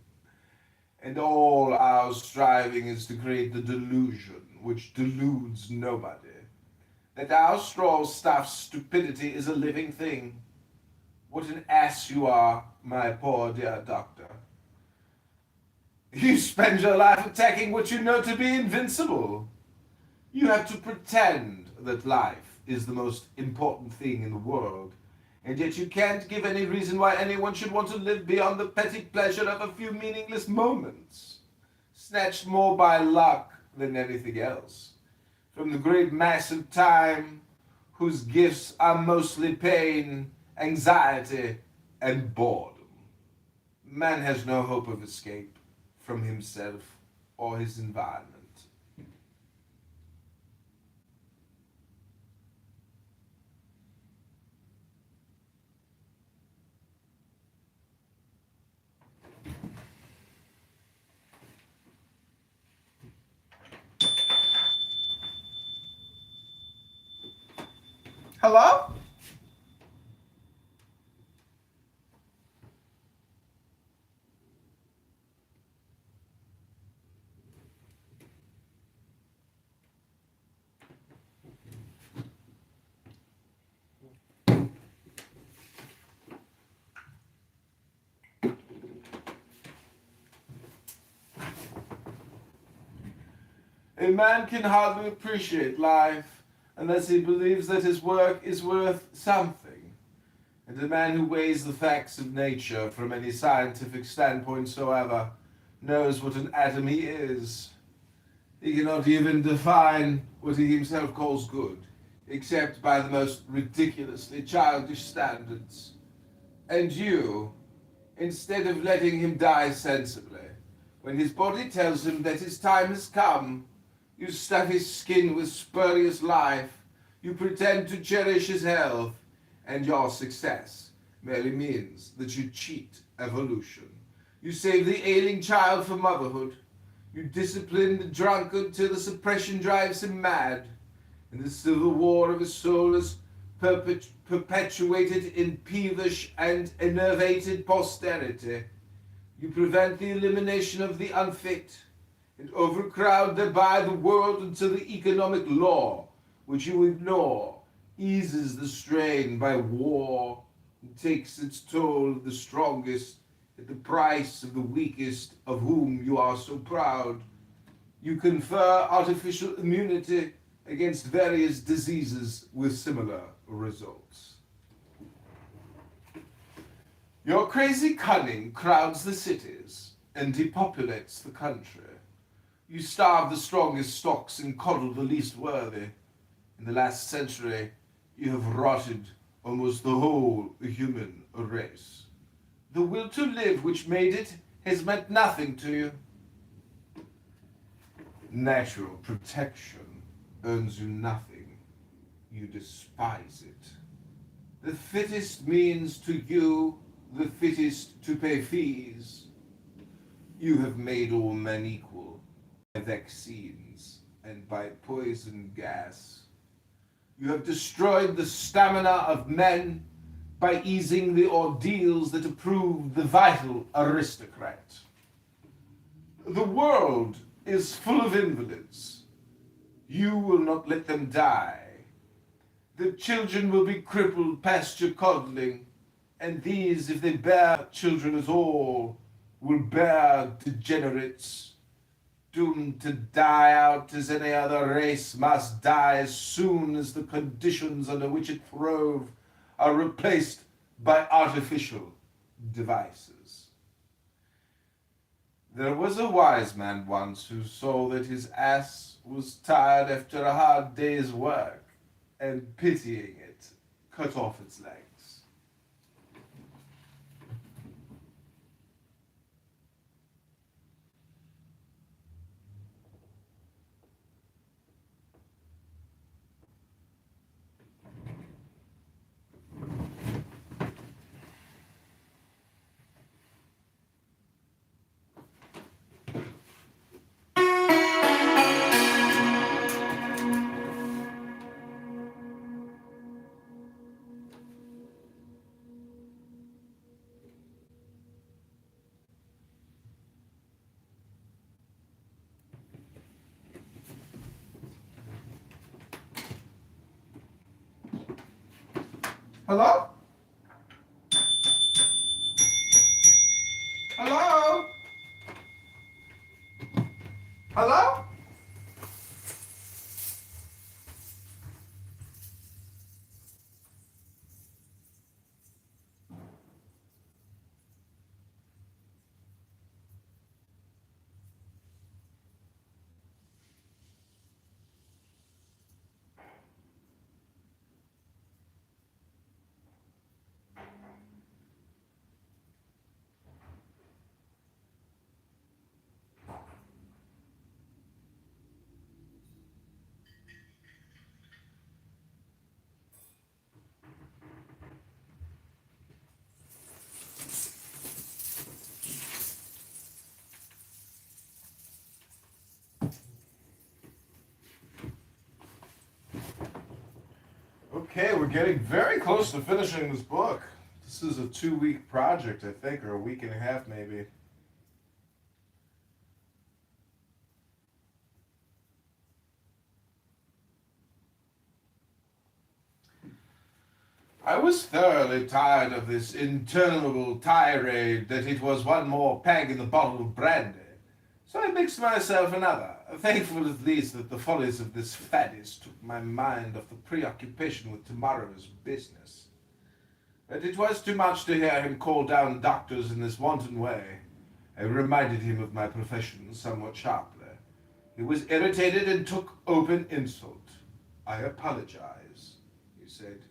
Speaker 7: And all our striving is to create the delusion which deludes nobody, that our straw-stuffed stupidity is a living thing. What an ass you are, my poor dear doctor. You spend your life attacking what you know to be invincible. You have to pretend that life is the most important thing in the world, and yet you can't give any reason why anyone should want to live beyond the petty pleasure of a few meaningless moments, snatched more by luck than anything else, from the great mass of time whose gifts are mostly pain, anxiety, and boredom. Man has no hope of escape from himself or his environment." Hello? A man can hardly appreciate life unless he believes that his work is worth something. And a man who weighs the facts of nature from any scientific standpoint soever knows what an atom he is. He cannot even define what he himself calls good, except by the most ridiculously childish standards. And you, instead of letting him die sensibly, when his body tells him that his time has come, you stuff his skin with spurious life, you pretend to cherish his health, and your success merely means that you cheat evolution. You save the ailing child for motherhood. You discipline the drunkard till the suppression drives him mad, and the civil war of his soul is perpetuated in peevish and enervated posterity. You prevent the elimination of the unfit, and overcrowd thereby the world until the economic law, which you ignore, eases the strain by war and takes its toll of the strongest at the price of the weakest of whom you are so proud. You confer artificial immunity against various diseases with similar results. Your crazy cunning crowds the cities and depopulates the country. You starve the strongest stocks and coddle the least worthy. In the last century, you have rotted almost the whole human race. The will to live which made it has meant nothing to you. Natural protection earns you nothing. You despise it. The fittest means to you the fittest to pay fees. You have made all men equal by vaccines and by poison gas. You have destroyed the stamina of men by easing the ordeals that approve the vital aristocrat. The world is full of invalids. You will not let them die. The children will be crippled past your coddling, and these, if they bear children at all, will bear degenerates. doomed to die out as any other race must die as soon as the conditions under which it throve are replaced by artificial devices. There was a wise man once who saw that his ass was tired after a hard day's work, and pitying it, cut off its legs. Hello? Hello? Hello? Okay, we're getting very close to finishing this book. This is a 2-week project, I think, or a week and a half maybe. I was thoroughly tired of this interminable tirade that it was one more peg in the bottle of brandy, so I mixed myself another, thankful at least that the follies of this faddist took my mind off the preoccupation with tomorrow's business. But it was too much to hear him call down doctors in this wanton way. I reminded him of my profession somewhat sharply. He was irritated and took open insult. "I apologize," he said.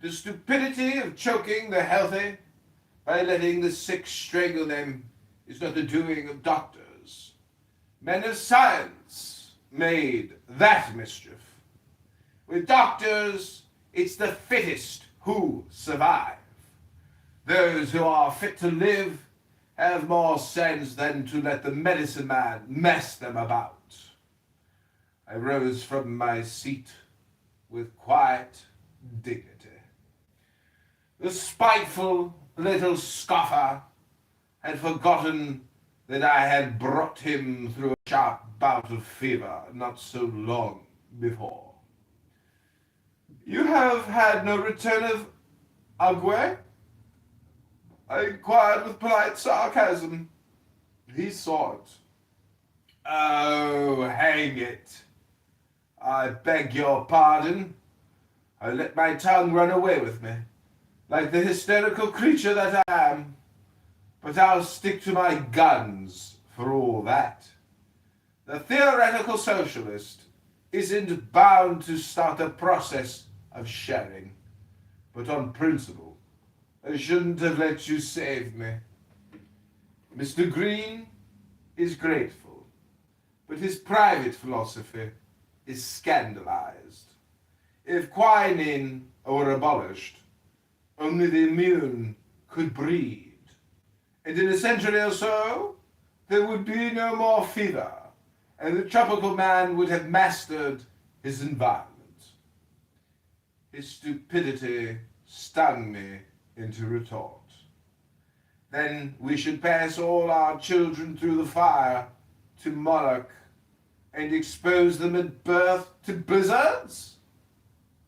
Speaker 7: "The stupidity of choking the healthy by letting the sick strangle them is not the doing of doctors. Men of science made that mischief. With doctors, it's the fittest who survive. Those who are fit to live have more sense than to let the medicine man mess them about." I rose from my seat with quiet dignity. The spiteful little scoffer had forgotten that I had brought him through a sharp bout of fever not so long before. "You have had no return of ague?" I inquired with polite sarcasm. He saw it. "Oh, hang it. I beg your pardon. I let my tongue run away with me, like the hysterical creature that I am. But I'll stick to my guns for all that. The theoretical socialist isn't bound to start a process of sharing, but on principle, I shouldn't have let you save me. Mr. Green is grateful, but his private philosophy is scandalized. If quinine were abolished, only the immune could breed. And in a century or so, there would be no more fever, and the tropical man would have mastered his environment. His stupidity stung me into retort. Then we should pass all our children through the fire to Moloch and expose them at birth to blizzards?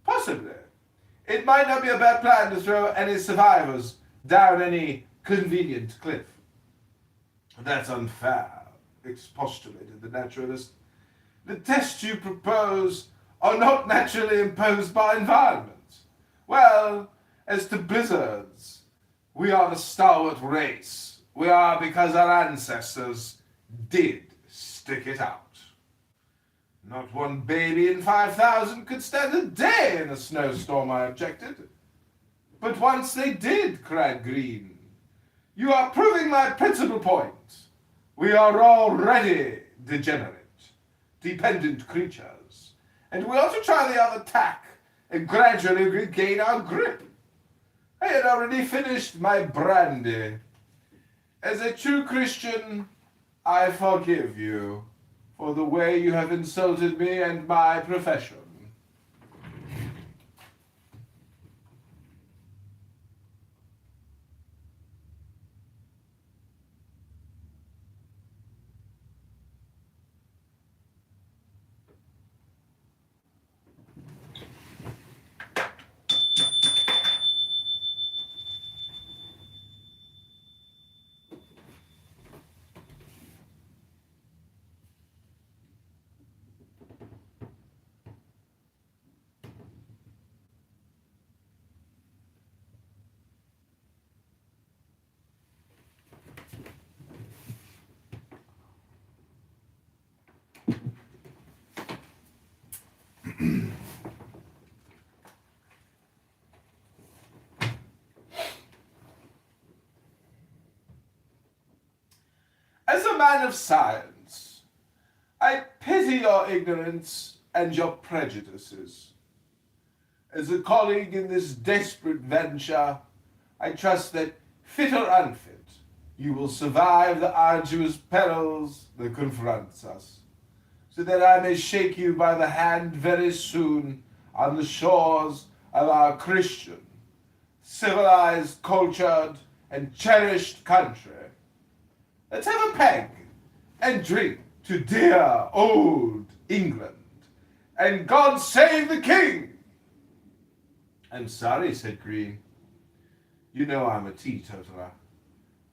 Speaker 7: Possibly. It might not be a bad plan to throw any survivors down any convenient cliff. That's unfair. expostulated the naturalist. The tests you propose are not naturally imposed by environment. Well, as to blizzards, we are the stalwart race. We are because our ancestors did stick it out. Not one baby in 5,000 could stand a day in a snowstorm, I objected. But once they did, cried Green. You are proving my principal point. We are already degenerate, dependent creatures, and we ought to try the other tack and gradually regain our grip. I had already finished my brandy. As a true Christian, I forgive you for the way you have insulted me and my profession. As a man of science, I pity your ignorance and your prejudices. As a colleague in this desperate venture, I trust that, fit or unfit, you will survive the arduous perils that confront us, so that I may shake you by the hand very soon on the shores of our Christian, civilized, cultured, and cherished country. Let's have a peg and drink to dear old England, and God save the King. I'm sorry, said Green. You know I'm a teetotaler.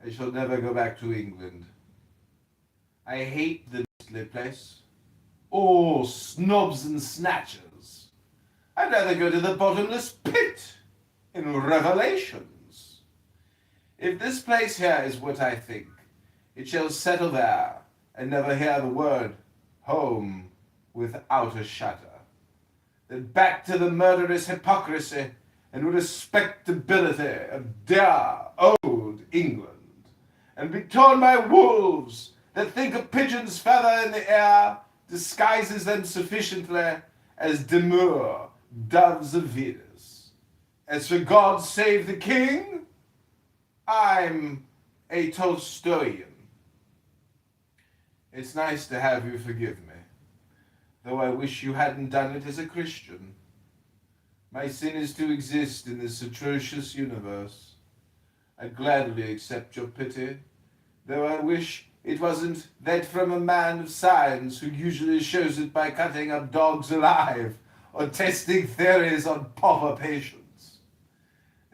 Speaker 7: I shall never go back to England. I hate the beastly place. Oh, snobs and snatchers. I'd rather go to the bottomless pit in Revelations. If this place here is what I think, it shall settle there and never hear the word home without a shudder. Then back to the murderous hypocrisy and respectability of dear old England, and be torn by wolves that think a pigeon's feather in the air disguises them sufficiently as demure doves of Venus. As for God save the King, I'm a Tolstoyan. It's nice to have you forgive me, though I wish you hadn't done it as a Christian. My sin is to exist in this atrocious universe. I gladly accept your pity, though I wish it wasn't that from a man of science who usually shows it by cutting up dogs alive or testing theories on pauper patients.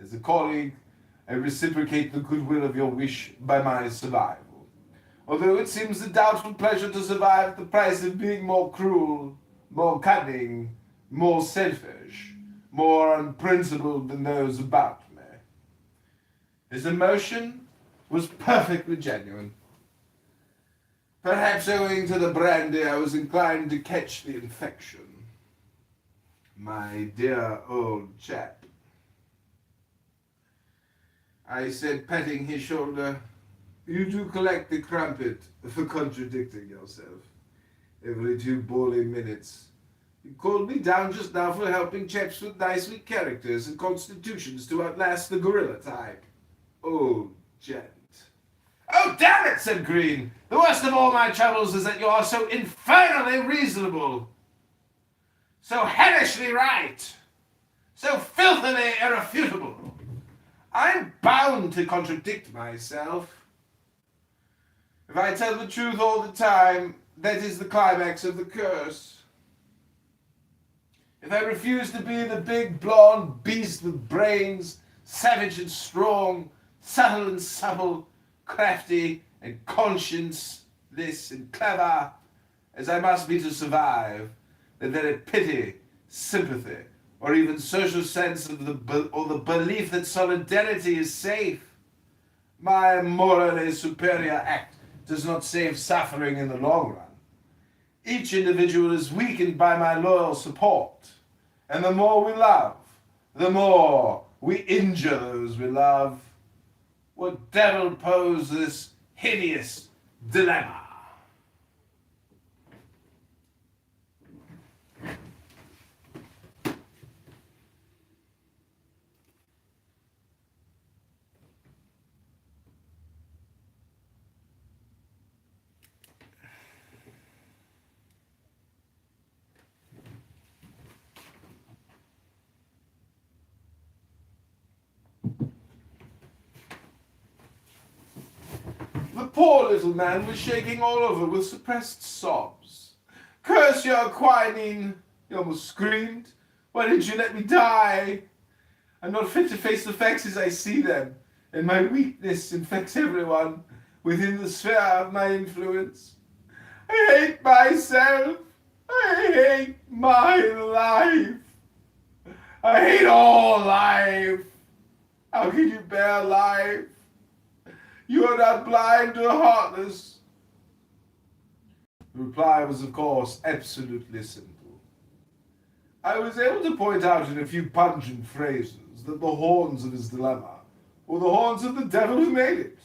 Speaker 7: As a colleague, I reciprocate the goodwill of your wish by my survival. Although it seems a doubtful pleasure to survive at the price of being more cruel, more cunning, more selfish, more unprincipled than those about me. His emotion was perfectly genuine. Perhaps owing to the brandy, I was inclined to catch the infection. My dear old chap, I said, patting his shoulder, you do collect the crumpet for contradicting yourself every 2 bawling minutes. You called me down just now for helping chaps with nice weak characters and constitutions to outlast the gorilla type. Oh, gent. Oh, damn it, said Green. The worst of all my troubles is that you are so infernally reasonable, so hellishly right, so filthily irrefutable. I'm bound to contradict myself. If I tell the truth all the time, that is the climax of the curse. If I refuse to be the big blonde beast with brains, savage and strong, subtle and supple, crafty and conscience, ruthless and clever as I must be to survive, that very pity, sympathy, or even social sense of the belief that solidarity is safe, my morally superior act does not save suffering in the long run. Each individual is weakened by my loyal support, and the more we love, the more we injure those we love. What devil posed this hideous dilemma? The poor little man was shaking all over with suppressed sobs. "Curse your quinine!" he almost screamed. "Why didn't you let me die? I'm not fit to face the facts as I see them, and my weakness infects everyone within the sphere of my influence. I hate myself. I hate my life. I hate all life. How can you bear life? You are not blind or heartless." The reply was, of course, absolutely simple. I was able to point out in a few pungent phrases that the horns of his dilemma were the horns of the devil who made it,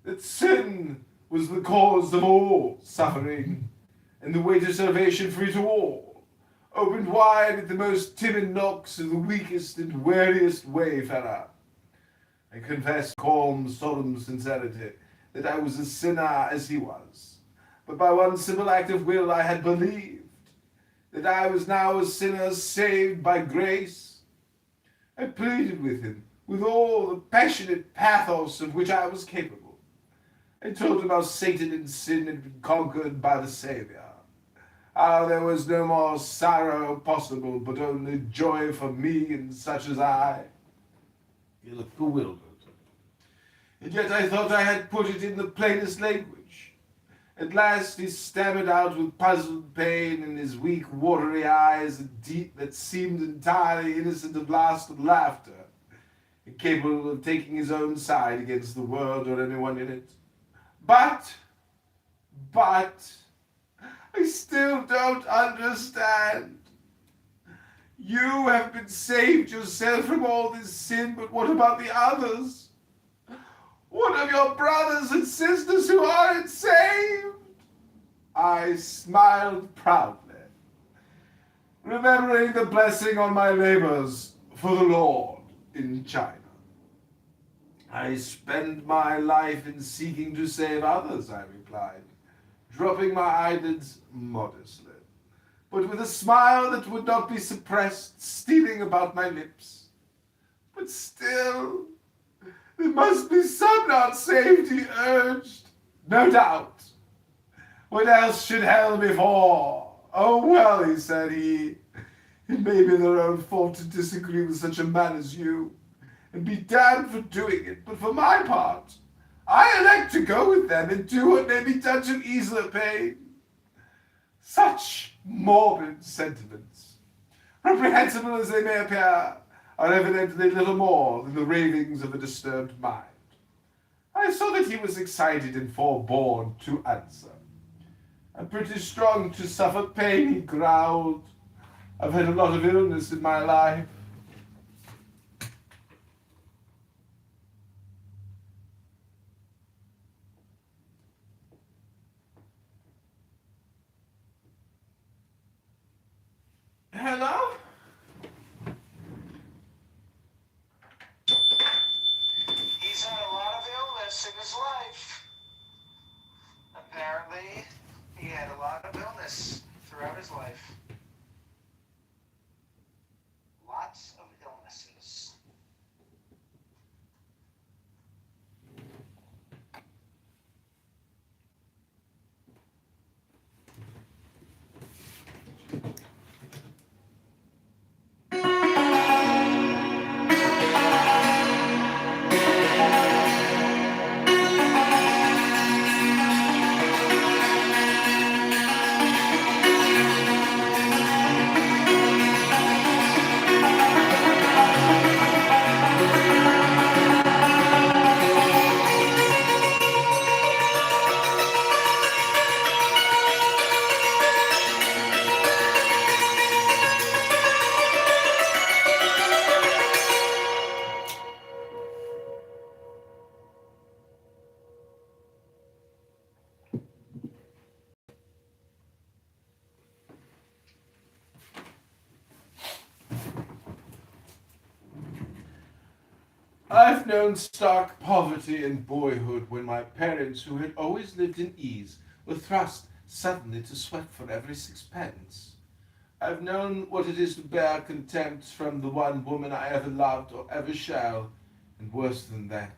Speaker 7: that sin was the cause of all suffering, and the way to salvation free to all, opened wide at the most timid knocks of the weakest and weariest wayfarer. I confessed calm, solemn sincerity that I was a sinner as he was, but by one simple act of will I had believed that I was now a sinner saved by grace. I pleaded with him with all the passionate pathos of which I was capable. I told him how Satan and sin had been conquered by the Savior, how there was no more sorrow possible, but only joy for me and such as I. He looked bewildered. And yet I thought I had put it in the plainest language. At last he stammered out with puzzled pain in his weak, watery eyes that seemed entirely innocent of lasting laughter, incapable of taking his own side against the world or anyone in it. But, I still don't understand. You have been saved yourself from all this sin, but what about the others? What of your brothers and sisters who aren't saved? I smiled proudly, remembering the blessing on my labors for the Lord in China. I spend my life in seeking to save others, I replied, dropping my eyelids modestly, but with a smile that would not be suppressed stealing about my lips. But still, there must be some not saved, he urged. No doubt. What else should hell be for? Oh, well, he said, it may be their own fault to disagree with such a man as you, and be damned for doing it, but for my part, I elect to go with them and do what may be done to ease their pain. Such morbid sentiments, reprehensible as they may appear, are evidently little more than the ravings of a disturbed mind. I saw that he was excited and forbore to answer. I'm pretty strong to suffer pain, he growled. I've had a lot of illness in my life. Hello?
Speaker 5: He's had a lot of illness in his life. Apparently, he had a lot of illness throughout his life. Lots of illnesses.
Speaker 7: I've known stark poverty in boyhood when my parents, who had always lived in ease, were thrust suddenly to sweat for every sixpence. I've known what it is to bear contempt from the one woman I ever loved or ever shall, and worse than that,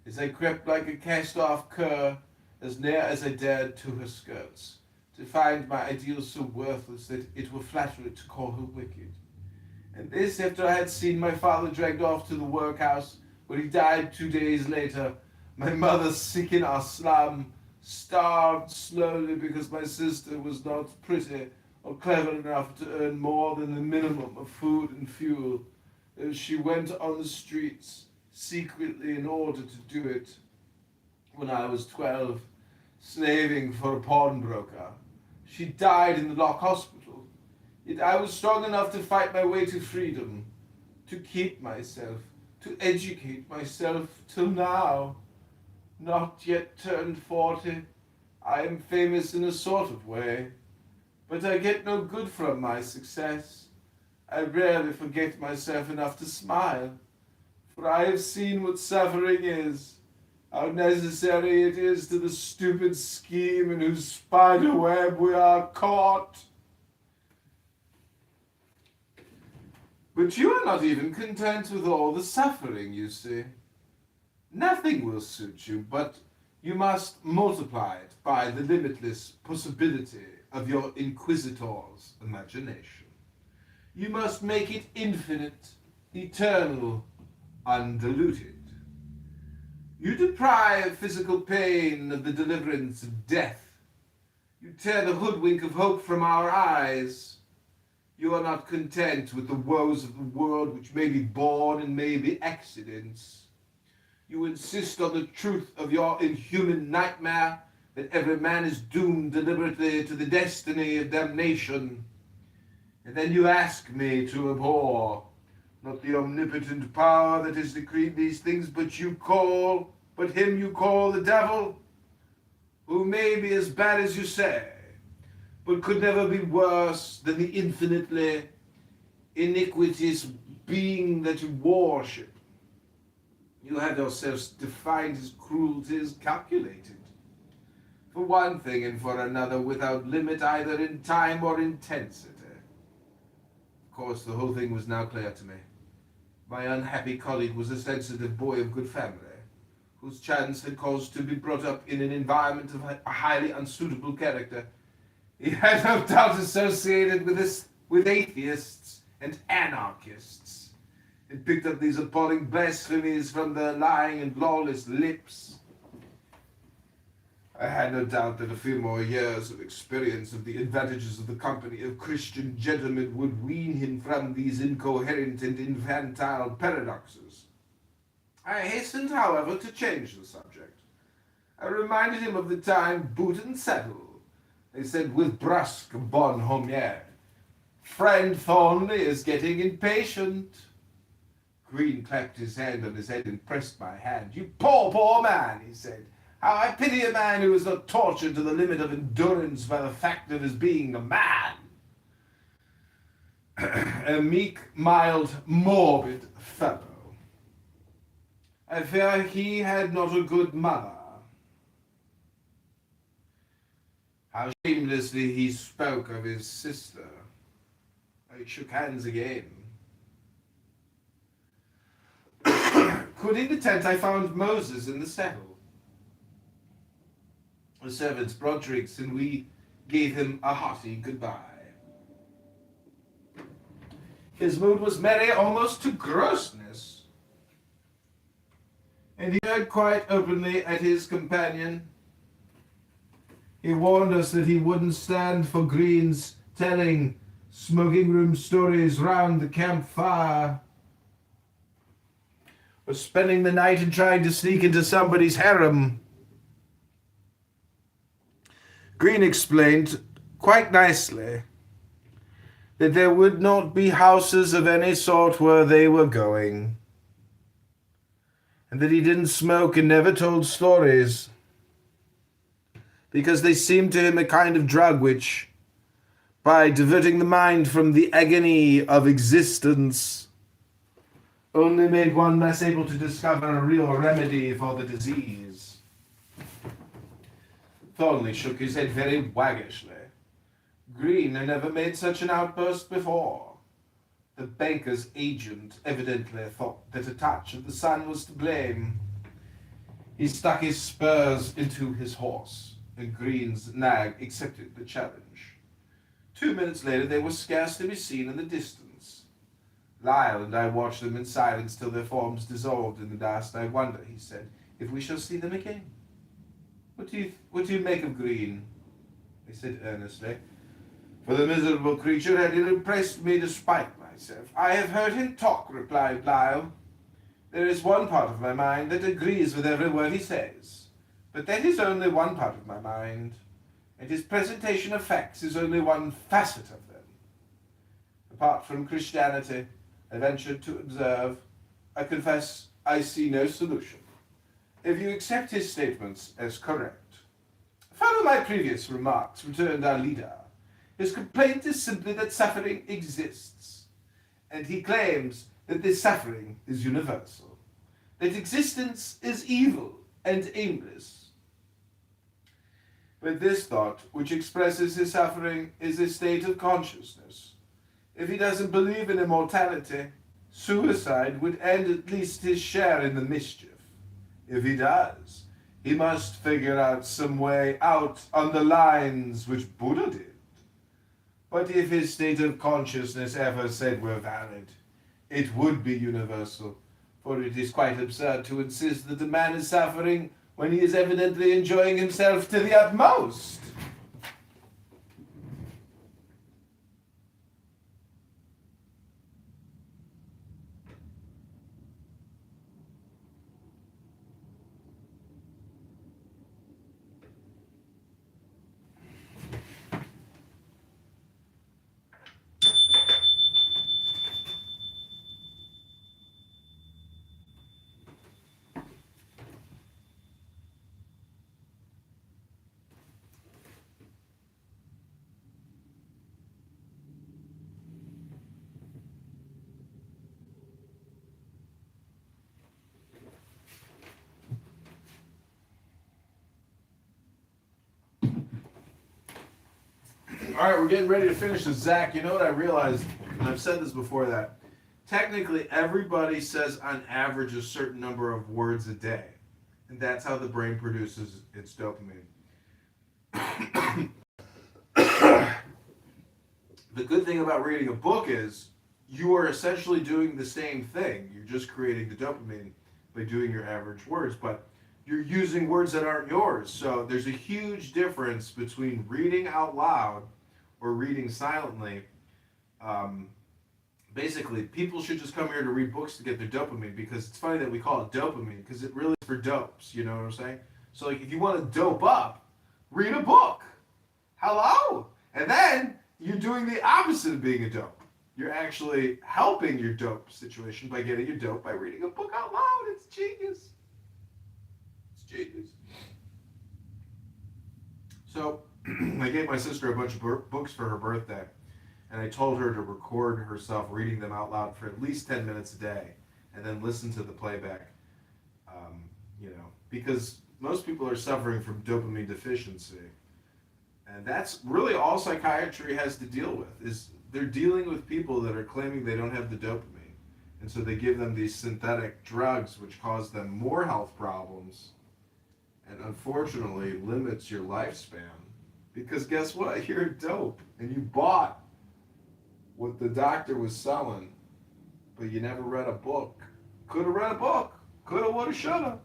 Speaker 7: as I crept like a cast-off cur as near as I dared to her skirts, to find my ideals so worthless that it were flattery to call her wicked. And this after I had seen my father dragged off to the workhouse, where he died 2 days later, my mother sick in our slum, starved slowly because my sister was not pretty or clever enough to earn more than the minimum of food and fuel, as she went on the streets secretly in order to do it. When I was 12, slaving for a pawnbroker, she died in the Lock Hospital. Yet I was strong enough to fight my way to freedom, to keep myself, to educate myself till now. Not yet turned 40, I am famous in a sort of way, but I get no good from my success. I rarely forget myself enough to smile, for I have seen what suffering is, how necessary it is to the stupid scheme in whose spider web we are caught. But you are not even content with all the suffering, you see. Nothing will suit you, but you must multiply it by the limitless possibility of your inquisitor's imagination. You must make it infinite, eternal, undiluted. You deprive physical pain of the deliverance of death. You tear the hoodwink of hope from our eyes. You are not content with the woes of the world, which may be born and may be accidents. You insist on the truth of your inhuman nightmare, that every man is doomed deliberately to the destiny of damnation. And then you ask me to abhor, not the omnipotent power that has decreed these things, but him you call the devil, who may be as bad as you say, but could never be worse than the infinitely iniquitous being that you worship. You have yourselves defined his cruelties calculated, for one thing and for another, without limit either in time or intensity. Of course, the whole thing was now clear to me. My unhappy colleague was a sensitive boy of good family, whose chance had caused to be brought up in an environment of a highly unsuitable character. He had no doubt associated with atheists and anarchists, and picked up these appalling blasphemies from their lying and lawless lips. I had no doubt that a few more years of experience of the advantages of the company of Christian gentlemen would wean him from these incoherent and infantile paradoxes. I hastened, however, to change the subject. I reminded him of the time boot and saddle. They said with brusque bonhomie, "Friend Thornley is getting impatient." Green clapped his hand on his head and pressed my hand. "You poor, poor man," he said. "How I pity a man who is not tortured to the limit of endurance by the fact of his being a man." A meek, mild, morbid fellow. I fear he had not a good mother. How shamelessly he spoke of his sister. I shook hands again. Quitting the tent, I found Moses in the saddle. The servants brought drinks, and we gave him a hearty goodbye. His mood was merry almost to grossness, and he heard quite openly at his companion. He warned us that he wouldn't stand for Green's telling smoking room stories round the campfire, or spending the night and trying to sneak into somebody's harem. Green explained quite nicely that there would not be houses of any sort where they were going, and that he didn't smoke and never told stories, because they seemed to him a kind of drug which, by diverting the mind from the agony of existence, only made one less able to discover a real remedy for the disease. Thornley shook his head very waggishly. Green had never made such an outburst before. The banker's agent evidently thought that a touch of the sun was to blame. He stuck his spurs into his horse, and Green's nag accepted the challenge. 2 minutes later they were scarce to be seen in the distance. Lyle and I watched them in silence till their forms dissolved in the dust. I wonder, he said, if we shall see them again. What do you make of Green? I said earnestly. For the miserable creature had impressed me despite myself. I have heard him talk, replied Lyle. There is one part of my mind that agrees with every word he says, but that is only one part of my mind, and his presentation of facts is only one facet of them. Apart from Christianity, I ventured to observe, I confess I see no solution. If you accept his statements as correct. Follow my previous remarks, returned our leader. His complaint is simply that suffering exists, and he claims that this suffering is universal, that existence is evil and aimless. But this thought, which expresses his suffering, is a state of consciousness. If he doesn't believe in immortality, suicide would end at least his share in the mischief. If he does, he must figure out some way out on the lines which Buddha did. But if his state of consciousness ever said were valid, it would be universal, for it is quite absurd to insist that a man is suffering when he is evidently enjoying himself to the utmost. All right, we're getting ready to finish this. Zach, you know what I realized, and I've said this before, that technically everybody says on average a certain number of words a day. And that's how the brain produces its dopamine. The good thing about reading a book is you are essentially doing the same thing. You're just creating the dopamine by doing your average words, but you're using words that aren't yours. So there's a huge difference between reading out loud or reading silently. Basically, people should just come here to read books to get their dopamine, because it's funny that we call it dopamine, because it really is for dopes, you know what I'm saying? So like, if you want to dope up, read a book. Hello? And then you're doing the opposite of being a dope. You're actually helping your dope situation by getting your dope by reading a book out loud. It's genius. It's genius. So I gave my sister a bunch of books for her birthday, and I told her to record herself reading them out loud for at least 10 minutes a day, and then listen to the playback. Because most people are suffering from dopamine deficiency, and that's really all psychiatry has to deal with. Is they're dealing with people that are claiming they don't have the dopamine, and so they give them these synthetic drugs which cause them more health problems, and unfortunately limits your lifespan. Because guess what? You're a dope, and you bought what the doctor was selling, but you never read a book. Could have read a book. Could have, would have, should have.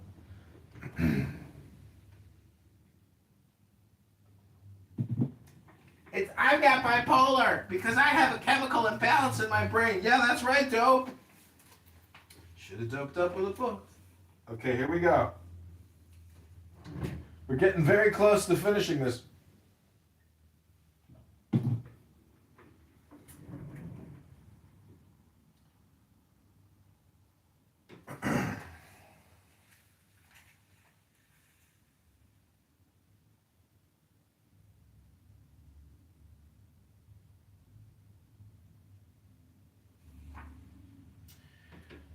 Speaker 7: I've got bipolar because I have a chemical imbalance in my brain. Yeah, that's right, dope. Should have doped up with a book. Okay, here we go. We're getting very close to finishing this.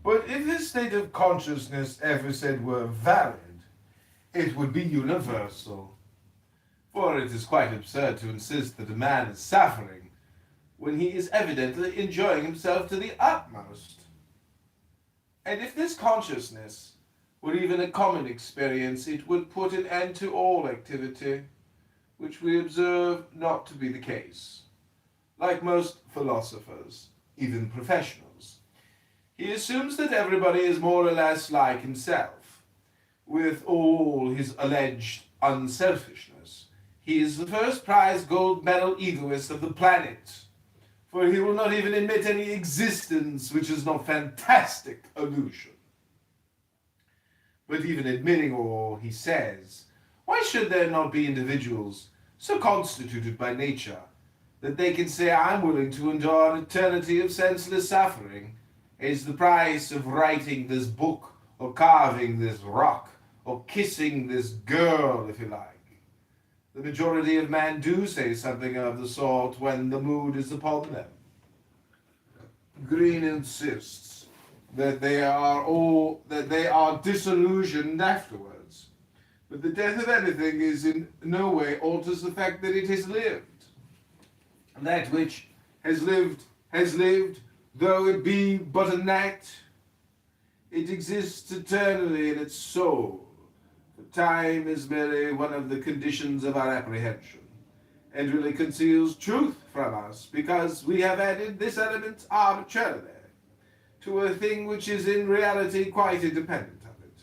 Speaker 7: But if his state of consciousness ever said were valid, it would be universal. For it is quite absurd to insist that a man is suffering when he is evidently enjoying himself to the utmost. And if this consciousness were even a common experience, it would put an end to all activity, which we observe not to be the case. Like most philosophers, even professionals, he assumes that everybody is more or less like himself, with all his alleged unselfishness. He is the first prize gold medal egoist of the planet, for he will not even admit any existence which is not fantastic illusion. But even admitting all, he says, why should there not be individuals so constituted by nature that they can say, I'm willing to endure an eternity of senseless suffering as the price of writing this book, or carving this rock, or kissing this girl, if you like. The majority of men do say something of the sort when the mood is upon them. Green insists that they are disillusioned afterwards, but the death of anything is in no way alters the fact that it has lived. And that which has lived, though it be but a night. It exists eternally in its soul. For time is merely one of the conditions of our apprehension, and really conceals truth from us, because we have added this element arbitrarily to a thing which is in reality quite independent of it.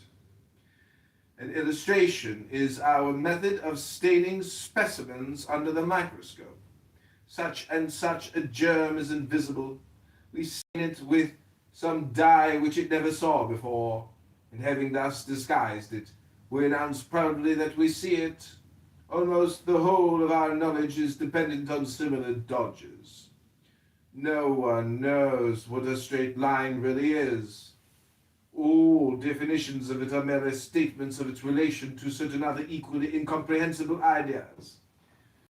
Speaker 7: An illustration is our method of staining specimens under the microscope. Such and such a germ is invisible. We stain it with some dye which it never saw before, and having thus disguised it, we announce proudly that we see it. Almost the whole of our knowledge is dependent on similar dodges. No one knows what a straight line really is. All definitions of it are merely statements of its relation to certain other equally incomprehensible ideas.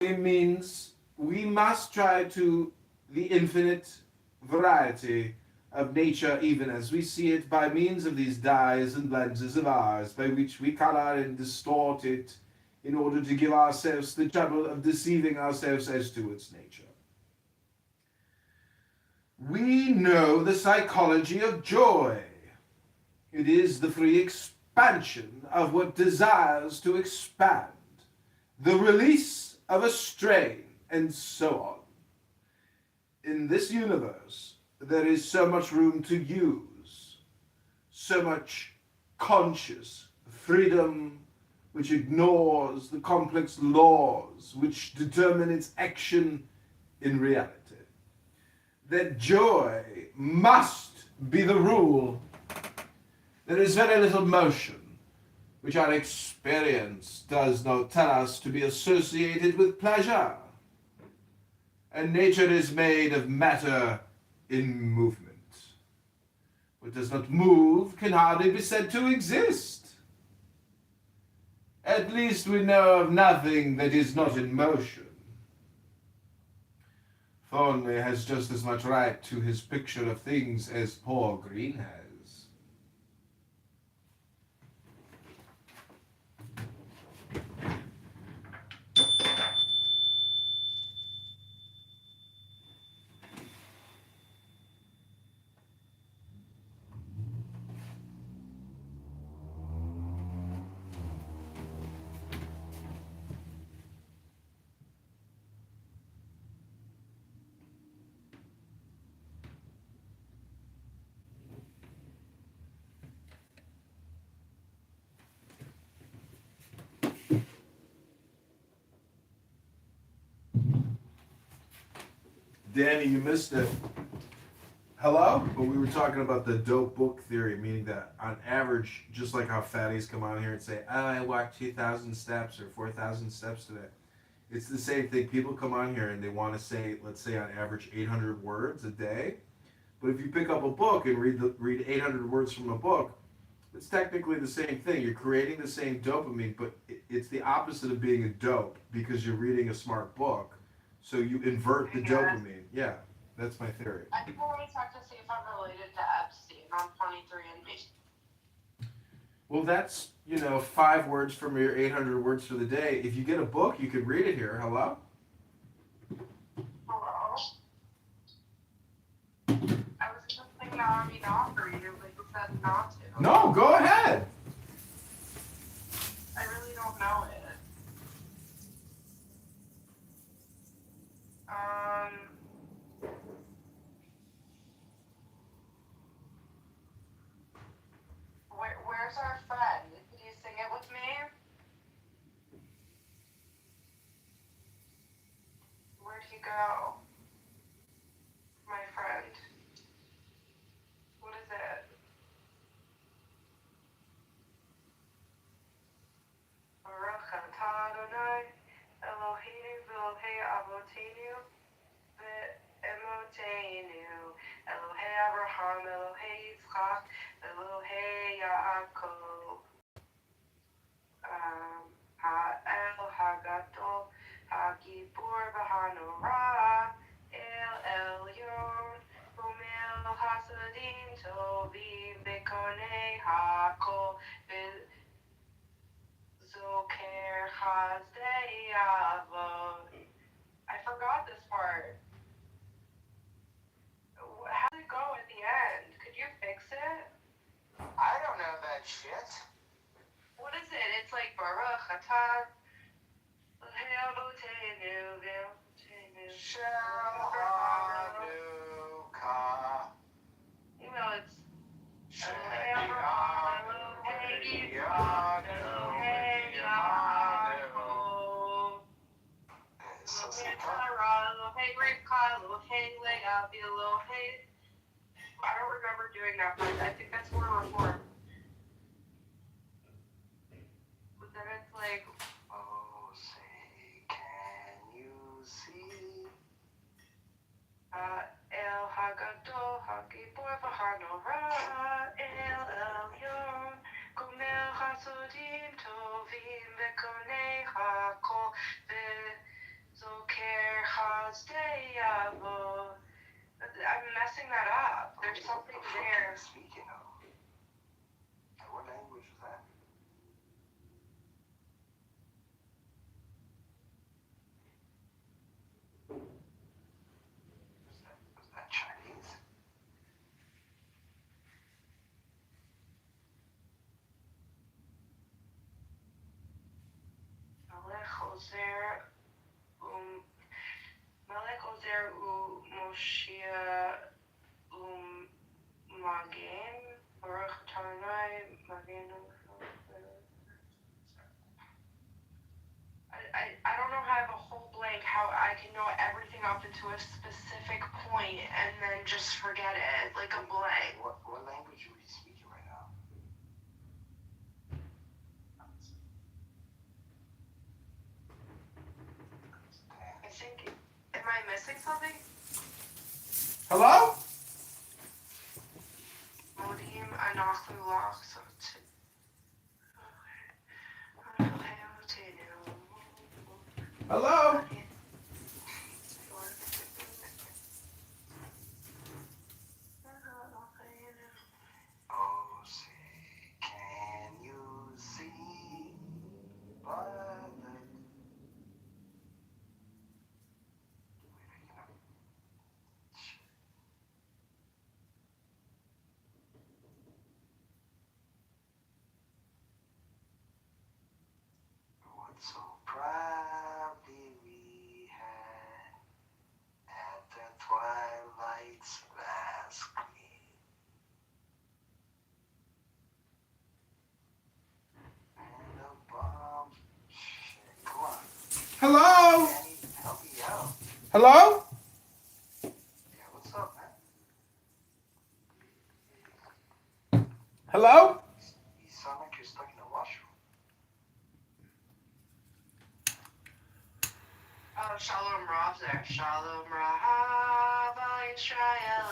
Speaker 7: It means we must try to the infinite variety of nature even as we see it by means of these dyes and lenses of ours by which we color and distort it in order to give ourselves the trouble of deceiving ourselves as to its nature. We know the psychology of joy. It is the free expansion of what desires to expand, the release of a strain, and so on. In this universe, there is so much room to use, so much conscious freedom which ignores the complex laws which determine its action in reality. That joy must be the rule. There is very little motion which our experience does not tell us to be associated with pleasure. And nature is made of matter in movement. What does not move can hardly be said to exist. At least we know of nothing that is not in motion. Thornley has just as much right to his picture of things as poor Green has. Danny, you missed it. Hello? But we were talking about the dope book theory, meaning that on average, just like how fatties come on here and say, oh, I walked 2,000 steps or 4,000 steps today. It's the same thing. People come on here and they want to say, let's say on average 800 words a day. But if you pick up a book and read 800 words from a book, it's technically the same thing. You're creating the same dopamine, but it's the opposite of being a dope because you're reading a smart book. So you invert the dopamine. Yeah, that's my theory.
Speaker 8: I always have to see if I'm related to Epstein. I'm 23 and me.
Speaker 7: Well, that's, 5 words from your 800 words for the day. If you get a book, you could read it here. Hello?
Speaker 8: Hello? I was just thinking I would offer you, but you said not to.
Speaker 7: No, go ahead.
Speaker 8: I really don't know it. Where's our friend? Could you sing it with me? Where'd he go? My friend. What is it? Baruch atah Adonai Eloheinu v'Elohei Avotenu v'Emoteinu Elohei Abraham Elohei Yitzchak Elohei Yaakov Ha'el Hagadol Hagibur v'Hanorah El Elyon Umel Hasadim Tovim B'Konei Hakol Zoker Chazdei Avot. I forgot this part. How did it go at the end? Could you fix it?
Speaker 5: I don't know that shit.
Speaker 8: What is it? It's like Baruch Atah Eloheinu v'Eloheinu
Speaker 5: Hanukkah.
Speaker 8: You know, it's
Speaker 5: Shehecheyanu,
Speaker 8: Elohei Yitzchak Elohei Yaakov Elohei Sarah Elohei Rivka Elohei Leah Elohei. I don't remember doing that part. I think that's 404. But then it's like,
Speaker 5: Oh, say, can you see?
Speaker 8: El Hagadol Hagibor v'Hanorah El Elyon Gomel Chasodim Tovim V'Konei Hakol V'Zoker Chazdei Avot. I'm messing that up. There's something there.
Speaker 5: Speaking of, what language was that? Was that Chinese?
Speaker 8: Melech Ozer Moshiach Magen Baruch Adonai Magenu. I don't know how I have a whole blank how I can know everything up into a specific point and then just forget it like a blank.
Speaker 5: What language are we speaking right now?
Speaker 8: I think, am I missing something?
Speaker 7: Hello?
Speaker 8: Modim Anachu Lach.
Speaker 7: Hello?
Speaker 5: Oh, say, can you see? What so proudly we had at the twilight's last gleam. And the bomb. Shit, come on.
Speaker 7: Hello?
Speaker 5: Danny, help me out.
Speaker 7: Hello?
Speaker 5: Yeah, what's up, man?
Speaker 7: Hello?
Speaker 5: You sound like you're stuck in a washroom.
Speaker 8: Oh, Shalom Rav there. Shalom Rav Yisrael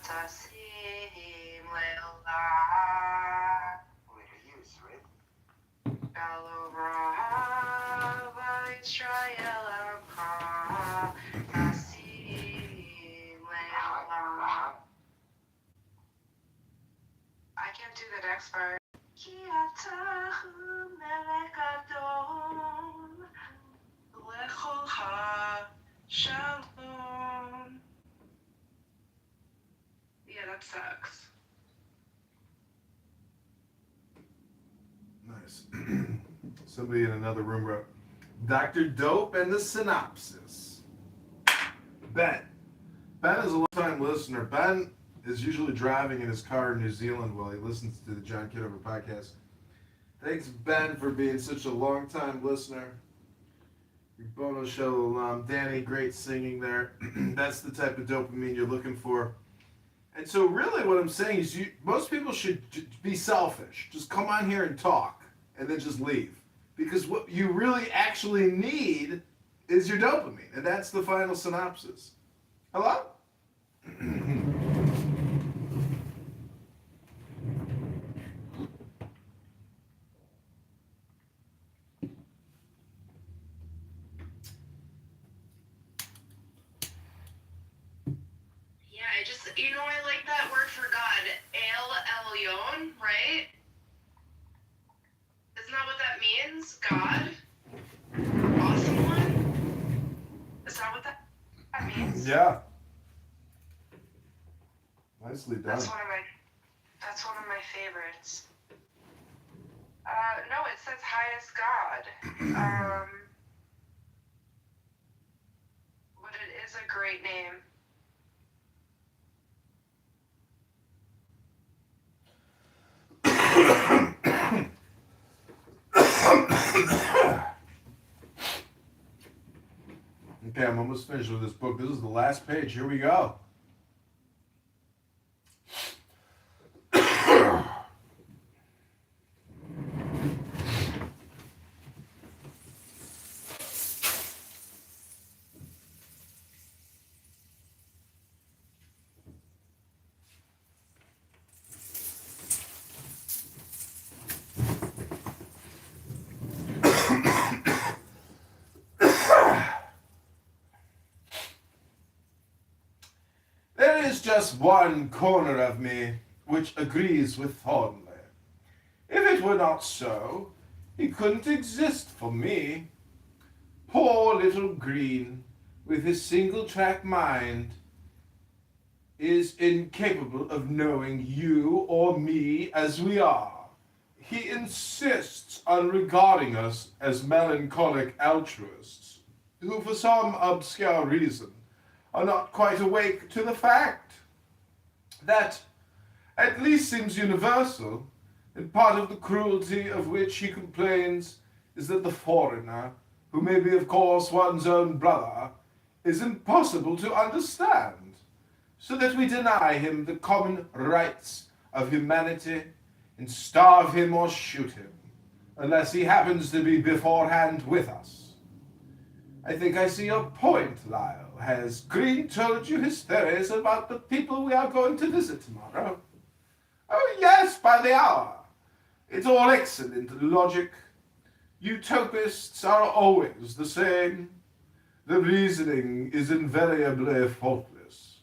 Speaker 8: Tasim Le'olah.
Speaker 5: Wait, are you Israeli?
Speaker 8: Shalom Rav Yisrael Tasim Le'olah. next part. Yeah, that sucks.
Speaker 7: Nice. Somebody in another room wrote, Dr. Dope and the synopsis. Ben. Ben is a long-time listener. Ben is usually driving in his car in New Zealand while he listens to the John Kitover podcast. Thanks, Ben, for being such a long-time listener. Your Bono Show alum. Danny, great singing there. That's the type of dopamine you're looking for. And so really what I'm saying is most people should be selfish. Just come on here and talk and then just leave. Because what you really actually need is your dopamine. And that's the final synopsis. Hello?
Speaker 8: Yeah, I like that word for God. El Elyon, right? Isn't that what that means? God? Awesome one? Is that what that means?
Speaker 7: Yeah. Nicely done.
Speaker 8: That's one of my favorites. No, it says highest God. But it is a great name.
Speaker 7: Okay, I'm almost finished with this book. This is the last page. Here we go. There is just one corner of me which agrees with Thornley. If it were not so, he couldn't exist for me. Poor little Green, with his single-track mind, is incapable of knowing you or me as we are. He insists on regarding us as melancholic altruists, who for some obscure reason are not quite awake to the fact that at least seems universal, and part of the cruelty of which he complains is that the foreigner, who may be of course one's own brother, is impossible to understand, so that we deny him the common rights of humanity and starve him or shoot him, unless he happens to be beforehand with us. I think I see your point, Lyle. Has Green told you his theories about the people we are going to visit tomorrow? Oh, yes, by the hour. It's all excellent logic. Utopists are always the same. The reasoning is invariably faultless.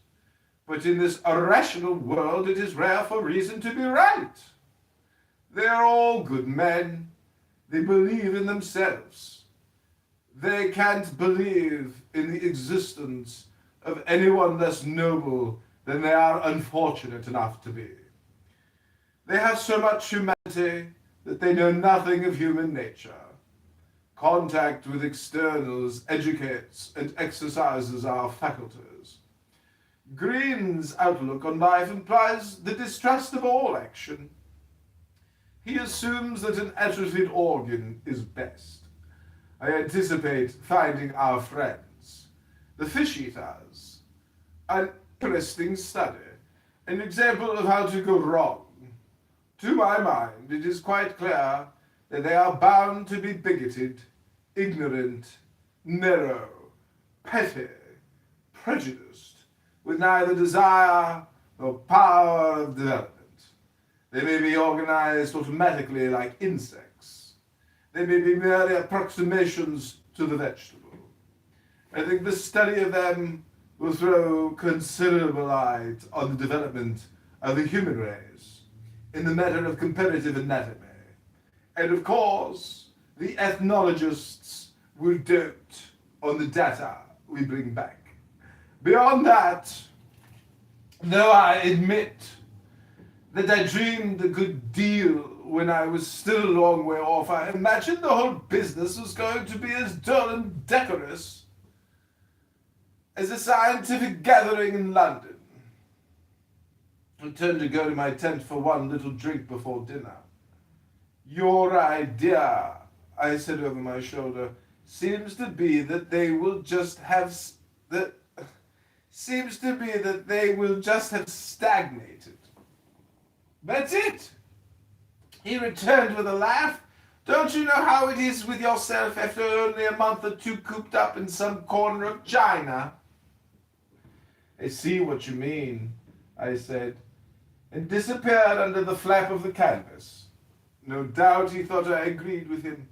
Speaker 7: But in this irrational world, it is rare for reason to be right. They are all good men. They believe in themselves. They can't believe in the existence of anyone less noble than they are unfortunate enough to be. They have so much humanity that they know nothing of human nature. Contact with externals educates and exercises our faculties. Green's outlook on life implies the distrust of all action. He assumes that an atrophied organ is best. I anticipate finding our friends, the fish-eaters, an interesting study, an example of how to go wrong. To my mind, it is quite clear that they are bound to be bigoted, ignorant, narrow, petty, prejudiced, with neither desire nor power of development. They may be organized automatically like insects. They may be merely approximations to the vegetable. I think the study of them will throw considerable light on the development of the human race, in the matter of comparative anatomy. And of course, the ethnologists will dote on the data we bring back. Beyond that, though I admit that I dreamed a good deal when I was still a long way off, I imagined the whole business was going to be as dull and decorous as a scientific gathering in London. I turned to go to my tent for one little drink before dinner. Your idea, I said over my shoulder, seems to be that they will just have stagnated. That's it. He returned with a laugh. Don't you know how it is with yourself after only a month or two cooped up in some corner of China? I see what you mean, I said, and disappeared under the flap of the canvas. No doubt he thought I agreed with him,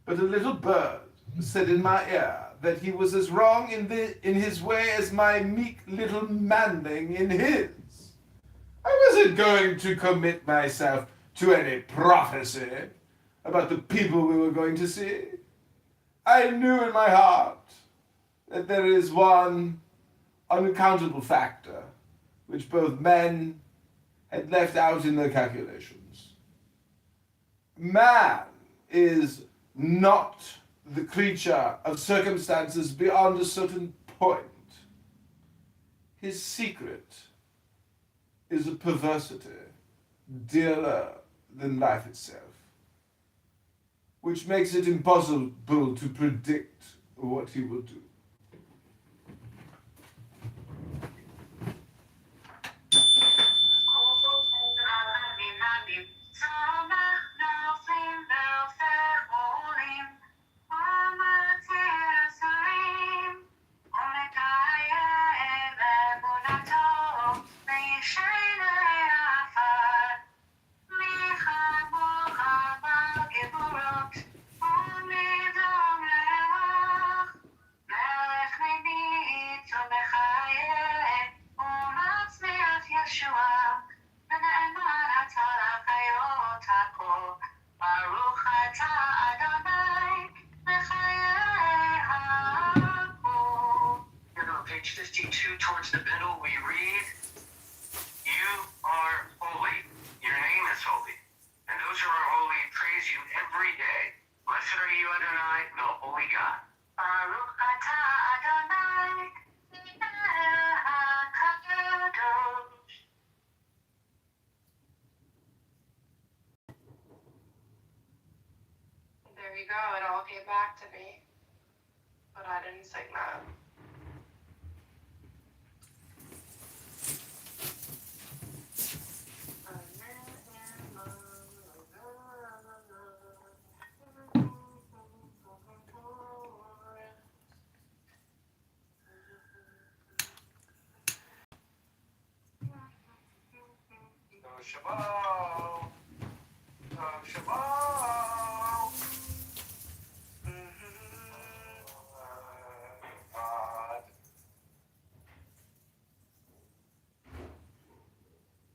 Speaker 7: but a little bird said in my ear that he was as wrong in his way as my meek little manling in his. I wasn't going to commit myself to any prophecy about the people we were going to see. I knew in my heart that there is one unaccountable factor which both men had left out in their calculations. Man is not the creature of circumstances beyond a certain point. His secret is a perversity dearer than life itself, which makes it impossible to predict what he will do.
Speaker 5: Page 52 towards the middle, we read, "You are holy. Your name is holy. And those who are holy praise you every day. Blessed are you, Adonai, the holy God." Baruch atah Adonai, HaKadosh.
Speaker 8: There you go. It all came back to me. But I didn't sing that.
Speaker 5: Shabo. Shabo.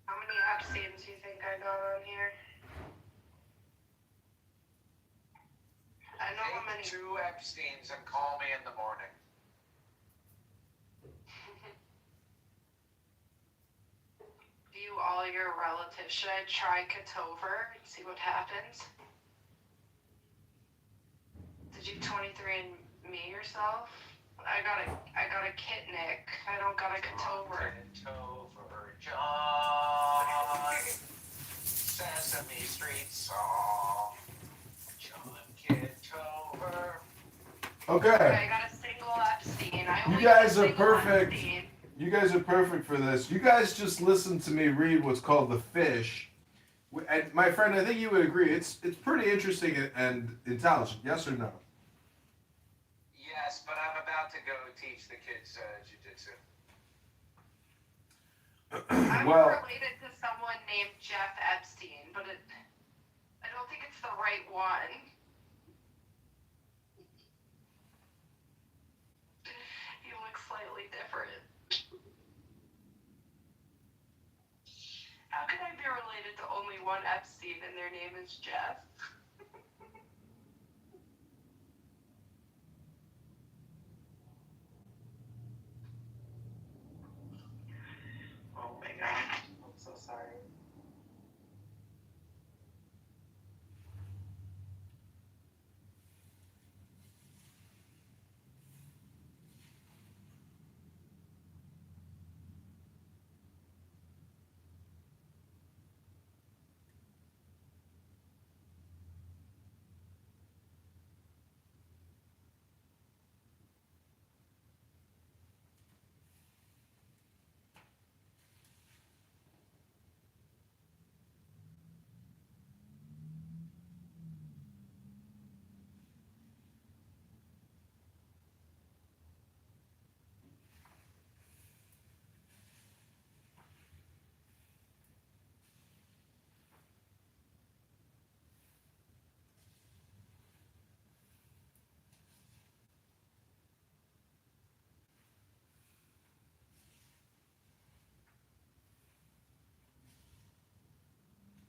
Speaker 8: How many Epsteins do you think I got on here? I know how many.
Speaker 5: Take 2 Epsteins and call me in the morning.
Speaker 8: View all your relatives. Should I try Kitover and see what happens? Did you 23andMe yourself? I got a Kitnick. I don't got a Kitover.
Speaker 5: Kitover, John. Sesame Street song. John Kitover.
Speaker 7: Okay.
Speaker 8: I got a single Epstein.
Speaker 7: You guys are perfect. You guys are perfect for this. You guys just listen to me read what's called The Fish. And my friend, I think you would agree, it's pretty interesting and intelligent. Yes or no?
Speaker 5: Yes, but I'm about to go teach the kids jiu-jitsu.
Speaker 8: I'm
Speaker 7: Well,
Speaker 8: related to someone named Jeff Epstein, but I don't think it's the right one. He looks slightly different. How could I be related to only one Epstein and their name is Jeff.
Speaker 3: Oh my god. I'm so sorry.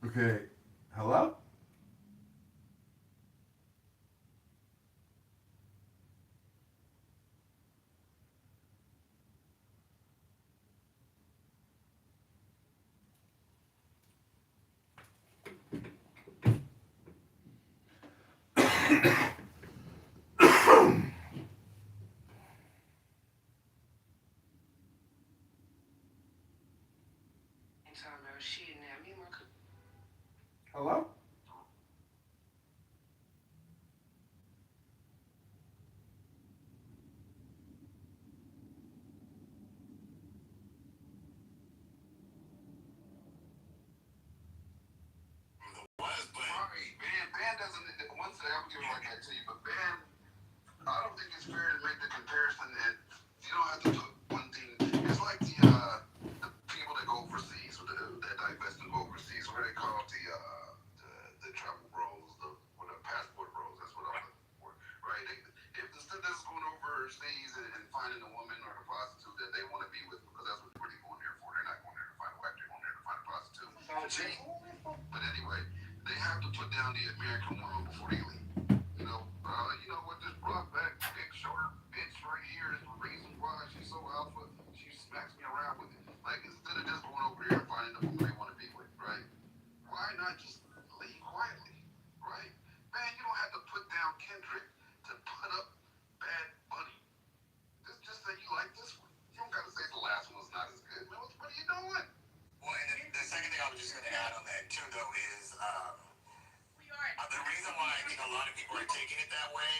Speaker 7: Okay, hello? Hello?
Speaker 6: Right, Ben doesn't. One thing I'm giving like that to you, but Ben, I don't think it's fair to make the comparison that you don't have to put one thing. It's like the people that go overseas, or that divest and go overseas. What are they called? The travel bros, the passport bros. That's what I'm looking for. Right? If instead of going overseas and finding a woman or a prostitute that they want to be with, because that's what they're really going there for. They're not going there to find a wife. They're going there to find a prostitute. But anyway, they have to put down the American woman before they leave. You know what? This brought back big short bitch right here is the reason why she's so alpha. She smacks me around with it. Like instead of just going over there and finding the woman they want to be with, right? Why not just leave quietly, right? Man, you don't have to put down Kendrick to put up Bad Bunny. Just say you like this one. You don't gotta say the last one was not as good. Man, what are you doing?
Speaker 15: Well, and the second thing I was just going to add on that too, though, is the reason why I think a lot of people are taking it that way,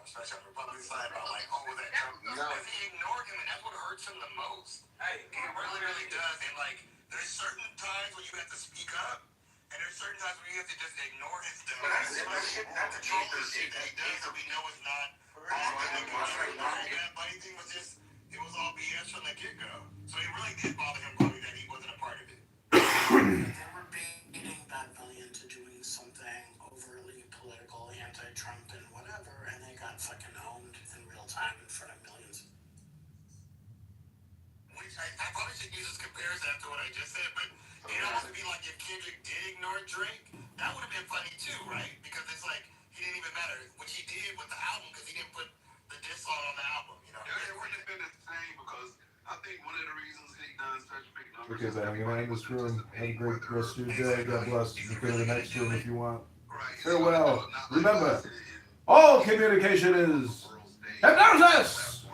Speaker 15: especially on the Republican side, about like, oh, that Trump, because he ignored him, and that's what hurts him the most. It really, really does. And like, there's certain times when you have to speak up, and there's certain times when you have to just ignore his stuff. That's the troll shit that he does, that we know is not all good. That buddy thing was just, it was all BS from the get-go. So it really did bother him probably that he wasn't a part of it.
Speaker 12: They were baiting Bad Bunny into doing something overly political, anti-Trump and whatever, and they got fucking owned in real time in front of millions.
Speaker 15: Which I probably should use this comparison after what I just said, but it'd almost be like if Kendrick did ignore Drake, that would have been funny too, right? Because it's like, he didn't even matter, which he did with the album, because he didn't put the diss song on the album, you know?
Speaker 6: Yeah, it wouldn't have been the same because I think one of the reasons he done such big numbers.
Speaker 7: Okay, I'm gonna end this room. Have a great rest of your day. God bless. You can go to the next room if you want. Farewell. Remember, all communication is hypnosis!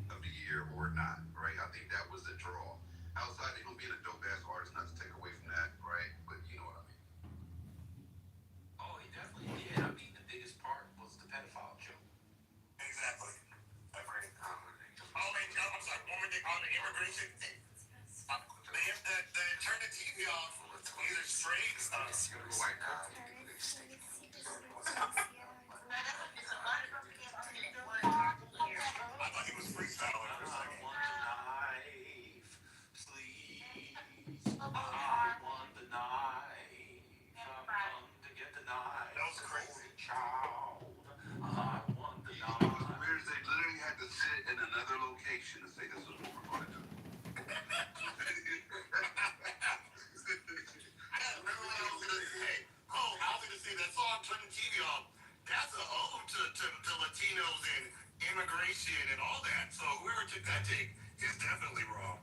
Speaker 6: Of the year or not, right? I think that was the draw. Outside of him being a dope ass artist, not to take away from that, right? But you know what I mean.
Speaker 13: Oh, he definitely did. I mean, the biggest part was the pedophile joke.
Speaker 15: Exactly. Agreed. And I'm sorry, one more thing on the immigration thing. They have to turn the TV off either straight. White guy. I thought that's a ode to Latinos and immigration and all that. So whoever took that take is definitely wrong.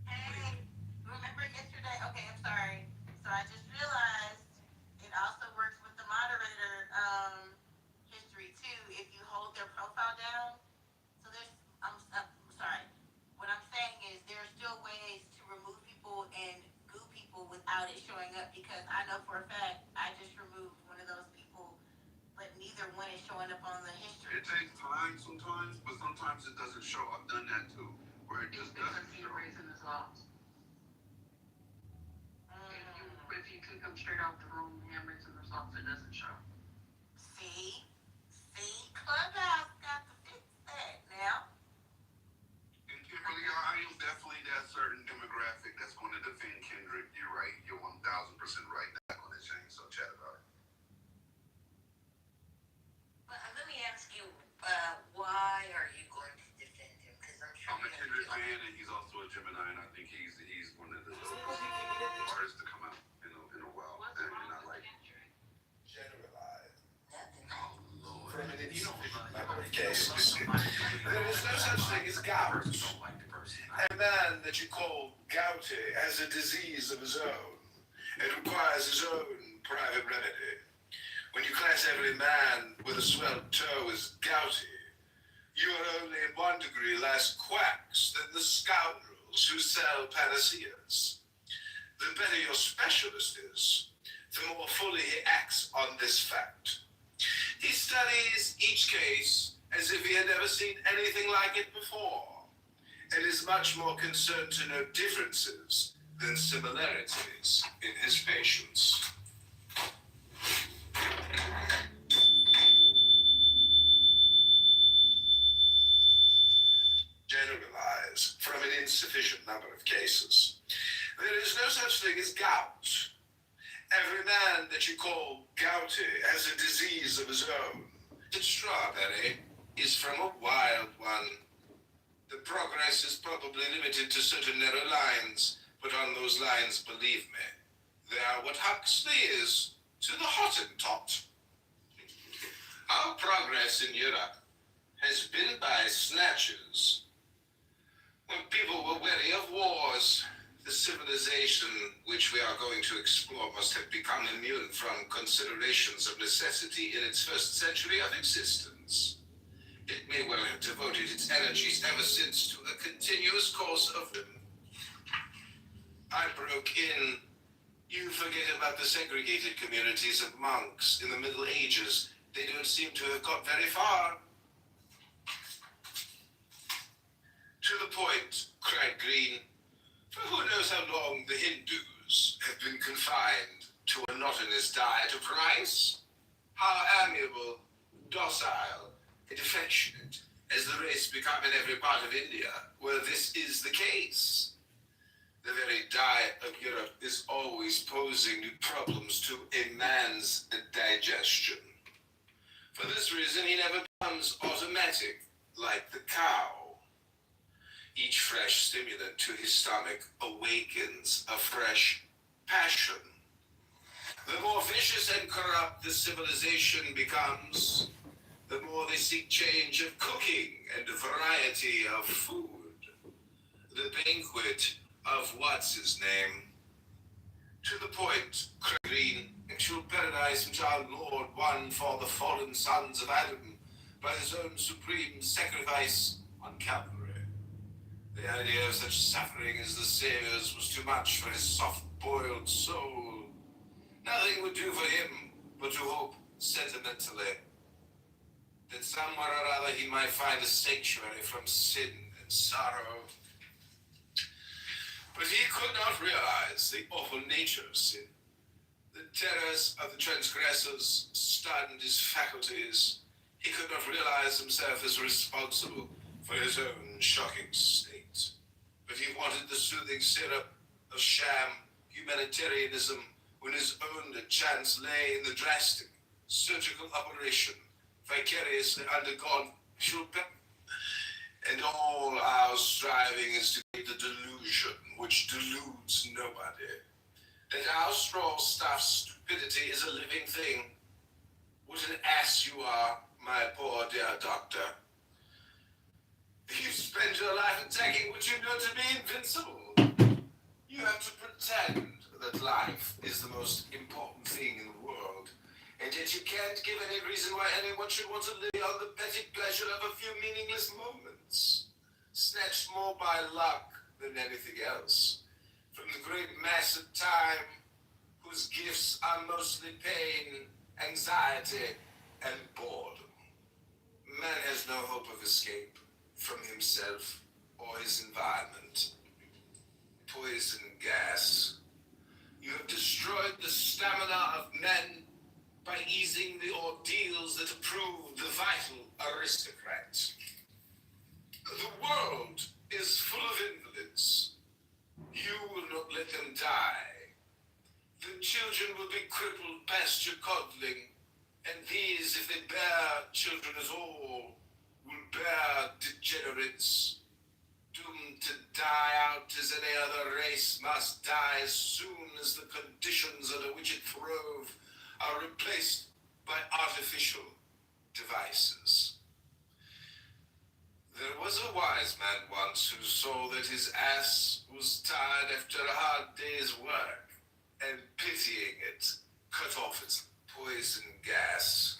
Speaker 17: Hey, remember yesterday? Okay, I'm sorry. So I just realized it also works with the moderator history too. If you hold their profile down, so I'm sorry. What I'm saying is there are still ways to remove people and goo people without it showing up, because I know for a fact I just removed one of those people, but neither one is showing up on the history.
Speaker 10: It takes time sometimes, but sometimes it doesn't show. I've done that too, where it just doesn't show.
Speaker 8: If you kick them straight out the room, hand raising results, it doesn't show.
Speaker 17: See, Clubhouse got to fix that now.
Speaker 10: And Kimberly, I am definitely that certain demographic that's going to defend Kendrick. You're right. You're 1,000% right. Not going to change. So chat about it.
Speaker 17: But let me ask you, why are you going to defend him? Because I'm sure
Speaker 10: I'm a Kendrick fan, and he's also a Gemini, and I think he's one of the artists to come out in a while. And I like
Speaker 7: Generalize.
Speaker 16: From an insufficient number of cases. There is no such thing as gout. A man that you call gouty has a disease of his own. It requires his own private remedy. When you class every man with a swelled toe as gouty, you are only in 1 degree less quacks than the scoundrels who sell panaceas. The better your specialist is, the more fully he acts on this fact. He studies each case as if he had never seen anything like it before, and is much more concerned to note differences than similarities in his patients. Generalize from an insufficient number of cases. There is no such thing as gout. Every man that you call gouty has a disease of his own. The strawberry is from a wild one. The progress is probably limited to certain narrow lines, but on those lines, believe me, they are what Huxley is to the Hottentot. Our progress in Europe has been by snatches. When people were weary of wars, the civilization which we are going to explore must have become immune from considerations of necessity in its first century of existence. It may well have devoted its energies ever since to a continuous course of them. I broke in. You forget about the segregated communities of monks in the Middle Ages. They don't seem to have got very far. To the point, cried Green. For who knows how long the Hindus have been confined to a monotonous diet of rice? How amiable, docile, and affectionate has the race become in every part of India where this is the case. The very diet of Europe is always posing new problems to a man's digestion. For this reason, he never becomes automatic like the cow. Each fresh stimulant to his stomach awakens a fresh passion. The more vicious and corrupt the civilization becomes, the more they seek change of cooking and variety of food. The banquet of what's his name? To the point, Green, actual paradise which our Lord won for the fallen sons of Adam by his own supreme sacrifice on Calvary. The idea of such suffering as the Savior's was too much for his soft-boiled soul. Nothing would do for him but to hope sentimentally that somewhere or other he might find a sanctuary from sin and sorrow. But he could not realize the awful nature of sin. The terrors of the transgressors stunned his faculties. He could not realize himself as responsible for his own shocking state. But he wanted the soothing syrup of sham humanitarianism when his own chance lay in the drastic surgical operation vicariously undergone. And all our striving is to get the delusion which deludes nobody, that our straw-stuffed stupidity is a living thing,
Speaker 18: What an ass you are, my poor dear doctor. You spend your life attacking what you know to be invincible. You have to pretend that life is the most important thing in the world, and yet you can't give any reason why anyone should want to live on the petty pleasure of a few meaningless moments, snatched more by luck than anything else, from the great mass of time whose gifts are mostly pain, anxiety, and boredom. Man has no hope of escape from himself or his environment. Poison gas. You have destroyed the stamina of men by easing the ordeals that approve the vital aristocrats. The world is full of invalids. You will not let them die. The children will be crippled past your coddling, and these, if they bear children at all, will bear degenerates, doomed to die out as any other race must die as soon as the conditions under which it throve are replaced by artificial devices. There was a wise man once who saw that his ass was tired after a hard day's work, and pitying it, cut off its poison gas.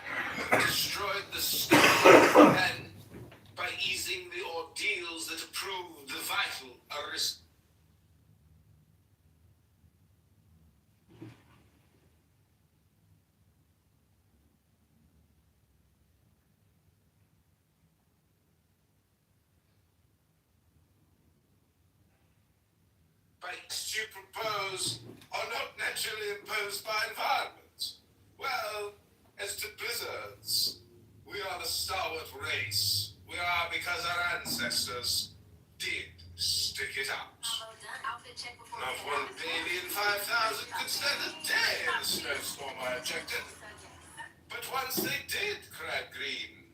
Speaker 18: You have destroyed the stamina of men by easing the ordeals that approve the vital aristocrats. Bites you propose are not naturally imposed by environment. Well, as to blizzards, we are the stalwart race. We are because our ancestors did stick it out. Not one baby in 5,000 could stand a day in a snowstorm, I objected. But once they did, cried Green.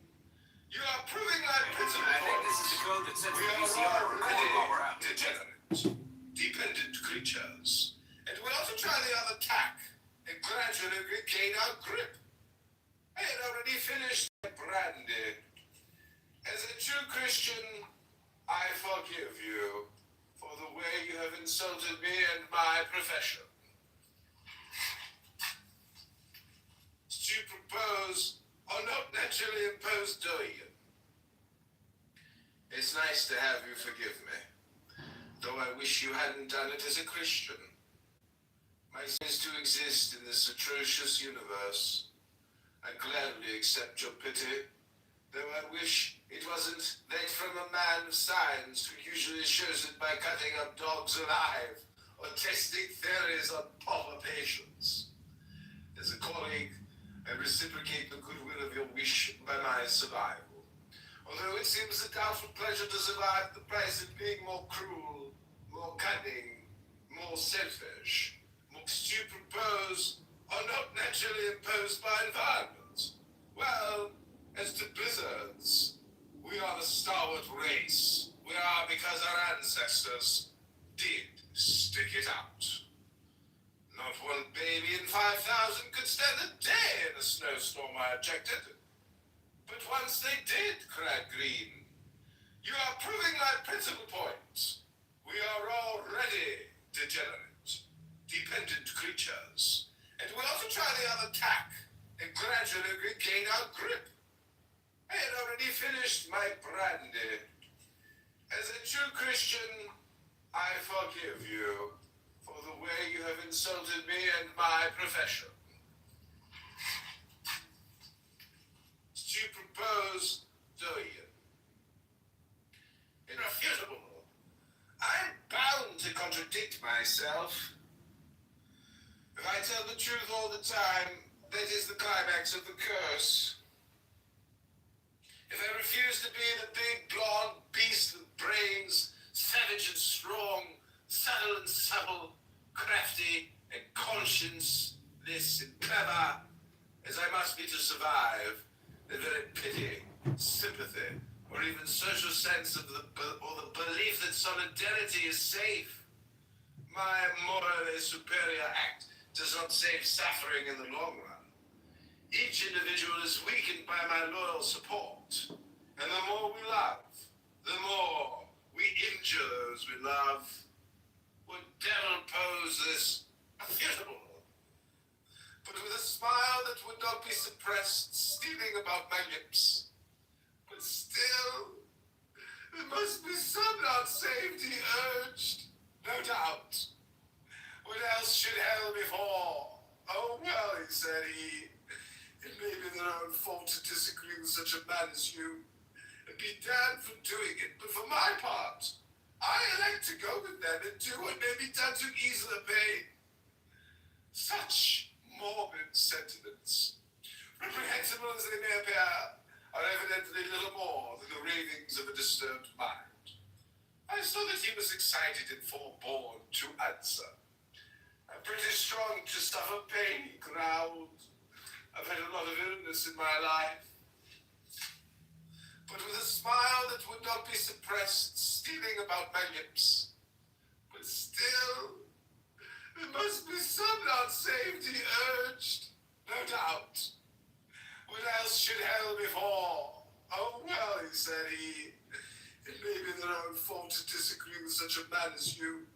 Speaker 18: You are proving my principle.
Speaker 16: I think this is the code that sets
Speaker 18: We
Speaker 16: the
Speaker 18: are
Speaker 16: VCR recording while we're
Speaker 18: already
Speaker 16: out.
Speaker 18: degenerate, dependent creatures, and we ought to try the other tack and gradually regain our grip. I had already finished my brandy. As a true Christian, I forgive you for the way you have insulted me and my profession. To propose are not naturally imposed, do you? It's nice to have you forgive me, though I wish you hadn't done it as a Christian. My sin is to exist in this atrocious universe. I gladly accept your pity, though I wish it wasn't that from a man of science who usually shows it by cutting up dogs alive or testing theories on pauper patients. As a colleague, I reciprocate the goodwill of your wish by my survival. Although it seems a doubtful pleasure to survive the price of being more cruel, more cunning, more selfish. Most you propose are not naturally imposed by environment. Well, as to blizzards, we are the stalwart race. We are because our ancestors did stick it out. Not one baby in 5,000 could stand a day in a snowstorm, I objected. But once they did, cried Green. You are proving my principal point. We are already degenerate, dependent creatures, and we ought to try the other tack and gradually regain our grip. I had already finished my brandy. As a true Christian, I forgive you for the way you have insulted me and my profession. You propose, do you? Irrefutable. I'm bound to contradict myself. If I tell the truth all the time, that is the climax of the curse. If I refuse to be the big blonde beast with brains, savage and strong, subtle and supple, crafty and conscienceless and clever, as I must be to survive, the very pity, sympathy, or even social sense of the belief that solidarity is safe. My morally superior act does not save suffering in the long run. Each is weakened by my loyal support. And the more we love, the more we injure those we love. Would devil pose this futile, but with a smile that would not be suppressed, stealing about my lips. But still, there must be some not saved, he urged. No doubt. What else should hell befall? Oh, well, he said, it may be their own fault to disagree with such a man as you, and be damned for doing it, but for my part, I elect to go with them and do what may be done to ease their pain. Such morbid sentiments, reprehensible as they may appear, are evidently little more than the ravings of a disturbed mind. I saw that he was excited and forebore to answer. I'm pretty strong to suffer pain, he growled. I've had a lot of illness in my life. But with a smile that would not be suppressed, stealing about my lips. But still, there must be some not saved, he urged. No doubt. What else should hell befall? Oh, well, he said, it may be their own fault to disagree with such a man as you,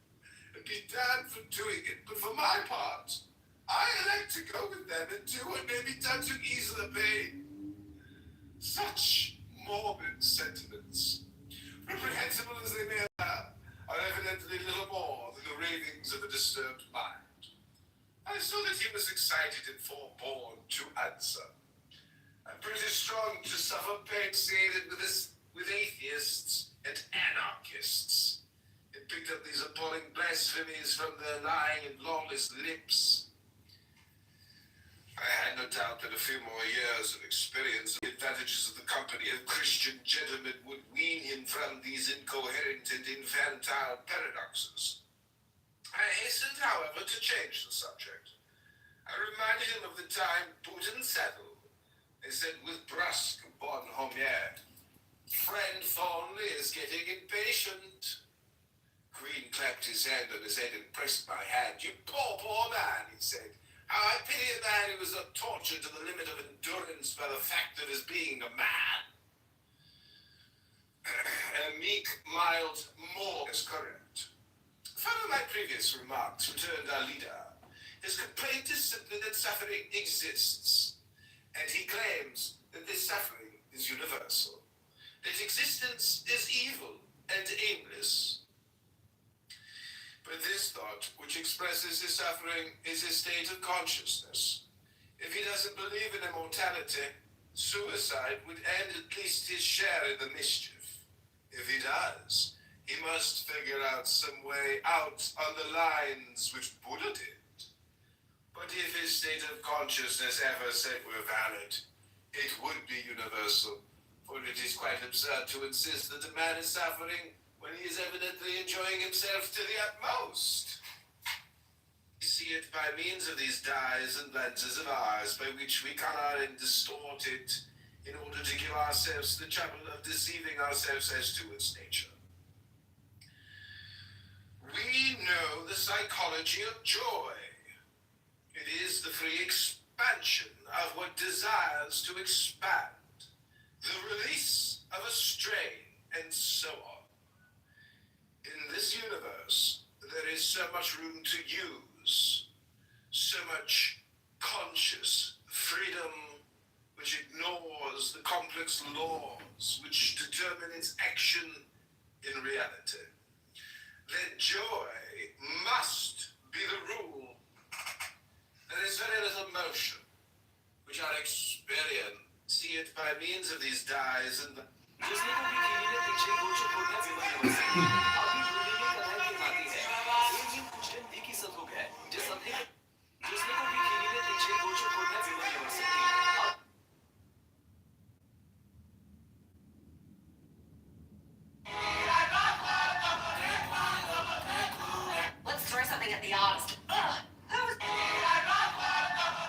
Speaker 18: and be damned for doing it, but for my part, I elect to go with them and do what may be done to ease the pain. Such morbid sentiments, reprehensible as they may appear, are evidently little more than the ravings of a disturbed mind. I saw that he was excited and forebore to answer. I'm pretty strong to suffer pain associated with atheists and anarchists. It picked up these appalling blasphemies from their lying and lawless lips. I had no doubt that a few more years of experience and the advantages of the company of Christian gentlemen would wean him from these incoherent and infantile paradoxes. I hastened, however, to change the subject. I reminded him of the time boot and saddle. I said with brusque bonhomie, friend Thornley is getting impatient. Green clapped his hand on his head and pressed my hand. You poor, poor man, he said. How I pity a man who is tortured to the limit of endurance by the fact of his being a man. A meek, mild, more is correct. Following my previous remarks, returned our leader. His complaint is simply that suffering exists, and he claims that this suffering is universal, that existence is evil and aimless. But this thought, which expresses his suffering, is his state of consciousness. If he doesn't believe in immortality, suicide would end at least his share in the mischief. If he does, he must figure out some way out on the lines which Buddha did. But if his state of consciousness ever said were valid, it would be universal, for it is quite absurd to insist that a man is suffering when he is evidently enjoying himself to the utmost. We see it by means of these dyes and lenses of ours, by which we color and distort it, in order to give ourselves the trouble of deceiving ourselves as to its nature. We know the psychology of joy. It is the free expansion of what desires to expand, the release of a strain, and so on. In this universe, there is so much room to use, so much conscious freedom which ignores the complex laws which determine its action in reality. That joy must be the rule. There is very little motion which our experience see it by means of these dyes and जिसने को भी खेली ने पीछे कुछ छोड़ना विमान अभी बुरी की कढ़ाई की नाती है एक दिन कुछ दिन भी की सद हो गया जिस अपने जिसने को भी खेली ने पीछे कुछ छोड़ना विमान
Speaker 19: Let's throw something at the odds.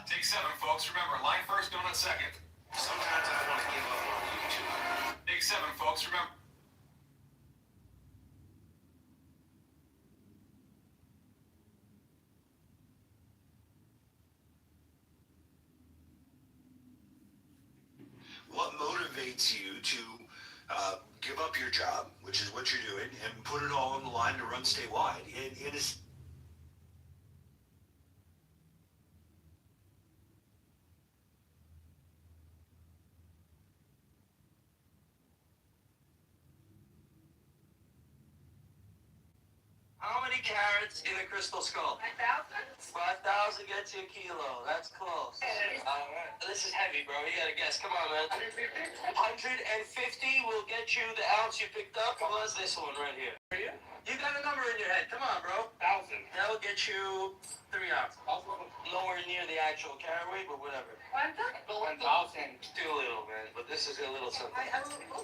Speaker 14: Take 7, folks. Remember, line first, donut second.
Speaker 18: Sometimes I want to give up on you too.
Speaker 14: Take 7, folks. Remember.
Speaker 18: needs you to give up your job, which is what you're doing, and put it all on the line to run statewide. It is.
Speaker 19: How many carrots in a crystal skull?
Speaker 17: 5,000?
Speaker 19: 5,000 gets you a kilo. That's close. All right. This is heavy, bro. You gotta guess. Come on, man. 150 will get you the ounce you picked up, plus this one right here. You got a number in your head. Come on, bro. 1,000. That'll get you 3 ounces. Nowhere near the actual carat weight, but whatever.
Speaker 17: 1,000?
Speaker 19: 1,000. Too little, man. But this is a little something.
Speaker 17: 10,000?
Speaker 19: All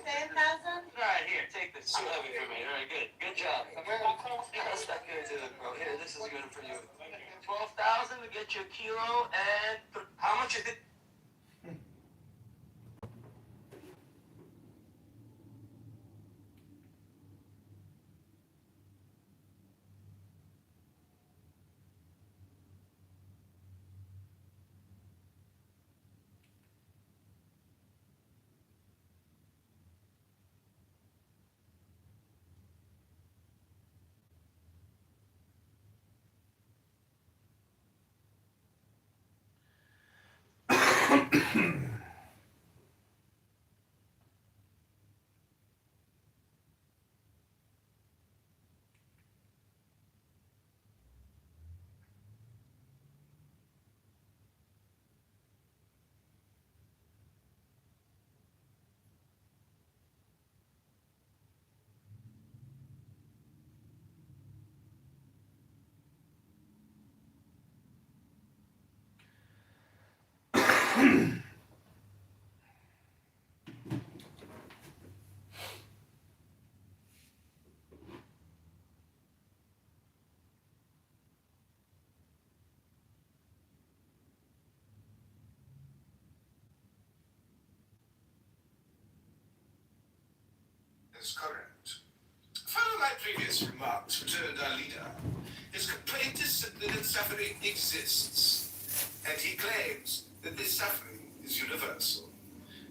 Speaker 19: right, here. Take this. Too heavy for me. All right, good. Good job. That's not good, bro. Here, this is good for you. 12,000 to get you a kilo, and how much is it?
Speaker 18: Is correct. Follow my previous remarks, returned our leader. His complaint is simply that suffering exists, and he claims that this suffering is universal,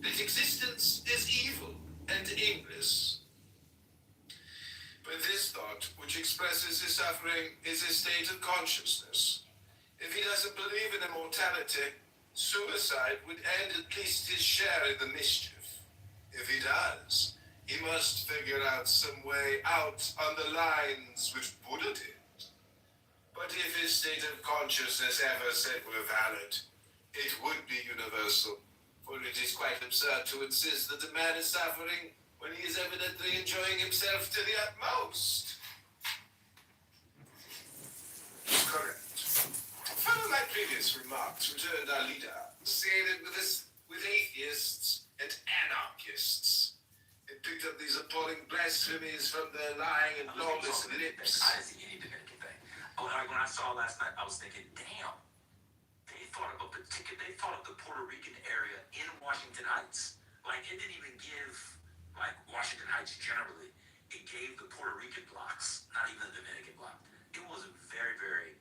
Speaker 18: that existence is evil and aimless. But this thought, which expresses his suffering, is a state of consciousness. If he doesn't believe in immortality, suicide would end at least his share in the mischief. If he does, he must figure out some way out on the lines which Buddha did. But if his state of consciousness ever said were valid, it would be universal, for it is quite absurd to insist that a man is suffering when he is evidently enjoying himself to the utmost. Correct. Follow my previous remarks, returned our leader, saying that with atheists and anarchists, it picked up these appalling blasphemies from their lying and lawless lips.
Speaker 2: I didn't see any Dominican thing. When I saw it last night, I was thinking, damn, they thought of the Puerto Rican area in Washington Heights. Like, it didn't even give, like, Washington Heights generally. It gave the Puerto Rican blocks, not even the Dominican block. It was very, very,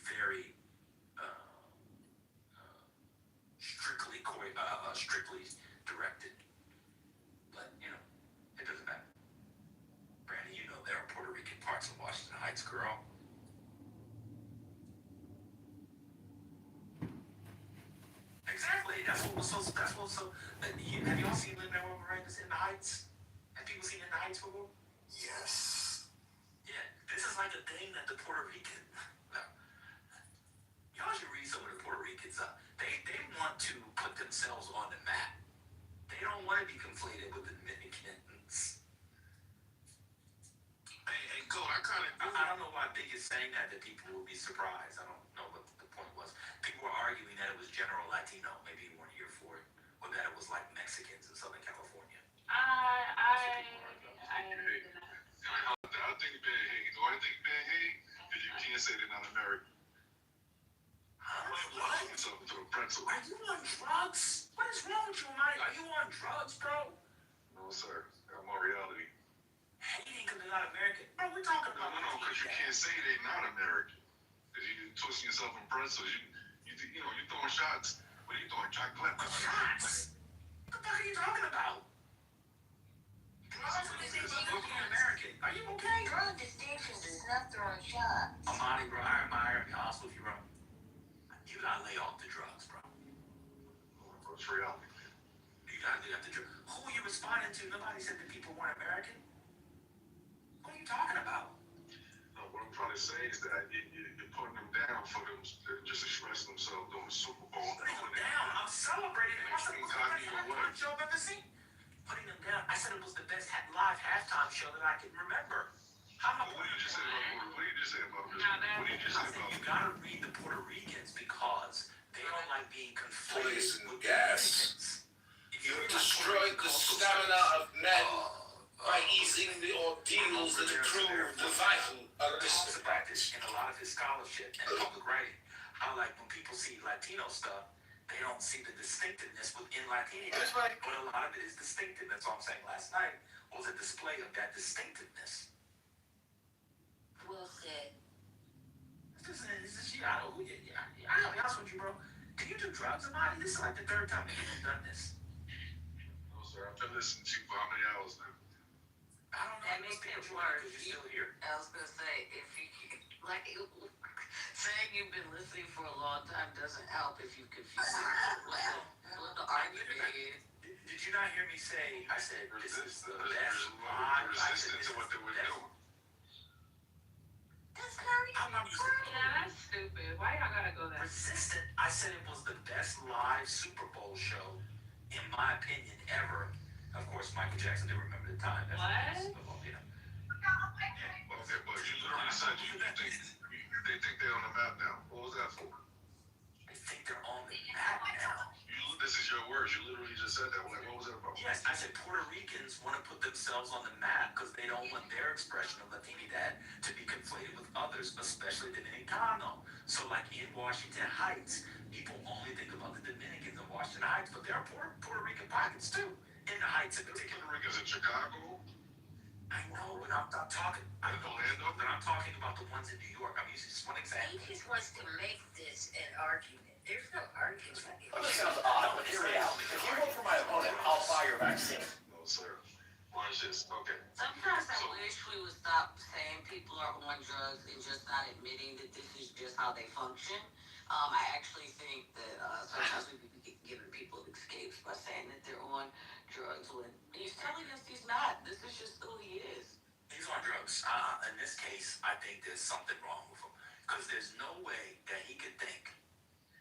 Speaker 2: very strictly directed. But, you know, it doesn't matter. Brandon, you know there are Puerto Rican parts of Washington Heights, girl. Exactly. That's what was so. Have you all seen Lin-Manuel Miranda's In the Heights? Have people seen In the Heights before?
Speaker 15: Yes.
Speaker 2: Yeah. This is like a thing that the Puerto Rican. Y'all should read some of the Puerto Ricans. They want to put themselves on the map. They don't want to be conflated with the Dominicans.
Speaker 10: Hey, go.
Speaker 2: I don't know why Big is saying that people will be surprised. I don't know what the point was. People were arguing that it was general Latino. Maybe you weren't here for it. Or that it was like Mexicans in Southern California.
Speaker 8: I
Speaker 9: think Ben Hay. No, I think Ben Hay, because you can't say they're not American.
Speaker 2: What?
Speaker 9: Something to a pretzel.
Speaker 2: Are you on drugs? What is wrong with you, Mike? Are you on drugs, bro?
Speaker 9: No, sir. I'm on reality.
Speaker 2: Hating because they're not American. Bro, we're talking about
Speaker 9: No, because you can't say they're not American. Because you're twisting yourself in pretzels. You're throwing shots. What are you throwing? Chocolate?
Speaker 2: Shots? What the fuck are you talking about?
Speaker 17: stop throwing shots.
Speaker 16: Amani, bro, I admire, to be honest with you, bro. You gotta lay off the drugs, bro.
Speaker 9: It's reality.
Speaker 16: You gotta lay off the drugs. Who are you responding to? Nobody said that people weren't American. What are you talking about?
Speaker 9: No, what I'm trying to say is that you're putting them down for them to just express themselves during the Super Bowl.
Speaker 16: Putting them down. I'm celebrating. What's the best show I've ever seen? Putting them down. I said it was the best live halftime show that I can remember.
Speaker 9: What did you just say about this? What did you just say about
Speaker 16: You gotta read the Puerto Ricans because they don't like being conflated
Speaker 18: Poison
Speaker 16: with
Speaker 18: gas. You have destroyed the stamina of men by easing the ordeals that improve the vital
Speaker 16: talks about this in a lot of his scholarship and public writing. How like when people see Latino stuff, they don't see the distinctiveness within Latino. But a lot of it is distinctive. That's what I'm saying. Last night was a display of that distinctiveness.
Speaker 17: Well said.
Speaker 16: This is I gotta be honest with you, bro. Can you do drugs, Amani? This is like the third time you've done this.
Speaker 9: No, sir. I've been listening to you for how many hours now?
Speaker 16: I don't know.
Speaker 17: That makes it worse.
Speaker 16: You're still here.
Speaker 17: I was gonna say, if you like saying you've been listening for a long time doesn't help if you confuse what the argument is.
Speaker 16: Did you not hear me say? I said this is the best
Speaker 9: live. Resistance to what they were doing.
Speaker 17: That's very
Speaker 4: Yeah, that's stupid. Why y'all gotta go there?
Speaker 16: Resistant. I said it was the best live Super Bowl show, in my opinion, ever. Of course, Michael Jackson didn't remember the time. That's
Speaker 4: What?
Speaker 16: You know.
Speaker 9: Okay, but you literally said they think they're on the map now. What was that for?
Speaker 16: I think they're on the map now.
Speaker 9: This is your words. You literally just said that. Like, what was that about?
Speaker 16: Yes, I said Puerto Ricans want to put themselves on the map because they don't want their expression of Latinidad to be conflated with others, especially Dominicano. So, like in Washington Heights, people only think about the Dominicans in Washington Heights, but there are Puerto Rican pockets too in the Heights in particular.
Speaker 9: Puerto Ricans in Chicago.
Speaker 16: I know, but I'm talking. I'm talking about the ones in New York. I'm using just one example.
Speaker 17: He just wants to make this an argument. There's no argument.
Speaker 20: That sounds odd, but hear me out. If you vote for my opponent, I'll buy your vaccine.
Speaker 9: No, sir. Watch this. Okay.
Speaker 17: Sometimes I wish we would stop saying people are on drugs and just not admitting that this is just how they function. I actually think that sometimes we be giving people escapes by saying that they're on drugs when he's telling us he's not. This is just who he is.
Speaker 16: He's on drugs. In this case, I think there's something wrong with him because there's no way that he could think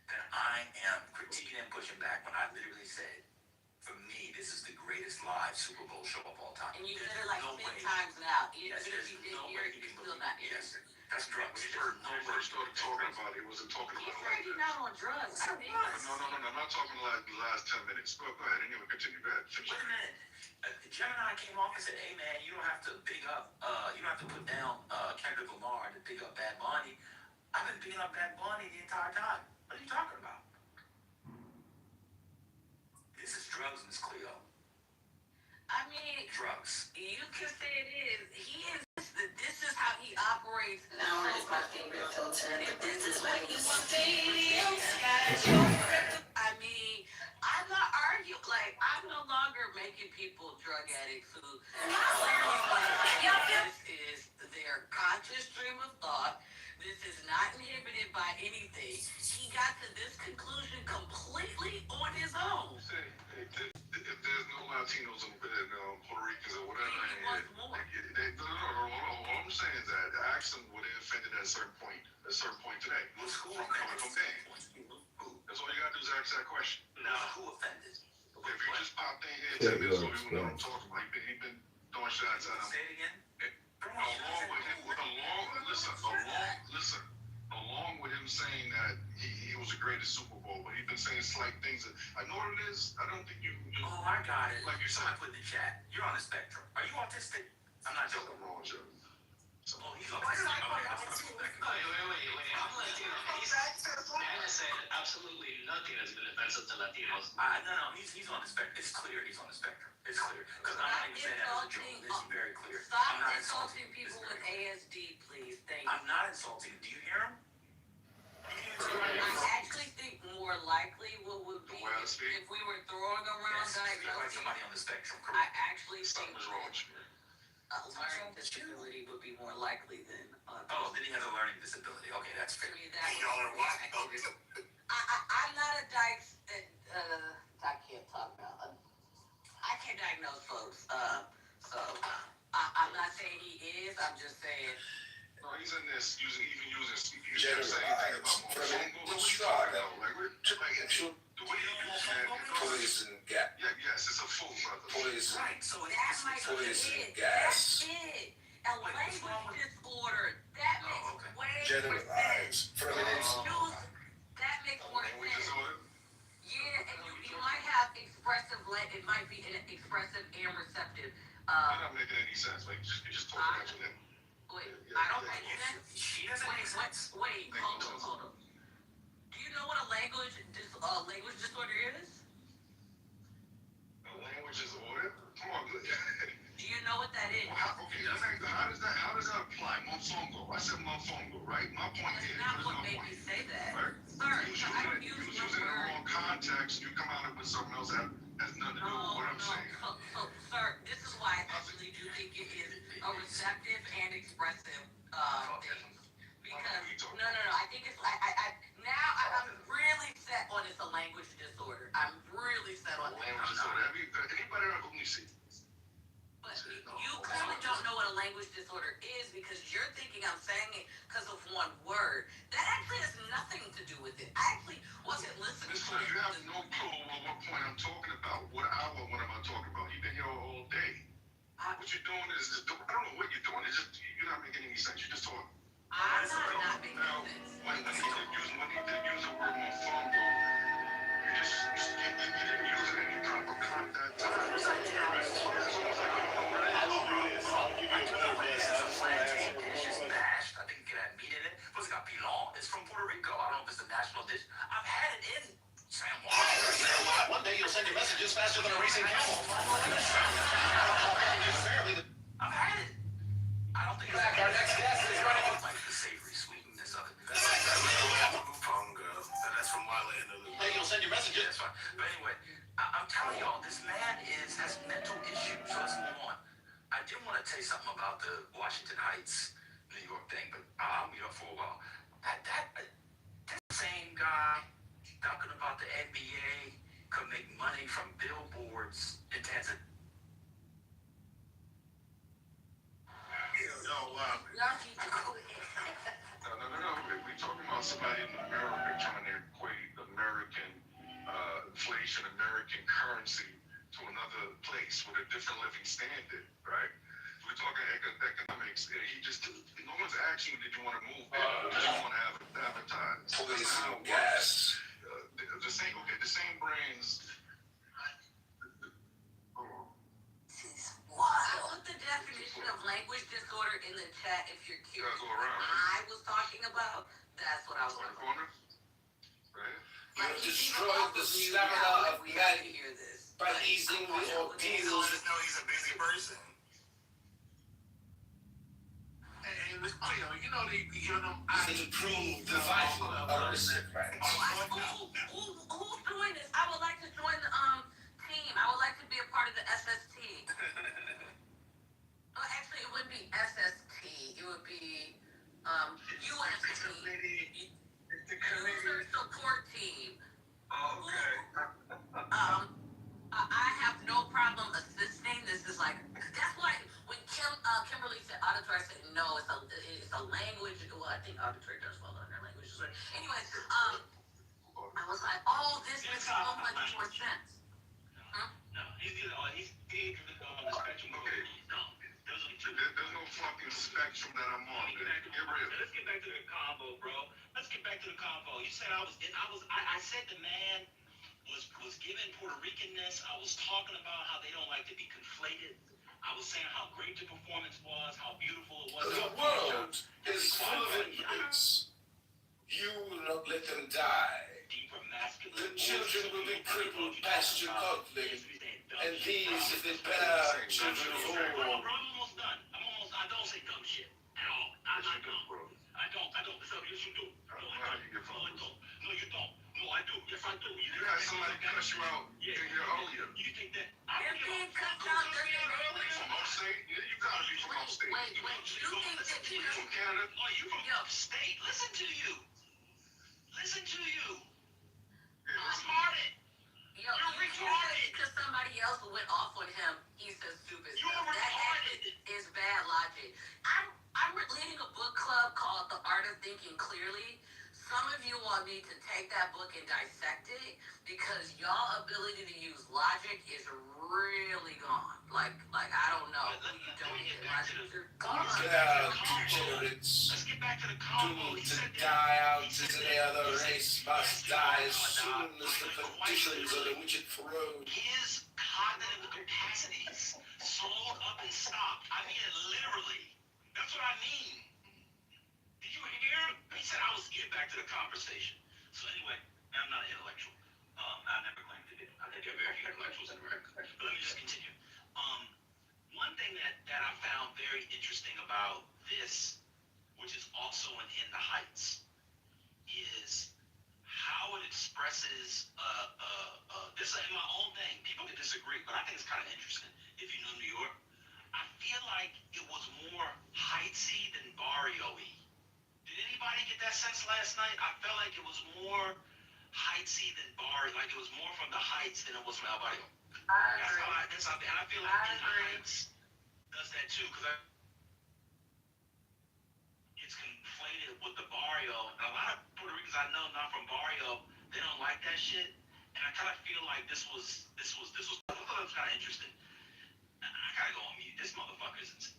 Speaker 16: that I am critiquing and pushing back when I literally said, for me, this is the greatest live Super Bowl show of all time.
Speaker 17: And you said it like 10 times now.
Speaker 16: Yes, there's no way he can
Speaker 17: still
Speaker 16: believe
Speaker 17: not.
Speaker 16: Yes, that's drugs.
Speaker 9: When you first started talking about it, he wasn't talking
Speaker 17: He
Speaker 9: about it
Speaker 17: said
Speaker 9: like
Speaker 17: he's
Speaker 9: that.
Speaker 17: not on drugs. I think
Speaker 9: No, I'm not talking like the last 10 minutes. Go ahead. Anyway, continue. Go ahead.
Speaker 16: Wait a minute. Gemini came off and said, hey man, you don't have to big up, you don't have to put down Kendrick Lamar to big up Bad Bunny. I've been bigging up Bad Bunny the entire time. What are you talking about? This is drugs, Miss Cleo.
Speaker 17: I mean,
Speaker 16: Drugs.
Speaker 17: you can say it is. He is. This is how he operates. Now is my favorite filter. If this is what you want, I mean, I'm not arguing. Like, I'm no longer making people drug addicts who this is their conscious stream of thought. This is not inhibited by anything. He got to this conclusion completely on his own.
Speaker 9: If there's no Latinos and Puerto Ricans or whatever, all I'm saying is that I asked them were they offended at a certain point today. From coming from there. That's all you gotta do is ask that question.
Speaker 16: Now, who offended?
Speaker 9: If you just popped in here 10 minutes ago, you know what I'm talking about. He been throwing shots at him.
Speaker 16: Say it again.
Speaker 9: Along with him saying that he was the greatest Super Bowl, but he's been saying slight things. I know what it is. I don't think you.
Speaker 16: Oh, I got it.
Speaker 9: Like you said.
Speaker 16: I put in the chat. You're on the spectrum. Are you autistic? I'm not joking.
Speaker 9: Something wrong with you.
Speaker 16: Oh, he's autistic. Okay,
Speaker 19: Anna said absolutely nothing has been offensive to Latinos.
Speaker 16: No, he's on the spectrum. It's clear he's on the spectrum. It's clear. Because I'm not even saying that as a joke. It's very clear.
Speaker 17: Stop insulting people with ASD, please. Thank you.
Speaker 16: I'm not insulting. Do you hear him?
Speaker 17: I actually think more likely what would be if we were throwing around
Speaker 16: Like
Speaker 17: diagnoses.
Speaker 16: somebody on the spectrum.
Speaker 17: I actually think
Speaker 9: Something is wrong with you.
Speaker 12: learning disability would be more likely than others.
Speaker 20: Oh, then he has a learning disability. Okay, that's fair.
Speaker 12: I mean, that
Speaker 15: Y'all are what?
Speaker 12: I'm not a I can't talk about. I can't diagnose folks. So I'm not saying he is. I'm just saying.
Speaker 9: No, he's in this using
Speaker 18: Generalized from an struggle.
Speaker 9: The way you use that,
Speaker 18: Poison gas.
Speaker 9: yeah, yes, it's a full brother.
Speaker 18: Poison.
Speaker 12: Right, so that might be
Speaker 18: Poison
Speaker 12: it.
Speaker 18: gas.
Speaker 12: That's it. A language disorder. That makes way more sense.
Speaker 18: Generalized from an
Speaker 12: That makes more
Speaker 9: Language
Speaker 12: sense.
Speaker 9: disorder.
Speaker 12: Yeah, and you might have expressive, it might be an expressive and receptive.
Speaker 9: You're not making any sense. Like you're just talking about them.
Speaker 12: Wait, I don't make sense.
Speaker 20: She doesn't make sense.
Speaker 12: Wait, hold on. Do you know what a language disorder is?
Speaker 9: A language disorder? Come on, good.
Speaker 12: Do you know what that is?
Speaker 9: Well, how does that apply? Monfongo. I said monfongo, right? My point
Speaker 12: That's
Speaker 9: is,
Speaker 12: not
Speaker 9: what
Speaker 12: what
Speaker 9: is
Speaker 12: made
Speaker 9: my
Speaker 12: me
Speaker 9: point?
Speaker 12: say that.
Speaker 9: Right?
Speaker 12: Sir, I don't
Speaker 9: You
Speaker 12: use
Speaker 9: was
Speaker 12: the
Speaker 9: using it in the
Speaker 12: word.
Speaker 9: wrong context. You come out with something else that has nothing to do with what I'm saying.
Speaker 12: So, sir, this is why I actually do think it is a receptive and expressive thing. Because no, I think it's I'm really set on it's a language disorder. I'm really set on that.
Speaker 9: Language disorder. Anybody ever only see?
Speaker 12: But you clearly don't know what a language disorder is because you're thinking I'm saying it because of one word. That actually has nothing to do with it. I actually wasn't listening
Speaker 9: Listen,
Speaker 12: to
Speaker 9: you have no clue what point I'm talking about. What hour? What am I talking about? You've been here all day. What you're doing is, I don't know what you're doing. It's just, you're not making any sense. You're just talking.
Speaker 12: I'm not making sense.
Speaker 9: When he did use the word monfongo, you didn't use it in any proper context.
Speaker 20: I think it had meat in it. What's it got? Pilon? It's from Puerto Rico. I don't know if it's a national dish. I've had it in San Juan. One day you'll send your messages faster than a racing camel. I've had it. I don't think it's our next guest is running like the savory sweetness of it. Fungo. That's from Lila in the loop. Hey, you'll send your messages. That's fine. But anyway, I'm telling y'all, this man has mental issues. So let's move on. I did want to tell you something about the Washington Heights, New York thing, but I'll be up for a while. That same guy talking about the NBA could make money from billboards in Tanzania.
Speaker 9: No. We're talking about somebody in America trying to equate American inflation, American currency to another place with a different living standard, right? We're talking economics. No one's asking you, did you want to move there? Did you want to have it advertised?
Speaker 18: Poison gas.
Speaker 9: The same brains.
Speaker 12: I put the definition of language disorder in the chat if you're curious.
Speaker 9: Go around.
Speaker 12: I was talking about, that's what I was talking about.
Speaker 18: You have destroyed the stamina of man by easing the ordeals.
Speaker 15: Just know he's a busy person.
Speaker 20: And it's clear, you know,
Speaker 18: To prove the vital of the secret.
Speaker 12: Who's doing this? I would like to join the team. I would like to be a part of the SST. Well, actually, it wouldn't be SST. It would be UST. User Support Team.
Speaker 9: Okay.
Speaker 12: I have no problem assisting. This is like, that's why when Kimberly said auditory, I said no, it's a language. Well, I think auditory does fall under language. Anyways, I was like, oh, this makes so much more sense.
Speaker 1: No, he's either on the spectrum.
Speaker 9: Okay. There's no fucking spectrum that I'm on. Get real.
Speaker 1: Let's get back to the convo, bro. You said I said the man was given Puerto Ricanness. I was talking about how they don't like to be conflated. I was saying how great the performance was, how beautiful it was.
Speaker 18: The world is full of immigrants. You will not let them die.
Speaker 1: Deeper masculine.
Speaker 18: The children will be crippled past your coddling. And these, if they bear children of all.
Speaker 1: I'm almost done. I don't say dumb shit at all. I don't. So yes, you do. No, you don't. No, I do. Yes, I do.
Speaker 9: You had somebody cuss you out in here earlier.
Speaker 1: You think that?
Speaker 12: You're being cut out.
Speaker 9: From upstate? You gotta be from upstate.
Speaker 17: Wait, you think that
Speaker 9: You from Canada?
Speaker 1: Oh, you from upstate? Listen to you. Listen to you.
Speaker 9: Yeah,
Speaker 1: You're
Speaker 9: listen.
Speaker 1: retarded.
Speaker 17: Yo,
Speaker 1: You're
Speaker 17: you can't
Speaker 1: retarded.
Speaker 17: because somebody else went off on him. He says stupid
Speaker 1: You're
Speaker 17: stuff. That
Speaker 1: retarded.
Speaker 17: is bad logic. I'm leading a book club called The Art of Thinking Clearly. Some of you all need to take that book and dissect it because y'all ability to use logic is really gone. Like I don't know.
Speaker 1: Let
Speaker 17: You
Speaker 1: me
Speaker 17: don't
Speaker 1: get
Speaker 17: get
Speaker 1: back to
Speaker 17: logic.
Speaker 1: the.
Speaker 17: You're gone.
Speaker 18: Degenerates,
Speaker 1: Let's get back to the combo.
Speaker 18: doomed
Speaker 1: He
Speaker 18: to
Speaker 1: said that.
Speaker 18: die out
Speaker 1: He
Speaker 18: as
Speaker 1: said
Speaker 18: any
Speaker 1: that-
Speaker 18: other
Speaker 1: he said-
Speaker 18: race must die as soon as the
Speaker 1: Quite
Speaker 18: conditions
Speaker 1: literally.
Speaker 18: under which it throws.
Speaker 1: His cognitive capacities slowed up and stopped. I mean it literally. That's what I mean. Did you hear? He said I was getting back to the conversation. So anyway, I'm not an intellectual. I never claimed to be. I think there are very few intellectuals in America. But let me just continue. One thing that I found very interesting about this, which is also in the Heights, is how it expresses this is my own thing. People can disagree, but I think it's kind of interesting. If you know New York, I feel like it was more Heightsy than barrio-y. Did anybody get that sense last night? I felt like it was more Heightsy than barrio. Like it was more from the Heights than it was from El Barrio. That's how and I feel like in the Heights does that too because it's conflated with the barrio. And a lot of Puerto Ricans I know not from barrio, they don't like that shit. And I kind of feel like this was. I thought it was kind of interesting. I gotta go on mute. This motherfucker is.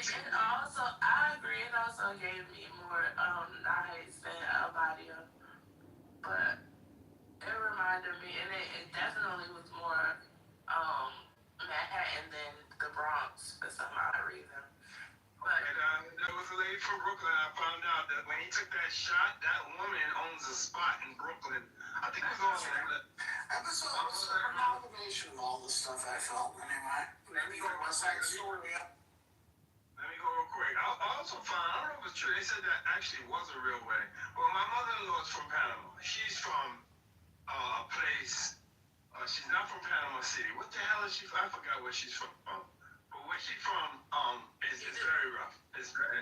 Speaker 4: And also, I agree. It also gave me more nights than El Barrio, but it reminded me, and it definitely was more Manhattan than the Bronx for some odd reason. But
Speaker 5: There was a lady from Brooklyn. I found out that when he took that shot, that woman owns a spot in Brooklyn. I think it was on
Speaker 12: Episode was an amalgamation of all the stuff I felt anyway. Maybe you want to say the story up.
Speaker 5: Let me go real quick. I also found, I don't know if it's true, they said that actually was a real wedding. Well, my mother-in-law is from Panama. She's from a place, she's not from Panama City. What the hell is she from? I forgot where she's from. But where she's from is very rough. It's very,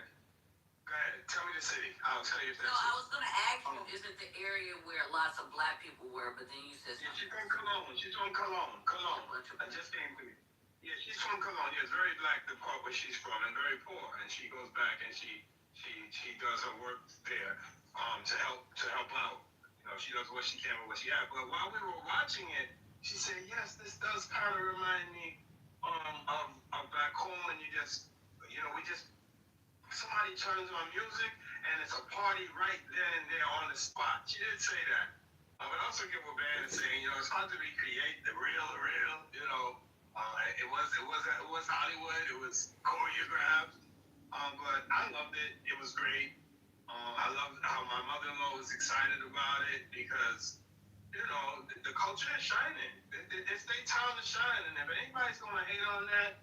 Speaker 5: go ahead, tell me the city. I'll tell you if that's
Speaker 17: No, I
Speaker 5: true.
Speaker 17: was gonna ask you, is it the area where lots of black people were? But then you said
Speaker 5: Yeah, she's from Cologne. She's from Cologne. I just came to me. Yeah, she's from Cologne. Yeah, it's very black, the part where she's from, and very poor. And she goes back and she does her work there to help out. You know, she does what she can with what she has. But while we were watching it, she said, yes, this does kind of remind me of back home, and somebody turns on music, and it's a party right then and there on the spot. She did say that. But also give a band and saying, it's hard to recreate the real, it was Hollywood, it was choreographed, but I loved it. It was great. I loved how my mother-in-law was excited about it because, the culture is shining. It's their time to shine, and if anybody's going to hate on that,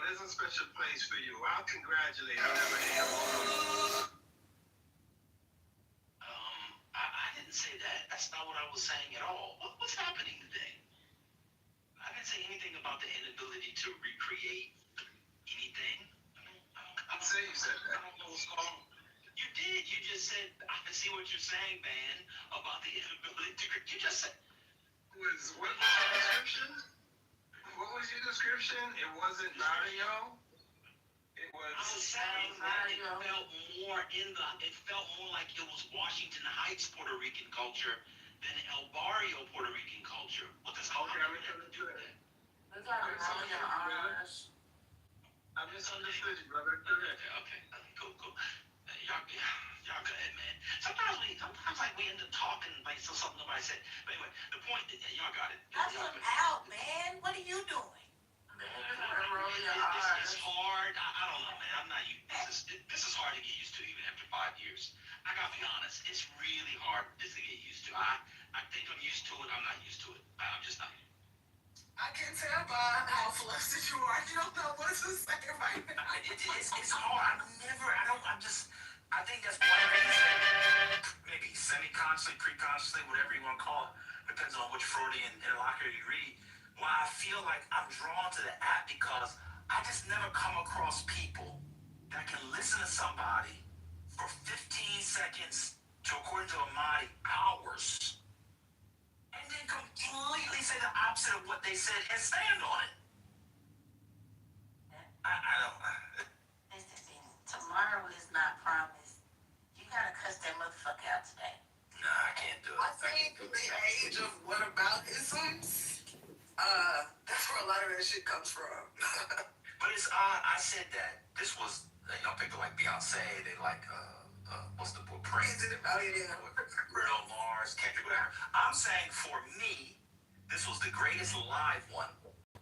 Speaker 5: there's a special place for you. I'll congratulate you.
Speaker 1: I didn't say that. That's not what I was saying at all. What's happening today? I didn't say anything about the inability to recreate anything.
Speaker 5: I'd say you said that.
Speaker 1: I don't know what's going on. You did. You just said, I can see what you're saying, man, about the inability to. You just said.
Speaker 5: What was your description? What was your description? It wasn't Mario. It was.
Speaker 1: I was saying that it felt more like it was Washington Heights Puerto Rican culture than El Barrio Puerto Rican culture. What does how
Speaker 5: Okay,
Speaker 1: did that do with that?
Speaker 4: it's like a R's.
Speaker 5: I misunderstood you, brother.
Speaker 1: Okay, cool. Y'all go ahead, man. Sometimes we end up talking like something nobody said. But anyway, the point that y'all got it.
Speaker 17: Cut some out, man. What are you doing?
Speaker 1: It's hard. I don't know, man. I'm not used. This is hard to get used to even after 5 years. I gotta be honest. It's really hard to get used to. I think I'm used to it. I'm not used to it. I'm just not.
Speaker 12: I can tell by how flustered you are. You don't know what to say right now.
Speaker 20: It's hard. I think that's one reason, maybe semi-consciously, pre-consciously, whatever you want to call it, depends on which Freudian interlocutor you read. why I feel like I'm drawn to the app, because I just never come across people that can listen to somebody for 15 seconds to, according to Amadi, hours, and then completely say the opposite of what they said and stand on it. I don't.
Speaker 17: Listen, tomorrow is not promised. You gotta cuss that motherfucker out today.
Speaker 20: Nah, I can't do it.
Speaker 3: I think the age of whataboutisms, that's where a lot of that shit comes from.
Speaker 20: But it's odd. I said that this was, people like Beyonce, they like, what's the book, Prince?
Speaker 3: Oh, yeah.
Speaker 20: Bruno Mars, Kendrick, whatever. I'm saying for me, this was the greatest live one.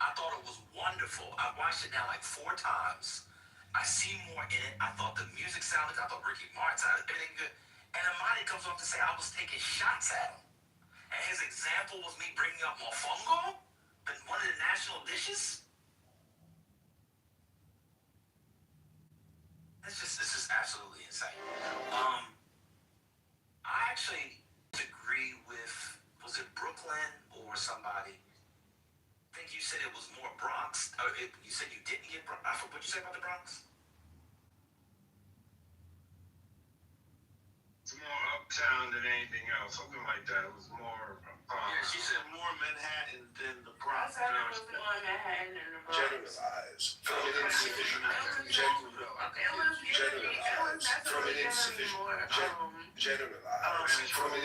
Speaker 20: I thought it was wonderful. I watched it now like 4 times. I see more in it. I thought the music sounded, I thought Ricky Martin sounded, everything good. And Amadi comes up to say I was taking shots at him. And his example was me bringing up mofongo, one of the national dishes. This is absolutely insane. I actually agree with, was it Brooklyn or somebody? I think you said it was more Bronx. You said you didn't get Bronx. What'd you say about the Bronx?
Speaker 9: It's more uptown than anything else, something like that. It was more.
Speaker 20: Yeah, she said more Manhattan than the Bronx.
Speaker 17: I said it was more Manhattan than the Bronx.
Speaker 18: Generalize from an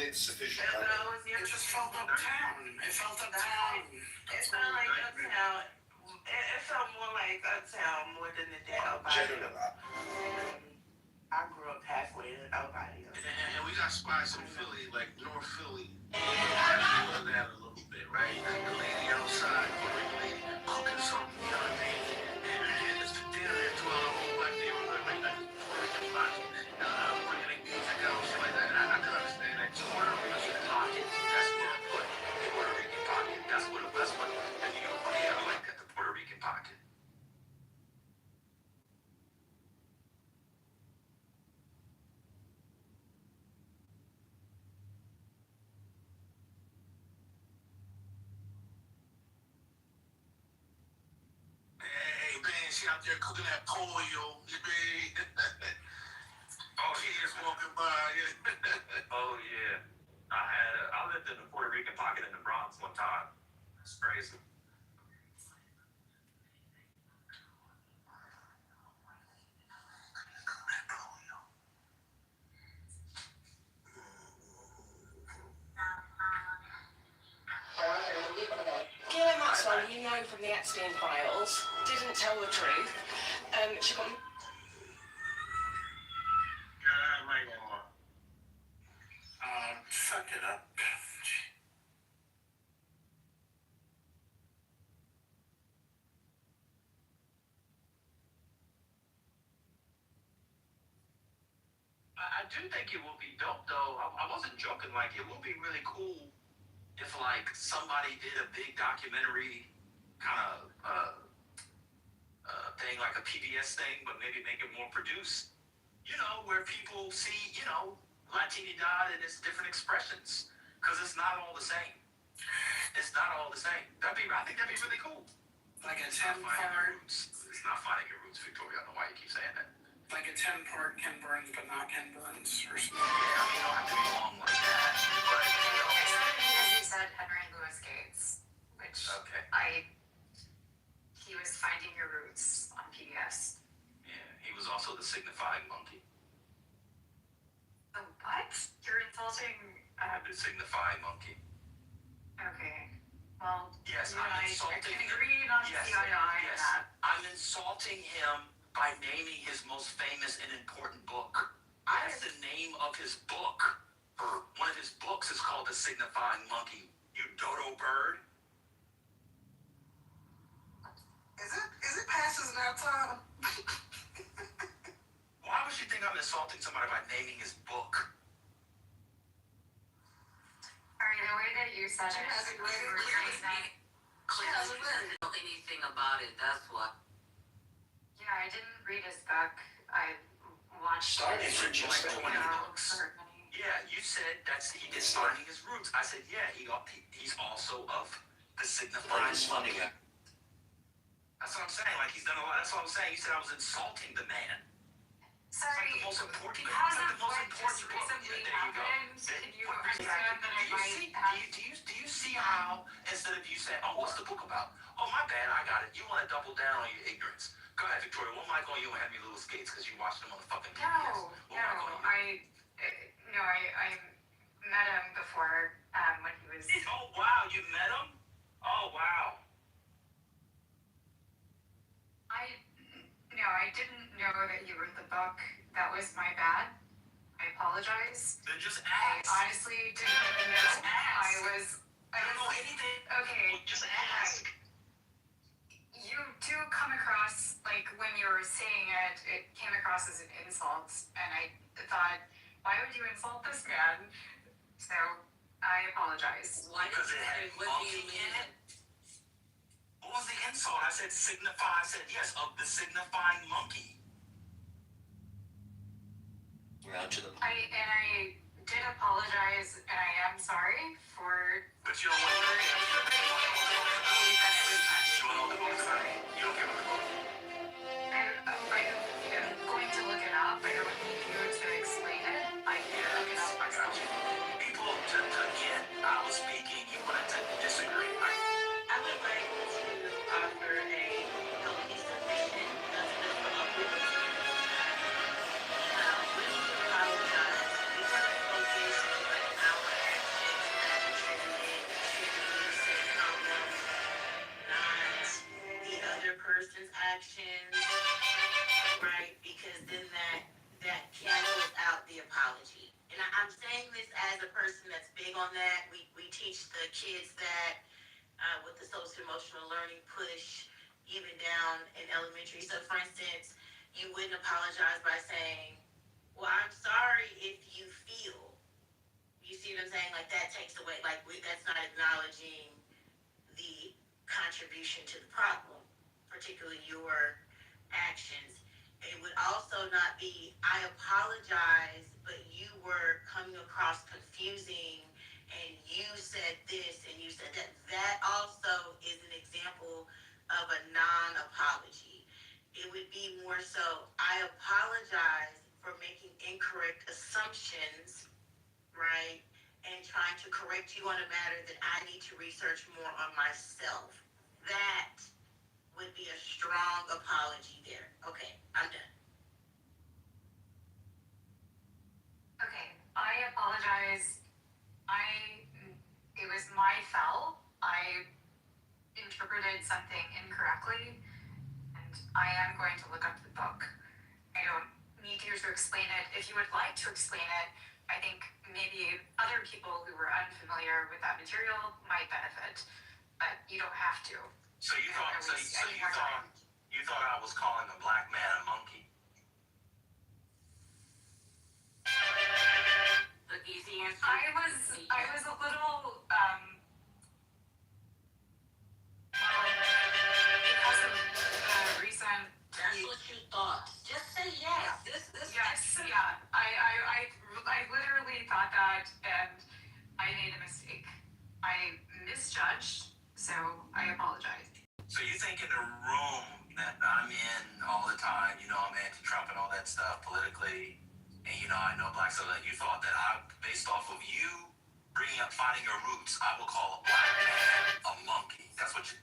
Speaker 18: insufficient
Speaker 12: It just felt uptown. It felt uptown.
Speaker 17: It felt like uptown. It felt more like uptown more than the day I grew up halfway to nobody else.
Speaker 20: And we got spots in Philly, like North Philly. That a little bit, right? The lady outside, the lady cooking something, you know what I mean? And it's the dinner into a whole black neighborhood, like that. Bringing music out, shit like that. I can understand that. Puerto Rican pocket, that's what I put. Puerto Rican pocket, that's what. And you go, yeah, I like that, the Puerto Rican pocket. Hey, man, she out there cooking that pollo, you mean? Oh, he is walking by, yeah. Oh, yeah. I lived in the Puerto Rican pocket in the Bronx one time. It's crazy.
Speaker 3: Gillian Maxwell, you know from the Epstein files, didn't tell the truth. She got
Speaker 12: Fuck it up.
Speaker 20: I do think it would be dope, though. I wasn't joking. Like, it would be really cool if, like, somebody did a big documentary kind of thing, like a PBS thing, but maybe make it more produced. You know, where people see, Latinidad and its different expressions, because it's not all the same. It's not all the same. I think that'd be really cool.
Speaker 12: Like a
Speaker 20: It's not
Speaker 12: 10-part.
Speaker 20: It's not finding your roots, Victoria. I don't know why you keep saying that.
Speaker 12: Like a 10-part Ken Burns, but not Ken Burns or something.
Speaker 20: Yeah, I mean, you don't have to be long like that, but
Speaker 21: Because he said Henry Louis Gates, which he was finding your roots on PBS.
Speaker 20: Yeah, he was also the signifying monkey.
Speaker 21: Oh, what? You're insulting.
Speaker 20: The signifying monkey.
Speaker 21: Okay. Well,
Speaker 20: Yes,
Speaker 21: you know,
Speaker 20: I'm
Speaker 21: I
Speaker 20: insulting
Speaker 21: can
Speaker 20: him.
Speaker 21: read on
Speaker 20: Yes,
Speaker 21: CII and
Speaker 20: yes.
Speaker 21: that.
Speaker 20: I'm insulting him by naming his most famous and important book. That's the name of his book. One of his books is called The Signifying Monkey. You dodo bird.
Speaker 3: Is it past his nap time?
Speaker 20: Why would you think I'm insulting somebody by naming his book?
Speaker 21: Alright, the way that you said it,
Speaker 3: hasn't read it.
Speaker 21: you were saying that.
Speaker 3: Hasn't read it.
Speaker 2: Know anything about it, that's what.
Speaker 21: Yeah, I didn't read his book. I watched
Speaker 20: Started
Speaker 21: his
Speaker 20: from just
Speaker 21: video
Speaker 20: 20 books.
Speaker 21: for many.
Speaker 20: Yeah, you said he did Finding His Roots. I said, yeah, he's also of the signifying
Speaker 19: funny
Speaker 20: monkey.
Speaker 19: guy.
Speaker 20: That's what I'm saying. Like he's done a lot. That's what I was saying. You said I was insulting the man.
Speaker 21: Sorry,
Speaker 20: It's like the most important.
Speaker 21: because
Speaker 20: It's like
Speaker 21: of
Speaker 20: the most
Speaker 21: what
Speaker 20: important
Speaker 21: just
Speaker 20: book.
Speaker 21: recently
Speaker 20: There you go.
Speaker 21: happened, can you
Speaker 20: What recently
Speaker 21: understand
Speaker 20: happened?
Speaker 21: that I might have...
Speaker 20: Do you see how instead of you saying, "Oh, what's the book about?" "Oh, my bad, I got it." You want to double down on your ignorance. Go ahead, Victoria. One mic on you and have me little skates because you watched them on the fucking PBS.
Speaker 21: I met him before when he was...
Speaker 20: Oh, wow, you met him? Oh, wow.
Speaker 21: I didn't know that you wrote the book. That was my bad. I apologize.
Speaker 20: Then just ask.
Speaker 21: I honestly didn't know.
Speaker 20: Just ask.
Speaker 21: I don't know
Speaker 20: anything.
Speaker 21: Okay.
Speaker 20: Well, just ask.
Speaker 21: You do come across, like, when you were saying it came across as an insult, and I thought, why would you insult this man? So, I apologize.
Speaker 20: Because it had monkey in it? What was the insult? I said signify. I said, yes, of the signifying monkey.
Speaker 19: Round to the...
Speaker 21: I did apologize, and I am sorry for...
Speaker 20: But you don't want to... You don't know the book about it. You don't care about the book.
Speaker 21: I'm going to look it up. I don't need you to explain it. I can look it up
Speaker 20: I got
Speaker 21: myself.
Speaker 20: you. People, again, I was speaking, you wanted to disagree.
Speaker 17: I would like to offer a healthy submission of the women apologize. We want to focus on our actions that contributed to the said problem, not the other person's actions, right? Because then that cancels out the apology. And I'm saying this as a person that's big on that. We teach the kids that with the social emotional learning push even down in elementary. So for instance, you wouldn't apologize by saying, well, I'm sorry if you feel. You see what I'm saying? Like that takes away, that's not acknowledging the contribution to the problem, particularly your actions. It would also not be, I apologize, but you were coming across confusing and you said this and you said that. That also is an example of a non-apology. It would be more so, I apologize for making incorrect assumptions, right? And trying to correct you on a matter that I need to research more on myself. That would be a strong apology there. Okay, I'm done.
Speaker 21: Okay, I apologize. It was my fault. I interpreted something incorrectly, and I am going to look up the book. I don't need you to explain it. If you would like to explain it, I think maybe other people who were unfamiliar with that material might benefit, but you don't have to.
Speaker 20: So you thought I was calling a black man a monkey?
Speaker 17: The easy answer.
Speaker 21: I was a little because of the recent...
Speaker 17: That's what you thought. Just say yes.
Speaker 21: Yes, yeah. I literally thought that, and I made a mistake. I misjudged, so I apologize.
Speaker 20: So you think in the room that I'm in all the time, I'm anti-Trump and all that stuff politically, and I know black, so that you thought that based off of you bringing up finding your roots, I will call a black man a monkey. That's what you...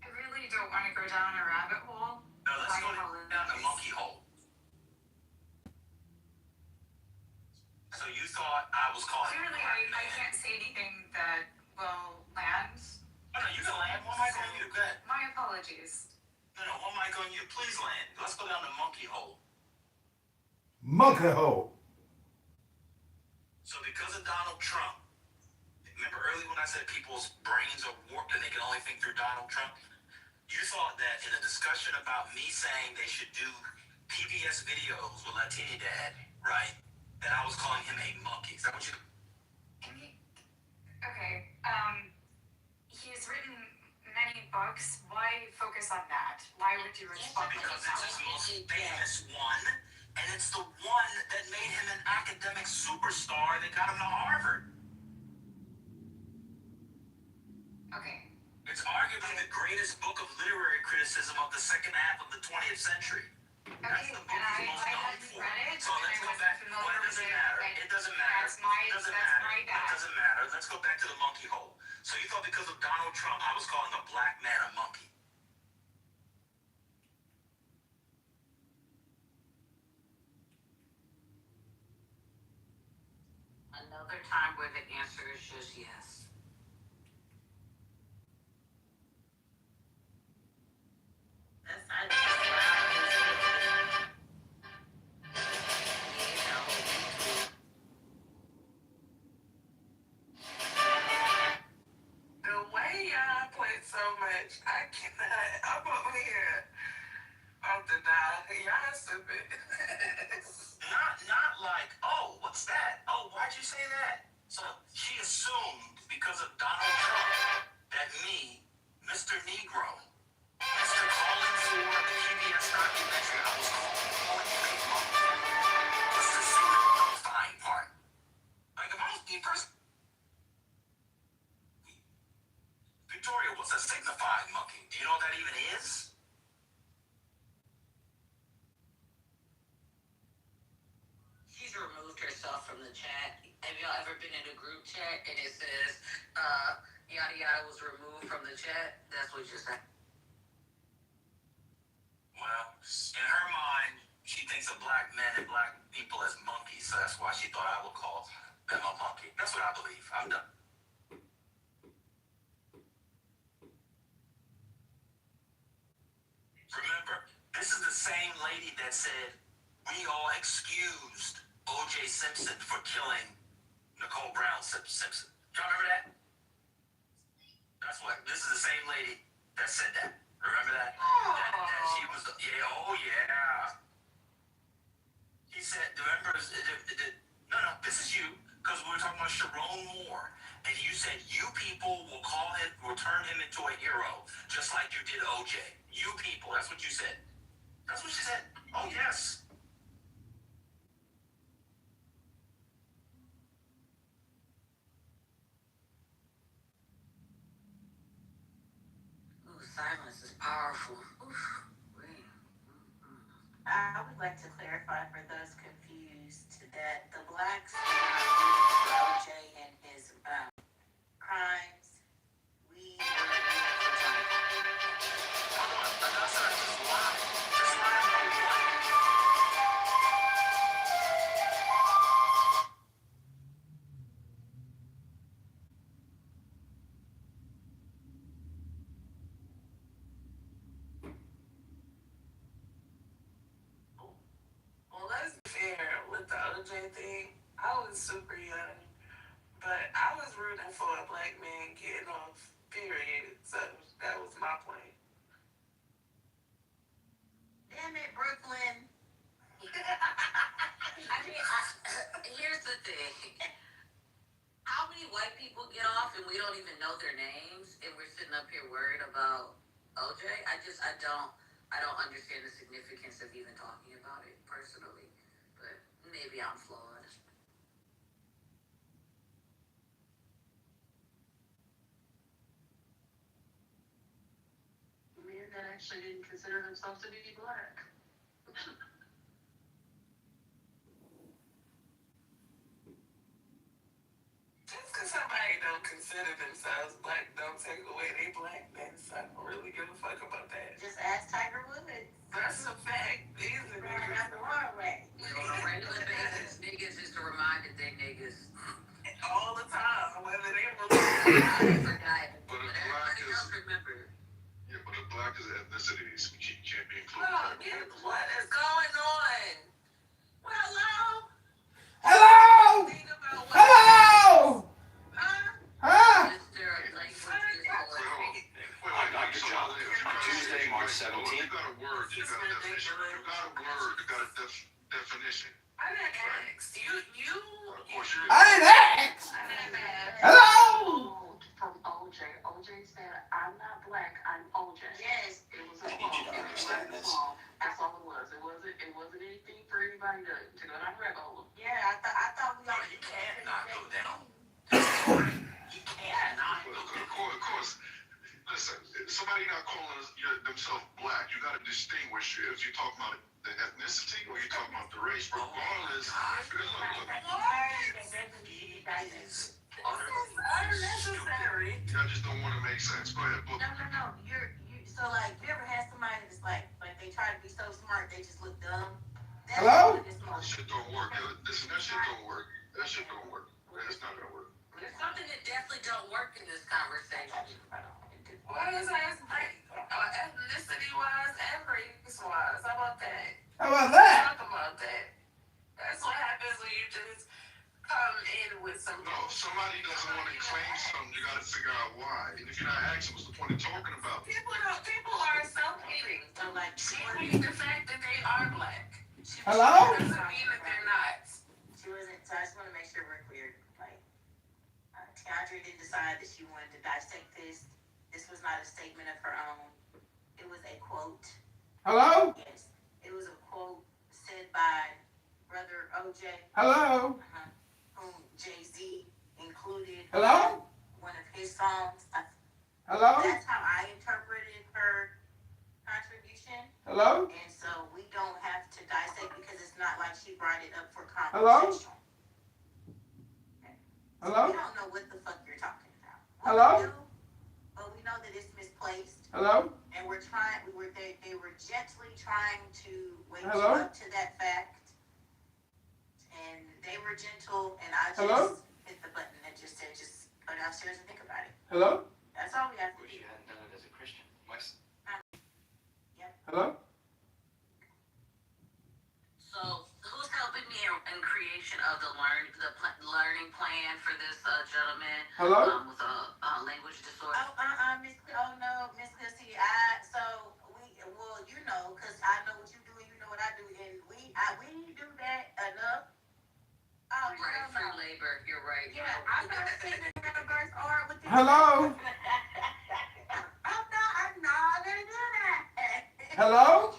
Speaker 21: I really don't want to go down a rabbit hole.
Speaker 20: No, let's go down the monkey hole. So you thought I was calling...
Speaker 21: Clearly, I can't say anything that will land.
Speaker 20: Oh, no, you can land. One mic on you. Go ahead.
Speaker 21: My apologies.
Speaker 20: No, one mic on you. Please land. Let's go down the monkey hole.
Speaker 7: Monkey hole.
Speaker 20: So because of Donald Trump, remember earlier when I said people's brains are warped and they can only think through Donald Trump? You thought that in a discussion about me saying they should do PBS videos with Latini Dad, right? That I was calling him a monkey. Is that what you...
Speaker 21: Okay, he's written many books. Why focus on that? Why would you respond?
Speaker 20: Because it's his most famous one, and And it's the one that made him an academic superstar that got him to Harvard.
Speaker 21: Okay.
Speaker 20: It's arguably the greatest book of literary criticism of the second half of the 20th century. That's the book he's most known for. So let's go back. Well, it doesn't matter. It doesn't matter. It doesn't matter. It doesn't matter. Let's go back to the monkey hole. So you thought because of Donald Trump, I was calling a black man a monkey.
Speaker 12: Another time where the answer is just yes.
Speaker 17: That's not
Speaker 3: The way y'all play so much, I cannot. I'm over here. I'm the die. Y'all stupid.
Speaker 20: Not like, oh, what's that? Oh, why'd you say that? So she assumed because of Donald Trump that me, Mr. Negro, Mr. calling for the PBS documentary, I was calling you a monkey. What's the signifying part? Like, if I was the person, Victoria, what's a signifying monkey? Do you know what that even is?
Speaker 12: She's removed herself from the chat. Have y'all ever been in a group chat and it says, yada yada was removed from the chat? That's what just happened.
Speaker 20: Well, in her mind, she thinks of black men and black people as monkeys, so that's why she thought I would call them a monkey. That's what I believe. I'm done. Remember, this is the same lady that said we all excused O.J. Simpson for killing Nicole Brown Simpson. Y'all remember that? That's what. This is the same lady that said that. Remember that? That she was. Oh yeah. He said. Remember? No. This is you because we were talking about Sharon Moore, and you said you people will turn him into a hero, just like you did O.J. You people. That's what you said. That's what she said. Oh yes.
Speaker 12: Ooh, silence is powerful. Oof.
Speaker 17: I would like to clarify for those confused that the blacks did not use OJ and his crimes. We
Speaker 3: Well, let's be fair with the OJ thing. I was super young, but I was rooting for a black man getting off, period. So that was my point.
Speaker 17: damn it, Brooklyn.
Speaker 12: I mean, here's the thing. How many white people get off and we don't even know their names and we're sitting up here worried about OJ? I don't understand the significance of even talking about it personally, but maybe I'm flawed.
Speaker 4: Men that actually didn't consider themselves to be black.
Speaker 3: Just because somebody don't consider themselves black don't take away their blackness. I don't really give a fuck about that.
Speaker 17: Just ask Tiger Woods.
Speaker 3: That's a fact. These are
Speaker 17: Running out the wrong way.
Speaker 12: On a regular basis, niggas is to remind that they niggas.
Speaker 3: All the time, whether they were
Speaker 9: But a black is an ethnicity, so you can't be included.
Speaker 3: What is going on? Well, hello?
Speaker 7: Hello! Hello! Huh?
Speaker 9: Tuesday, March 17th. You got a word, you got a definition. You got a definition.
Speaker 3: I didn't ask. You.
Speaker 9: Of course you
Speaker 7: I didn't ask! Hello!
Speaker 4: From OJ. OJ said, I'm not black, I'm OJ.
Speaker 17: Yes.
Speaker 4: It was a song. That's all it was. It wasn't wasn't anything for anybody to go down the rabbit hole.
Speaker 17: Yeah, I thought we all.
Speaker 20: You can't not go down. You can't not go down.
Speaker 9: Of course. Listen, somebody not calling themselves black, you got to distinguish if you're talking about the ethnicity or you're talking about the race. Regardless, look.
Speaker 17: Unnecessary.
Speaker 9: I just don't want to make sense. Go ahead, book.
Speaker 17: No. You so like you ever had somebody that's like they try to be so smart they just look dumb. That's
Speaker 7: Hello?
Speaker 9: That shit don't work. Listen, that shit don't work. That shit don't work. It's not gonna work.
Speaker 12: There's something that definitely don't work in this conversation.
Speaker 4: What is ethnicity-wise and race-wise? How about that?
Speaker 7: How about that?
Speaker 4: Talk about that. That's what happens when you just come in with some.
Speaker 9: No, if somebody doesn't want to claim something, you got to figure out why. And if you're not asking, what's the point of talking about it?
Speaker 4: People are self-hating. So like, she hates the fact that they are black.
Speaker 7: Hello?
Speaker 4: Doesn't mean that they're not.
Speaker 17: She wasn't. So I just want to make sure we're clear. Like, Tiandra didn't decide that she wanted to dissect this. This was not a statement of her own. It was a quote.
Speaker 7: Hello?
Speaker 17: Yes, it was a quote said by Brother OJ.
Speaker 7: Hello?
Speaker 17: Whom Jay-Z included.
Speaker 7: Hello?
Speaker 17: One of his songs.
Speaker 7: Hello?
Speaker 17: That's how I interpreted her contribution.
Speaker 7: Hello?
Speaker 17: And so we don't have to dissect because it's not like she brought it up for
Speaker 7: Hello?
Speaker 17: conversation.
Speaker 7: Hello?
Speaker 17: We don't know what the fuck you're talking about.
Speaker 7: Hello?
Speaker 17: We do, but we know that it's misplaced.
Speaker 7: Hello?
Speaker 17: And they were gently trying to wake
Speaker 7: Hello?
Speaker 17: you up to that fact. And they were gentle, and I just
Speaker 7: Hello?
Speaker 17: hit the button that just said, just go downstairs and think about it.
Speaker 7: Hello?
Speaker 17: That's all we have to
Speaker 2: Wish
Speaker 17: do.
Speaker 2: you hadn't done it as a Christian.
Speaker 7: Hello?
Speaker 12: So, who's helping me in creation of the learning plan for this gentleman
Speaker 7: Hello?
Speaker 12: with a language disorder?
Speaker 17: Miss Chrissy, well, you know, because I know what you do and you know what I do, and we do that enough. Oh,
Speaker 12: Right, free labor, you're right.
Speaker 17: Yeah, I'm not saying the universe or with this.
Speaker 7: Hello?
Speaker 17: I'm not gonna do that.
Speaker 7: Hello?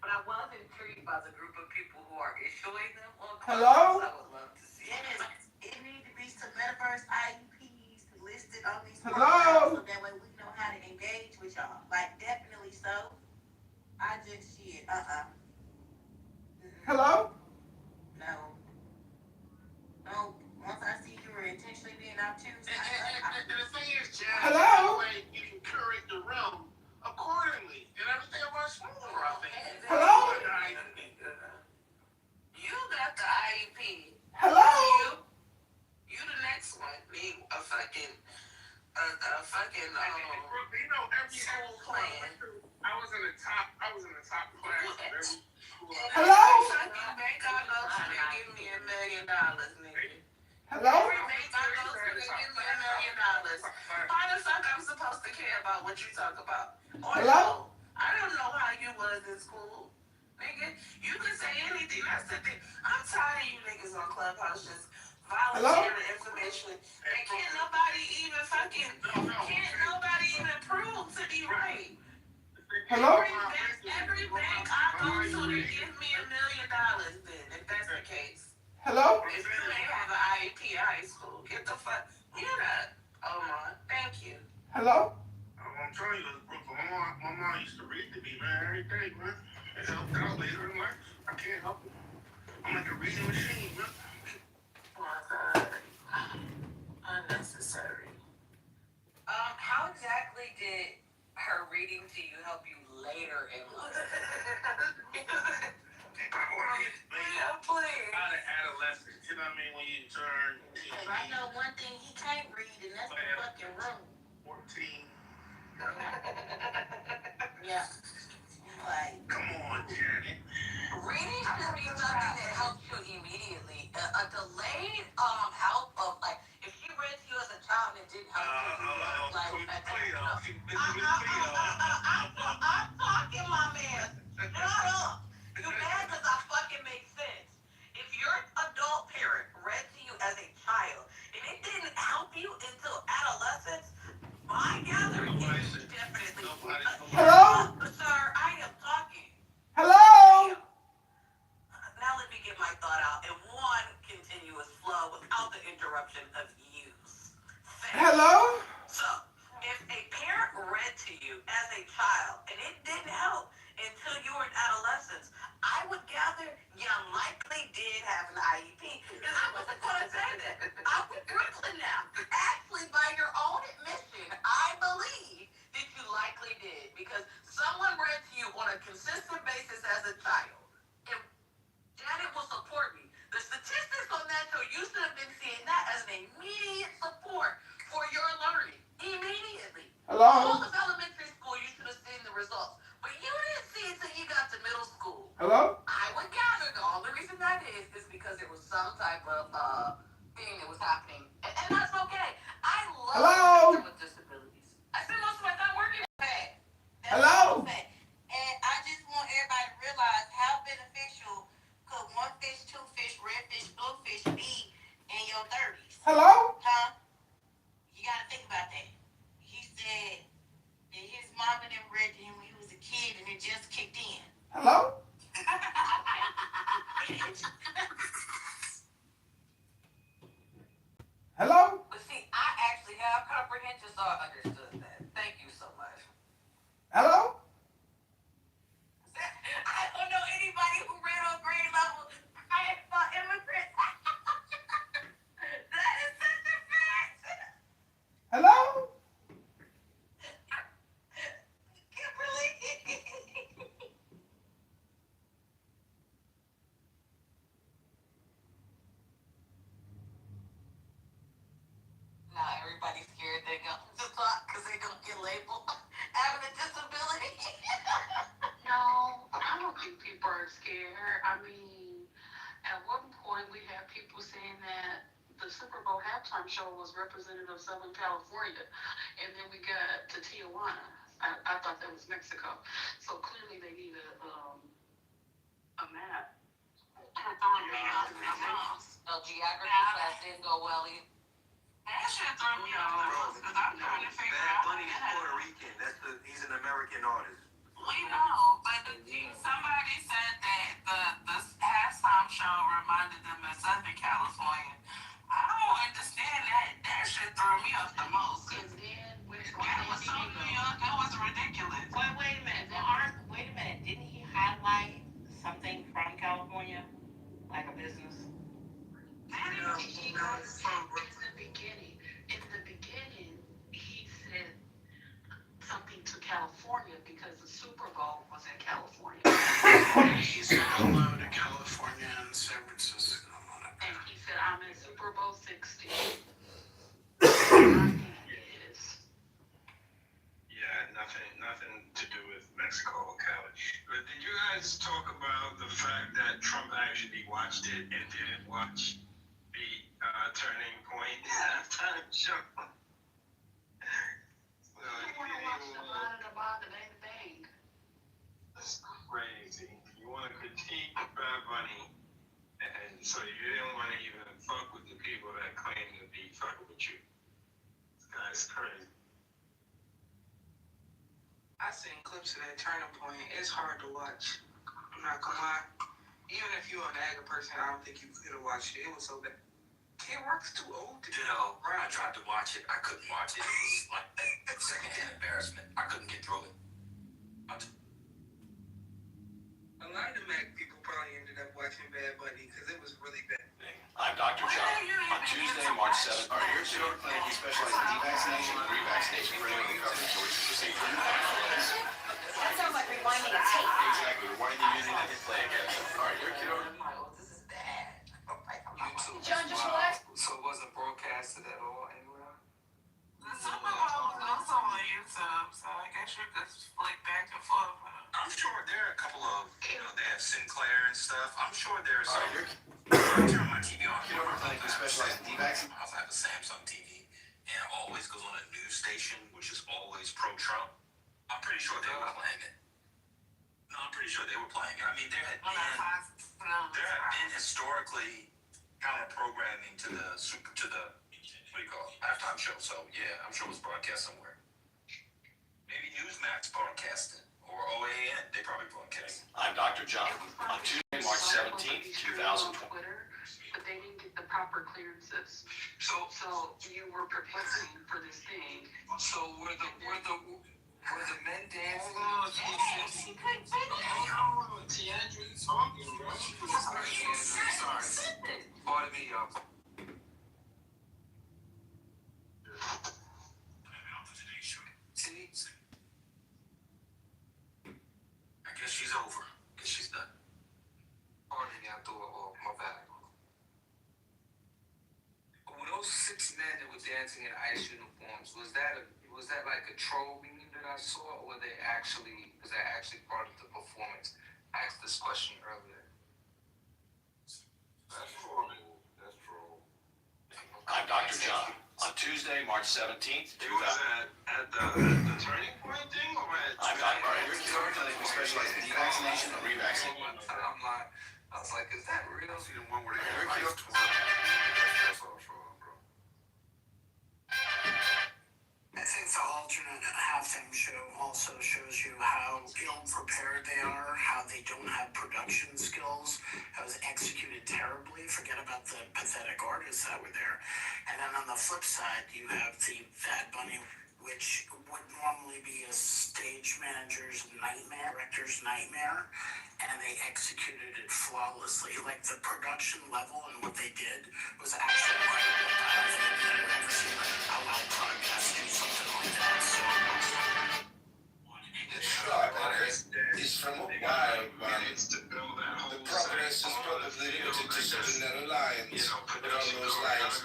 Speaker 12: But I was intrigued by the group of people who are issuing them on
Speaker 7: Hello?
Speaker 12: I would love to see
Speaker 17: Yes, it needs to be some metaverse IEPs listed on these
Speaker 7: Hello?
Speaker 17: programs so that way we know how to engage with y'all. Like, definitely so. I just shit.
Speaker 7: Hello?
Speaker 17: No. Once I see you were intentionally being obtuse.
Speaker 5: And the thing is, Jack,
Speaker 7: Hello?
Speaker 5: that way you can curate the realm accordingly, and everything will run smoother, I think.
Speaker 7: Hello?
Speaker 4: You got the IEP.
Speaker 7: Hello?
Speaker 4: You the next one. Me, a fucking,
Speaker 5: You know, every
Speaker 4: school plan.
Speaker 5: I was in the top class of every school.
Speaker 7: Hello?
Speaker 4: Fucking bank I go to, they give me $1 million, nigga.
Speaker 7: Hello?
Speaker 4: Every bank I go to, they give me $1 million. Why the fuck I'm supposed to care about what you talk about? Or
Speaker 7: Hello?
Speaker 4: no, I don't know how you was in school. Nigga, you can say anything. That's the thing. I'm tired of you niggas on Clubhouse just volunteering information. And can't nobody even prove to be right.
Speaker 7: Hello?
Speaker 4: Every bank I go to, they give me $1 million then, if that's the case.
Speaker 7: Hello?
Speaker 4: If you ain't have an IEP high school, get the fuck, you're not. Oh my, thank you.
Speaker 7: Hello?
Speaker 5: I'm telling you, my mom used to read to me, man, every day, man. It helped out later in life. I can't help it. I'm like a reading machine, man.
Speaker 4: Unnecessary.
Speaker 12: How exactly did her reading to you help you later in life?
Speaker 5: Out of adolescence, you know what I mean? When you turn
Speaker 17: Because I know one thing he can't read, and that's the fucking room.
Speaker 5: 14.
Speaker 17: Yeah. Like,
Speaker 5: come on, Janet.
Speaker 12: Reading should be something that helps you immediately. A delayed help of, like, if she read to you as a child and it didn't help you, I'm talking, my man. Shut up. You mad because I fucking make sense. If your adult parent read to you as a child and it didn't help you until adolescence, my gathering is definitely.
Speaker 7: Hello?
Speaker 12: Sir, I am talking.
Speaker 17: get my thought out in one continuous flow without the interruption of use.
Speaker 7: Hello?
Speaker 17: So, if a parent read to you as a child and it didn't help until you were in adolescence, I would gather you likely did have an IEP. Because I wasn't going to say that. I'm from Brooklyn now. Actually, by your own admission, I believe that you likely did. Because someone read to you on a consistent basis as a child. And Janet will support me. The statistics on that show, you should have been seeing that as an immediate support for your learning. Immediately.
Speaker 7: Hello?
Speaker 17: All of elementary school, you should have seen the results. But you didn't see it till you got to middle school.
Speaker 7: Hello?
Speaker 17: I would gather the only reason that is because there was some type of thing that was happening. And that's okay. I love
Speaker 7: Hello?
Speaker 17: children with disabilities. I spend most of my time working with that.
Speaker 7: Hello?
Speaker 17: And I just want everybody to realize how beneficial could one fish, two fish, red fish, blue fish be in your 30s.
Speaker 7: Hello?
Speaker 17: Huh? You gotta think about that. He said that his mom and them read to him when he was a kid and it just kicked in.
Speaker 7: Hello? Hello?
Speaker 17: But see, I actually have comprehension, so I understood that. Thank you so much.
Speaker 7: Hello?
Speaker 17: I don't know anybody who read on grade level. I thought immigrants. That is such a fact.
Speaker 7: Hello?
Speaker 17: Kimberly. Now everybody's scared they're going to talk because they're going to get labeled having a disability.
Speaker 4: No, I don't think people are scared. I mean, at one point we had people saying that the Super Bowl halftime show was representative of Southern California, and then we got to Tijuana. I thought that was Mexico. So clearly they need a map.
Speaker 17: No, geography class didn't go well either.
Speaker 4: That shit threw me off because I'm trying to figure out.
Speaker 20: Bad Bunny is Puerto Rican. He's an American artist.
Speaker 4: We know, but somebody said that the halftime show reminded them of Southern California. I don't understand that. That shit threw me off the most. Because then, that was so New York, that was ridiculous.
Speaker 17: Wait a minute. Wait a minute. Didn't he highlight something from California? Like a business?
Speaker 4: He goes from in the beginning, he said something to California because the Super Bowl was in California.
Speaker 12: He said hello to California and San Francisco.
Speaker 4: And he said, I'm in Super Bowl 60.
Speaker 9: Yeah, nothing to do with Mexico or Cali. But did you guys talk about the fact that Trump actually watched it and didn't watch the Turning Point halftime show? That's crazy. You want to critique Bad Bunny, and so you didn't want to even fuck with the people that claim to be fucking with you. This guy's crazy.
Speaker 4: I seen clips of that Turning Point. It's hard to watch. I'm not gonna lie. Even if you're an AGA person, I don't think you could have watched it. It was so bad. Kid Rock's too old to
Speaker 20: I tried to watch it. I couldn't watch it. It was like secondhand embarrassment. I couldn't get through it.
Speaker 4: A lot of the Mac people probably ended up watching Bad Bunny because it was really bad.
Speaker 20: I'm Dr. John. On Tuesday, March 7th, our Ear Kitover Clinic, we specialize in devaccination and revaccination for anyone who covers the Georgia procedure.
Speaker 17: That sounds like rewinding a tape.
Speaker 20: Exactly. We're winding the music and hit play again. All right, Ear Kitover.
Speaker 17: This is bad.
Speaker 2: YouTube.
Speaker 17: John, just relax.
Speaker 2: So it wasn't broadcasted at all anywhere?
Speaker 4: The Super Bowl was also on YouTube, so I guess you could flick back and forth.
Speaker 20: I'm sure there are a couple of, they have Sinclair and stuff. I'm sure there's some.
Speaker 2: I turn my TV on.
Speaker 20: Kitover Clinic, we specialize in devaccination. I also have a Samsung TV, and it always goes on a news station, which is always pro-Trump. I'm pretty sure they were playing it. No, I'm pretty sure they were playing it. I mean, there had been historically counter-programming to the what do you call it, halftime show. So, yeah, I'm sure it was broadcast somewhere. Maybe Newsmax broadcast it, or OAN, they probably broadcast it. I'm Dr. John. On Tuesday, March 17th, 2020.
Speaker 4: But they didn't get the proper clearances. So you were preparing for this thing.
Speaker 5: So were the men dancing?
Speaker 20: Tiandre's talking, bro.
Speaker 5: Sorry. Pardon me, y'all. See?
Speaker 20: I guess she's over. I guess she's done.
Speaker 5: Pardon me, I threw my bag. Were those 6 men that were dancing in ICE uniforms, was that like a troll meme that I saw, or was that actually part of the performance? I asked this question earlier.
Speaker 20: That's troll. I'm Dr. John. On Tuesday, March 17th,
Speaker 13: It was at the turning point thing, or at...
Speaker 20: I'm Dr. Your Kitover clinic, we specialize in devaccination and revaccination.
Speaker 5: I'm like, I was like, is that real?
Speaker 10: See the one where they have
Speaker 20: Your
Speaker 10: ice twerk. That's all troll, bro.
Speaker 12: I think the alternate halftime show also shows you how ill-prepared they are, how they don't have production skills, how it's executed terribly. Forget about the pathetic artists that were there. And then on the flip side, you have the Bad Bunny, which would normally be a stage manager's nightmare, director's nightmare, and they executed it flawlessly. Like, the production level and what they did was actually incredible. I don't think I've ever seen a loud podcast do something like that. So,
Speaker 18: Is from a wild one. The progress is probably limited to certain narrow lines, but on those lines,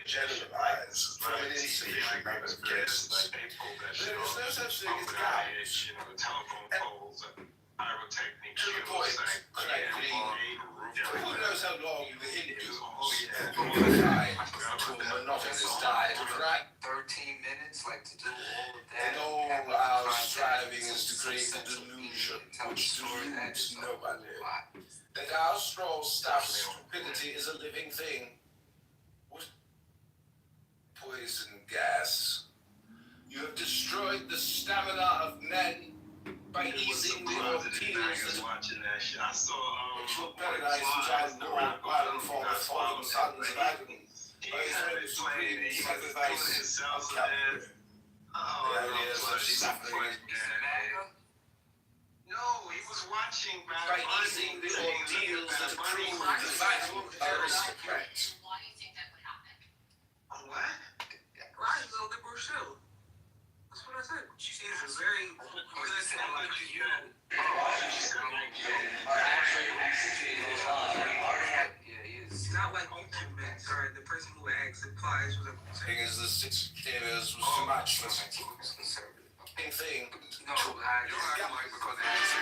Speaker 18: generalize from an insufficient number of guests. There is no such thing as guides. To the point, correctly, who knows how long the Hindus have been confined to a monotonous diet of right?
Speaker 5: 13 minutes, like, to do all of that.
Speaker 18: And all our striving is to create the delusion which deludes nobody. That our straw stuffed stupidity is a living thing. What poison gas? You have destroyed the stamina of men by easing the ordeals that
Speaker 13: watching that shit. I saw
Speaker 18: which will paralyze which I Lord while inform the fallen sons of Adam.
Speaker 13: He had it playing, he was doing himself and
Speaker 18: The ideas of suffering.
Speaker 13: no, he was watching
Speaker 18: By easing the ordeals that prove the vital aristocrats.
Speaker 21: Why do you think that would happen?
Speaker 13: What?
Speaker 4: Right, it's a liberal show. That's what I said. She's a very good sound like you. It's not like YouTube man. Sorry, the person who asked implies was a
Speaker 18: Thing is, the 6 cares was too much for me. Thing.
Speaker 5: No, I don't like because they didn't say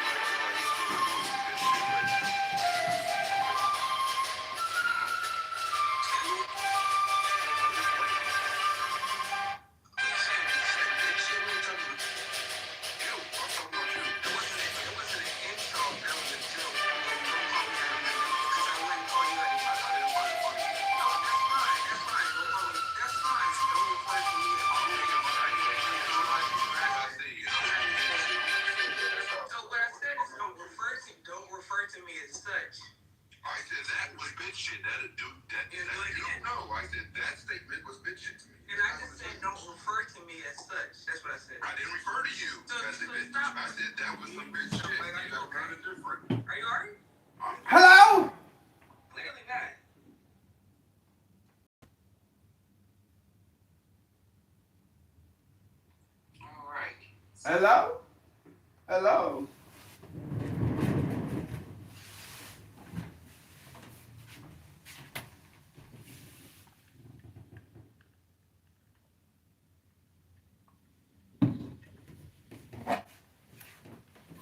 Speaker 10: I said that was bitch shit. That dude, you don't know. I said that statement was bitch shit to me.
Speaker 4: And I just said don't refer to me as such. That's what I said.
Speaker 10: I didn't refer to you as a bitch. I said that was some bitch shit. That's kind of different.
Speaker 4: Are you alright?
Speaker 7: Hello?
Speaker 4: Clearly not.
Speaker 5: all right.
Speaker 7: Hello? Hello?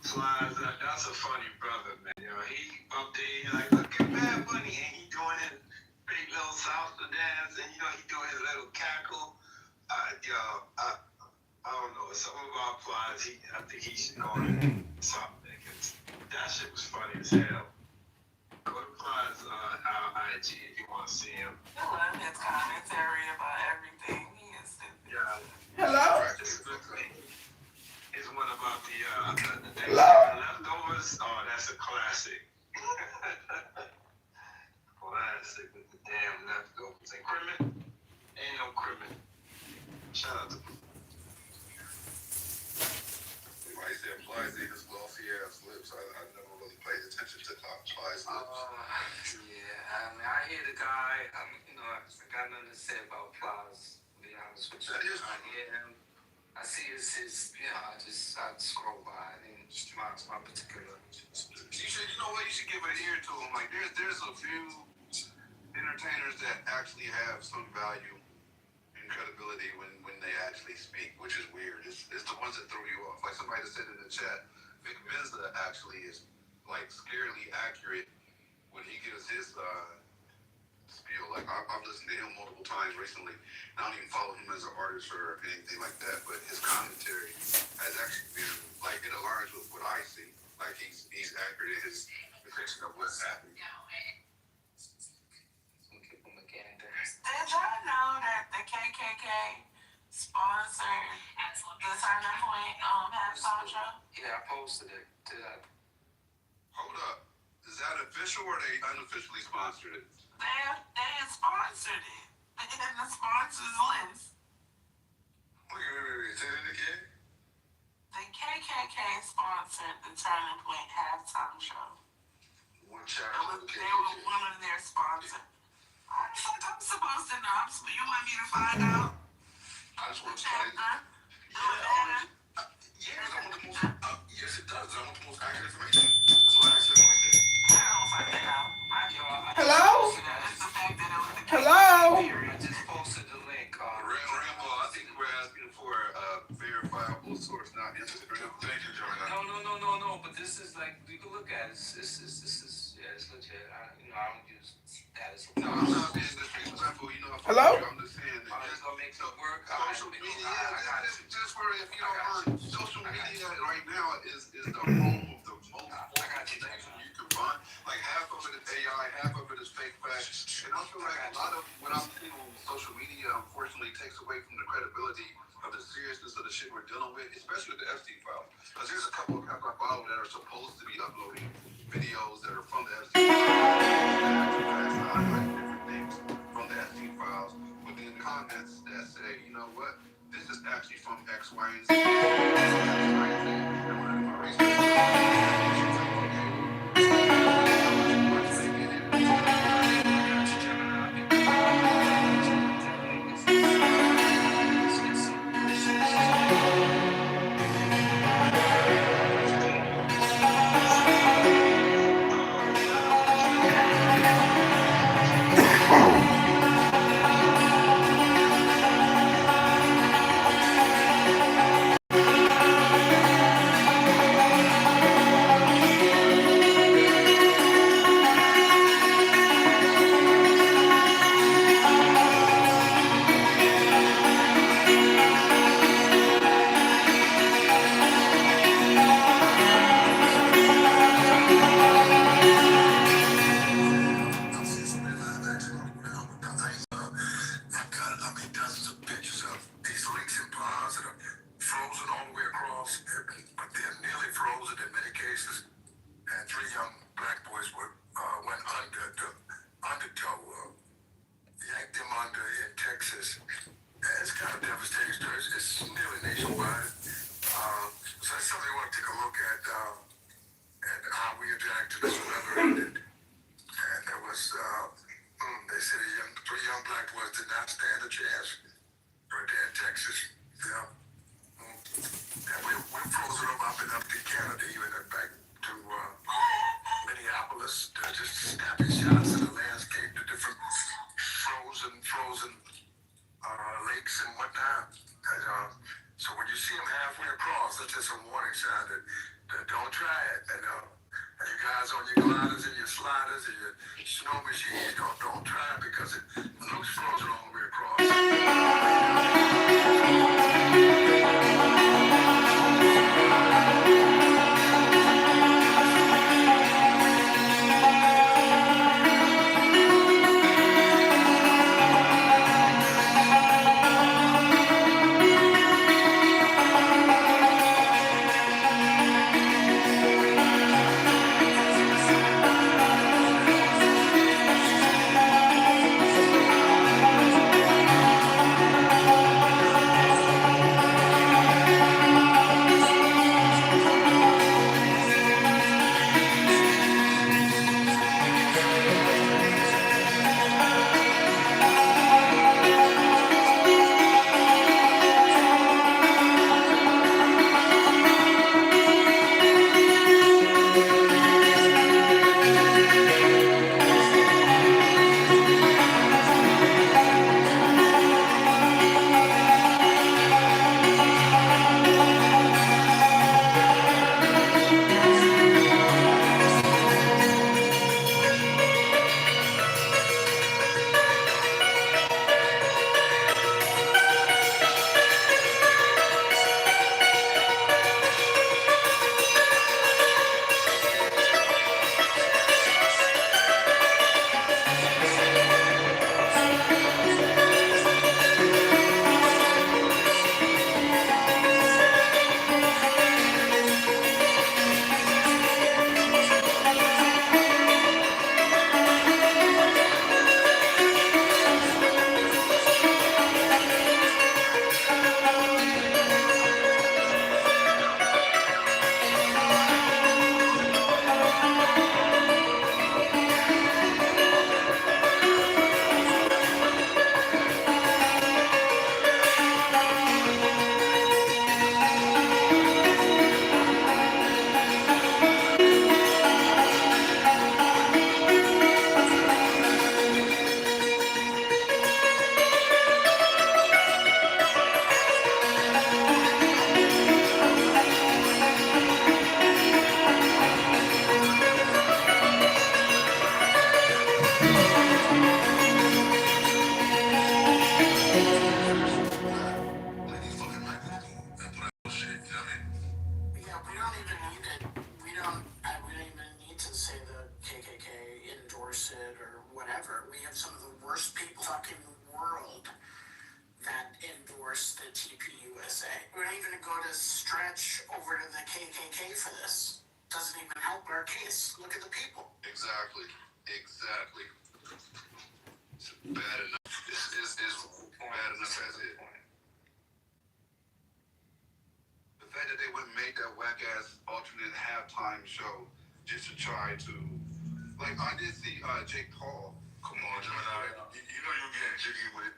Speaker 13: Flies, that's a funny brother, man. You know, he up there, like, look at Bad Bunny, and he doing his big little salsa dance, and you know, he doing his little cackle. I don't know. Some of our flies, I think he should go and something. That shit was funny as hell. Go to Flies our IG if you want to see him.
Speaker 3: I love his commentary about everything. He is stupid.
Speaker 13: Yeah.
Speaker 7: Hello?
Speaker 13: Here's one about the
Speaker 7: Hello?
Speaker 13: leftovers. Oh, that's a classic. the guy. I got nothing to say about Plies, to be honest with you.
Speaker 10: That is
Speaker 13: I hear him. I see his I scroll by. I didn't mark my particular.
Speaker 10: You know what? You should give an ear to him. Like, there's a few entertainers that actually have some value and credibility when they actually speak, which is weird. It's the ones that throw you off. Like somebody said in the chat, Vic Mensa actually is like scarily accurate when he gives his spiel. Like I've listened to him multiple times recently. I don't even follow him as an artist or anything like that, but his commentary has actually been like it aligns with what I see. Like he's accurate in his depiction of what's happening.
Speaker 3: Did y'all know that the KKK sponsored the Turning Point halftime show?
Speaker 13: Yeah, I posted it. Did I?
Speaker 10: Hold up. Is that official or they unofficially sponsored it?
Speaker 3: They sponsored it. In the sponsors list.
Speaker 10: Wait. Say it again?
Speaker 3: The KKK sponsored the Turning Point halftime show.
Speaker 10: What chapter of the
Speaker 3: They
Speaker 10: KKK?
Speaker 3: were one of their sponsors. I'm supposed to know. You want me to find out?
Speaker 10: I just want to
Speaker 3: Chapter?
Speaker 10: yes, it does. I want the most accurate information. That's why I asked the question.
Speaker 3: I don't fucking know.
Speaker 7: Hello?
Speaker 3: It's the fact that it was the
Speaker 7: Hello?
Speaker 13: I just posted the link.
Speaker 10: Rambo, I think we're asking for a verifiable source, not Instagram. Thank you, Jordan.
Speaker 13: No. But this is like you can look at it. This is it's legit. I don't use that as a.
Speaker 10: No, I'm not being disrespectful.
Speaker 7: Hello?
Speaker 10: I'm just saying.
Speaker 13: I'm just gonna make it work.
Speaker 10: Social media, just for if you don't mind, social media right now is the home of the most things you can find. Like half of it is AI, half of it is fake facts. And I feel like a lot of what I'm seeing on social media unfortunately takes away from the credibility of the seriousness of the shit we're dealing with, especially with the Epstein files. Because there's a couple of accounts I follow that are supposed to be uploading videos that are from the Epstein files, different things from the Epstein files, but then comments that say, you know what, this is actually from X, Y, and Z. And running my research.
Speaker 12: arrested or whatever. We have some of the worst people fucking world that endorse the TPUSA. We're not even going to go to stretch over to the KKK for this. Doesn't even help our case. Look at the people.
Speaker 10: Exactly. It's bad enough. It's bad enough as it. The fact that they went and made that whack ass alternate halftime show just to try to, like, I did see Jake Paul.
Speaker 9: Come on, Gemini. You know you're getting jiggy with it.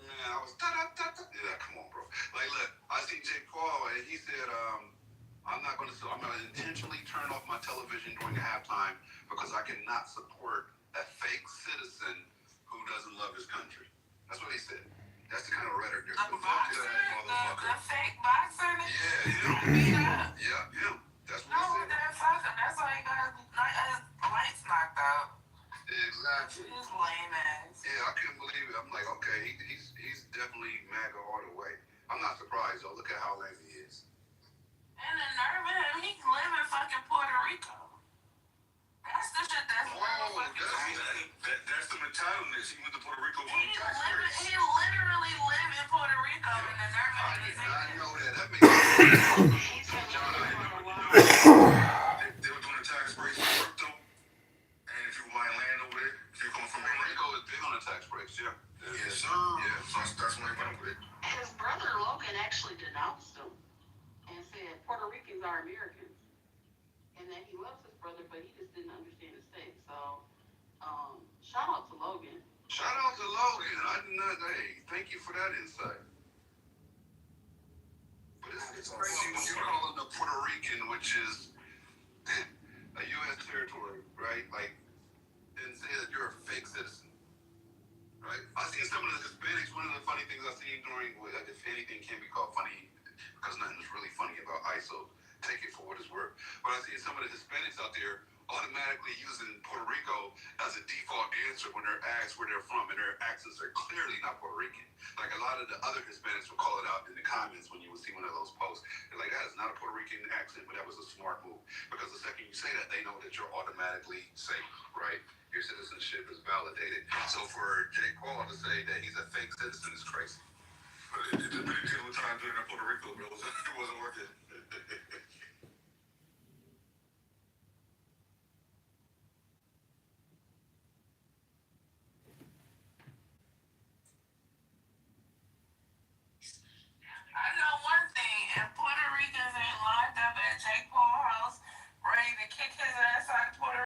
Speaker 10: Man, I was yeah, come on, bro. Like, look, I seen Jake Paul and he said, I'm gonna intentionally turn off my television during the halftime because I cannot support a fake citizen who doesn't love his country. That's what he said. That's the kind of rhetoric they're
Speaker 4: The boxer, the fake boxer.
Speaker 10: Yeah, him. That's what he said.
Speaker 4: That's why he got his lights knocked out.
Speaker 10: Exactly.
Speaker 4: He's lame ass.
Speaker 10: Yeah, I couldn't believe it. I'm like, okay, he's definitely MAGA all the way. I'm not surprised though. Look at how lazy he is.
Speaker 4: And the nerve of him, he live in fucking Puerto Rico. That's the shit that's
Speaker 9: that's the mentality. He went to Puerto Rico for the tax breaks.
Speaker 4: He literally live in Puerto Rico, and the nerve of him is
Speaker 10: I know that. That makes sense.
Speaker 9: They were doing the tax breaks for crypto. And if you were buying land over there, if you're coming from
Speaker 10: Puerto
Speaker 9: Puerto
Speaker 10: Rico is big on the tax breaks, yeah.
Speaker 9: Yes, sir. Yeah, so that's why he went over there.
Speaker 11: His brother Logan actually denounced him and said Puerto Ricans are Americans, and that he loves his brother, but he just didn't understand his faith. So, shout out to Logan.
Speaker 10: Shout out to Logan. I did not. Hey, thank you for that insight. But it's crazy when you're calling a Puerto Rican, which is a U.S. territory, right? Like, and say that you're a fake citizen, right? I seen some of the Hispanics. One of the funny things I seen during, if anything can be called funny, because nothing is really funny about ICE, so take it for what it's worth. But I seen some of the Hispanics out there automatically using Puerto Rico as a default answer when they're asked where they're from, and their accents are clearly not Puerto Rican. Like a lot of the other Hispanics will call it out in the comments when you would see one of those posts. They're like, that is not a Puerto Rican accent, but that was a smart move. Because the second you say that, they know that you're automatically safe, right? Your citizenship is validated. So for Jake Paul to say that he's a fake citizen is crazy.
Speaker 9: But it really did one time during Puerto Rico, but it wasn't working.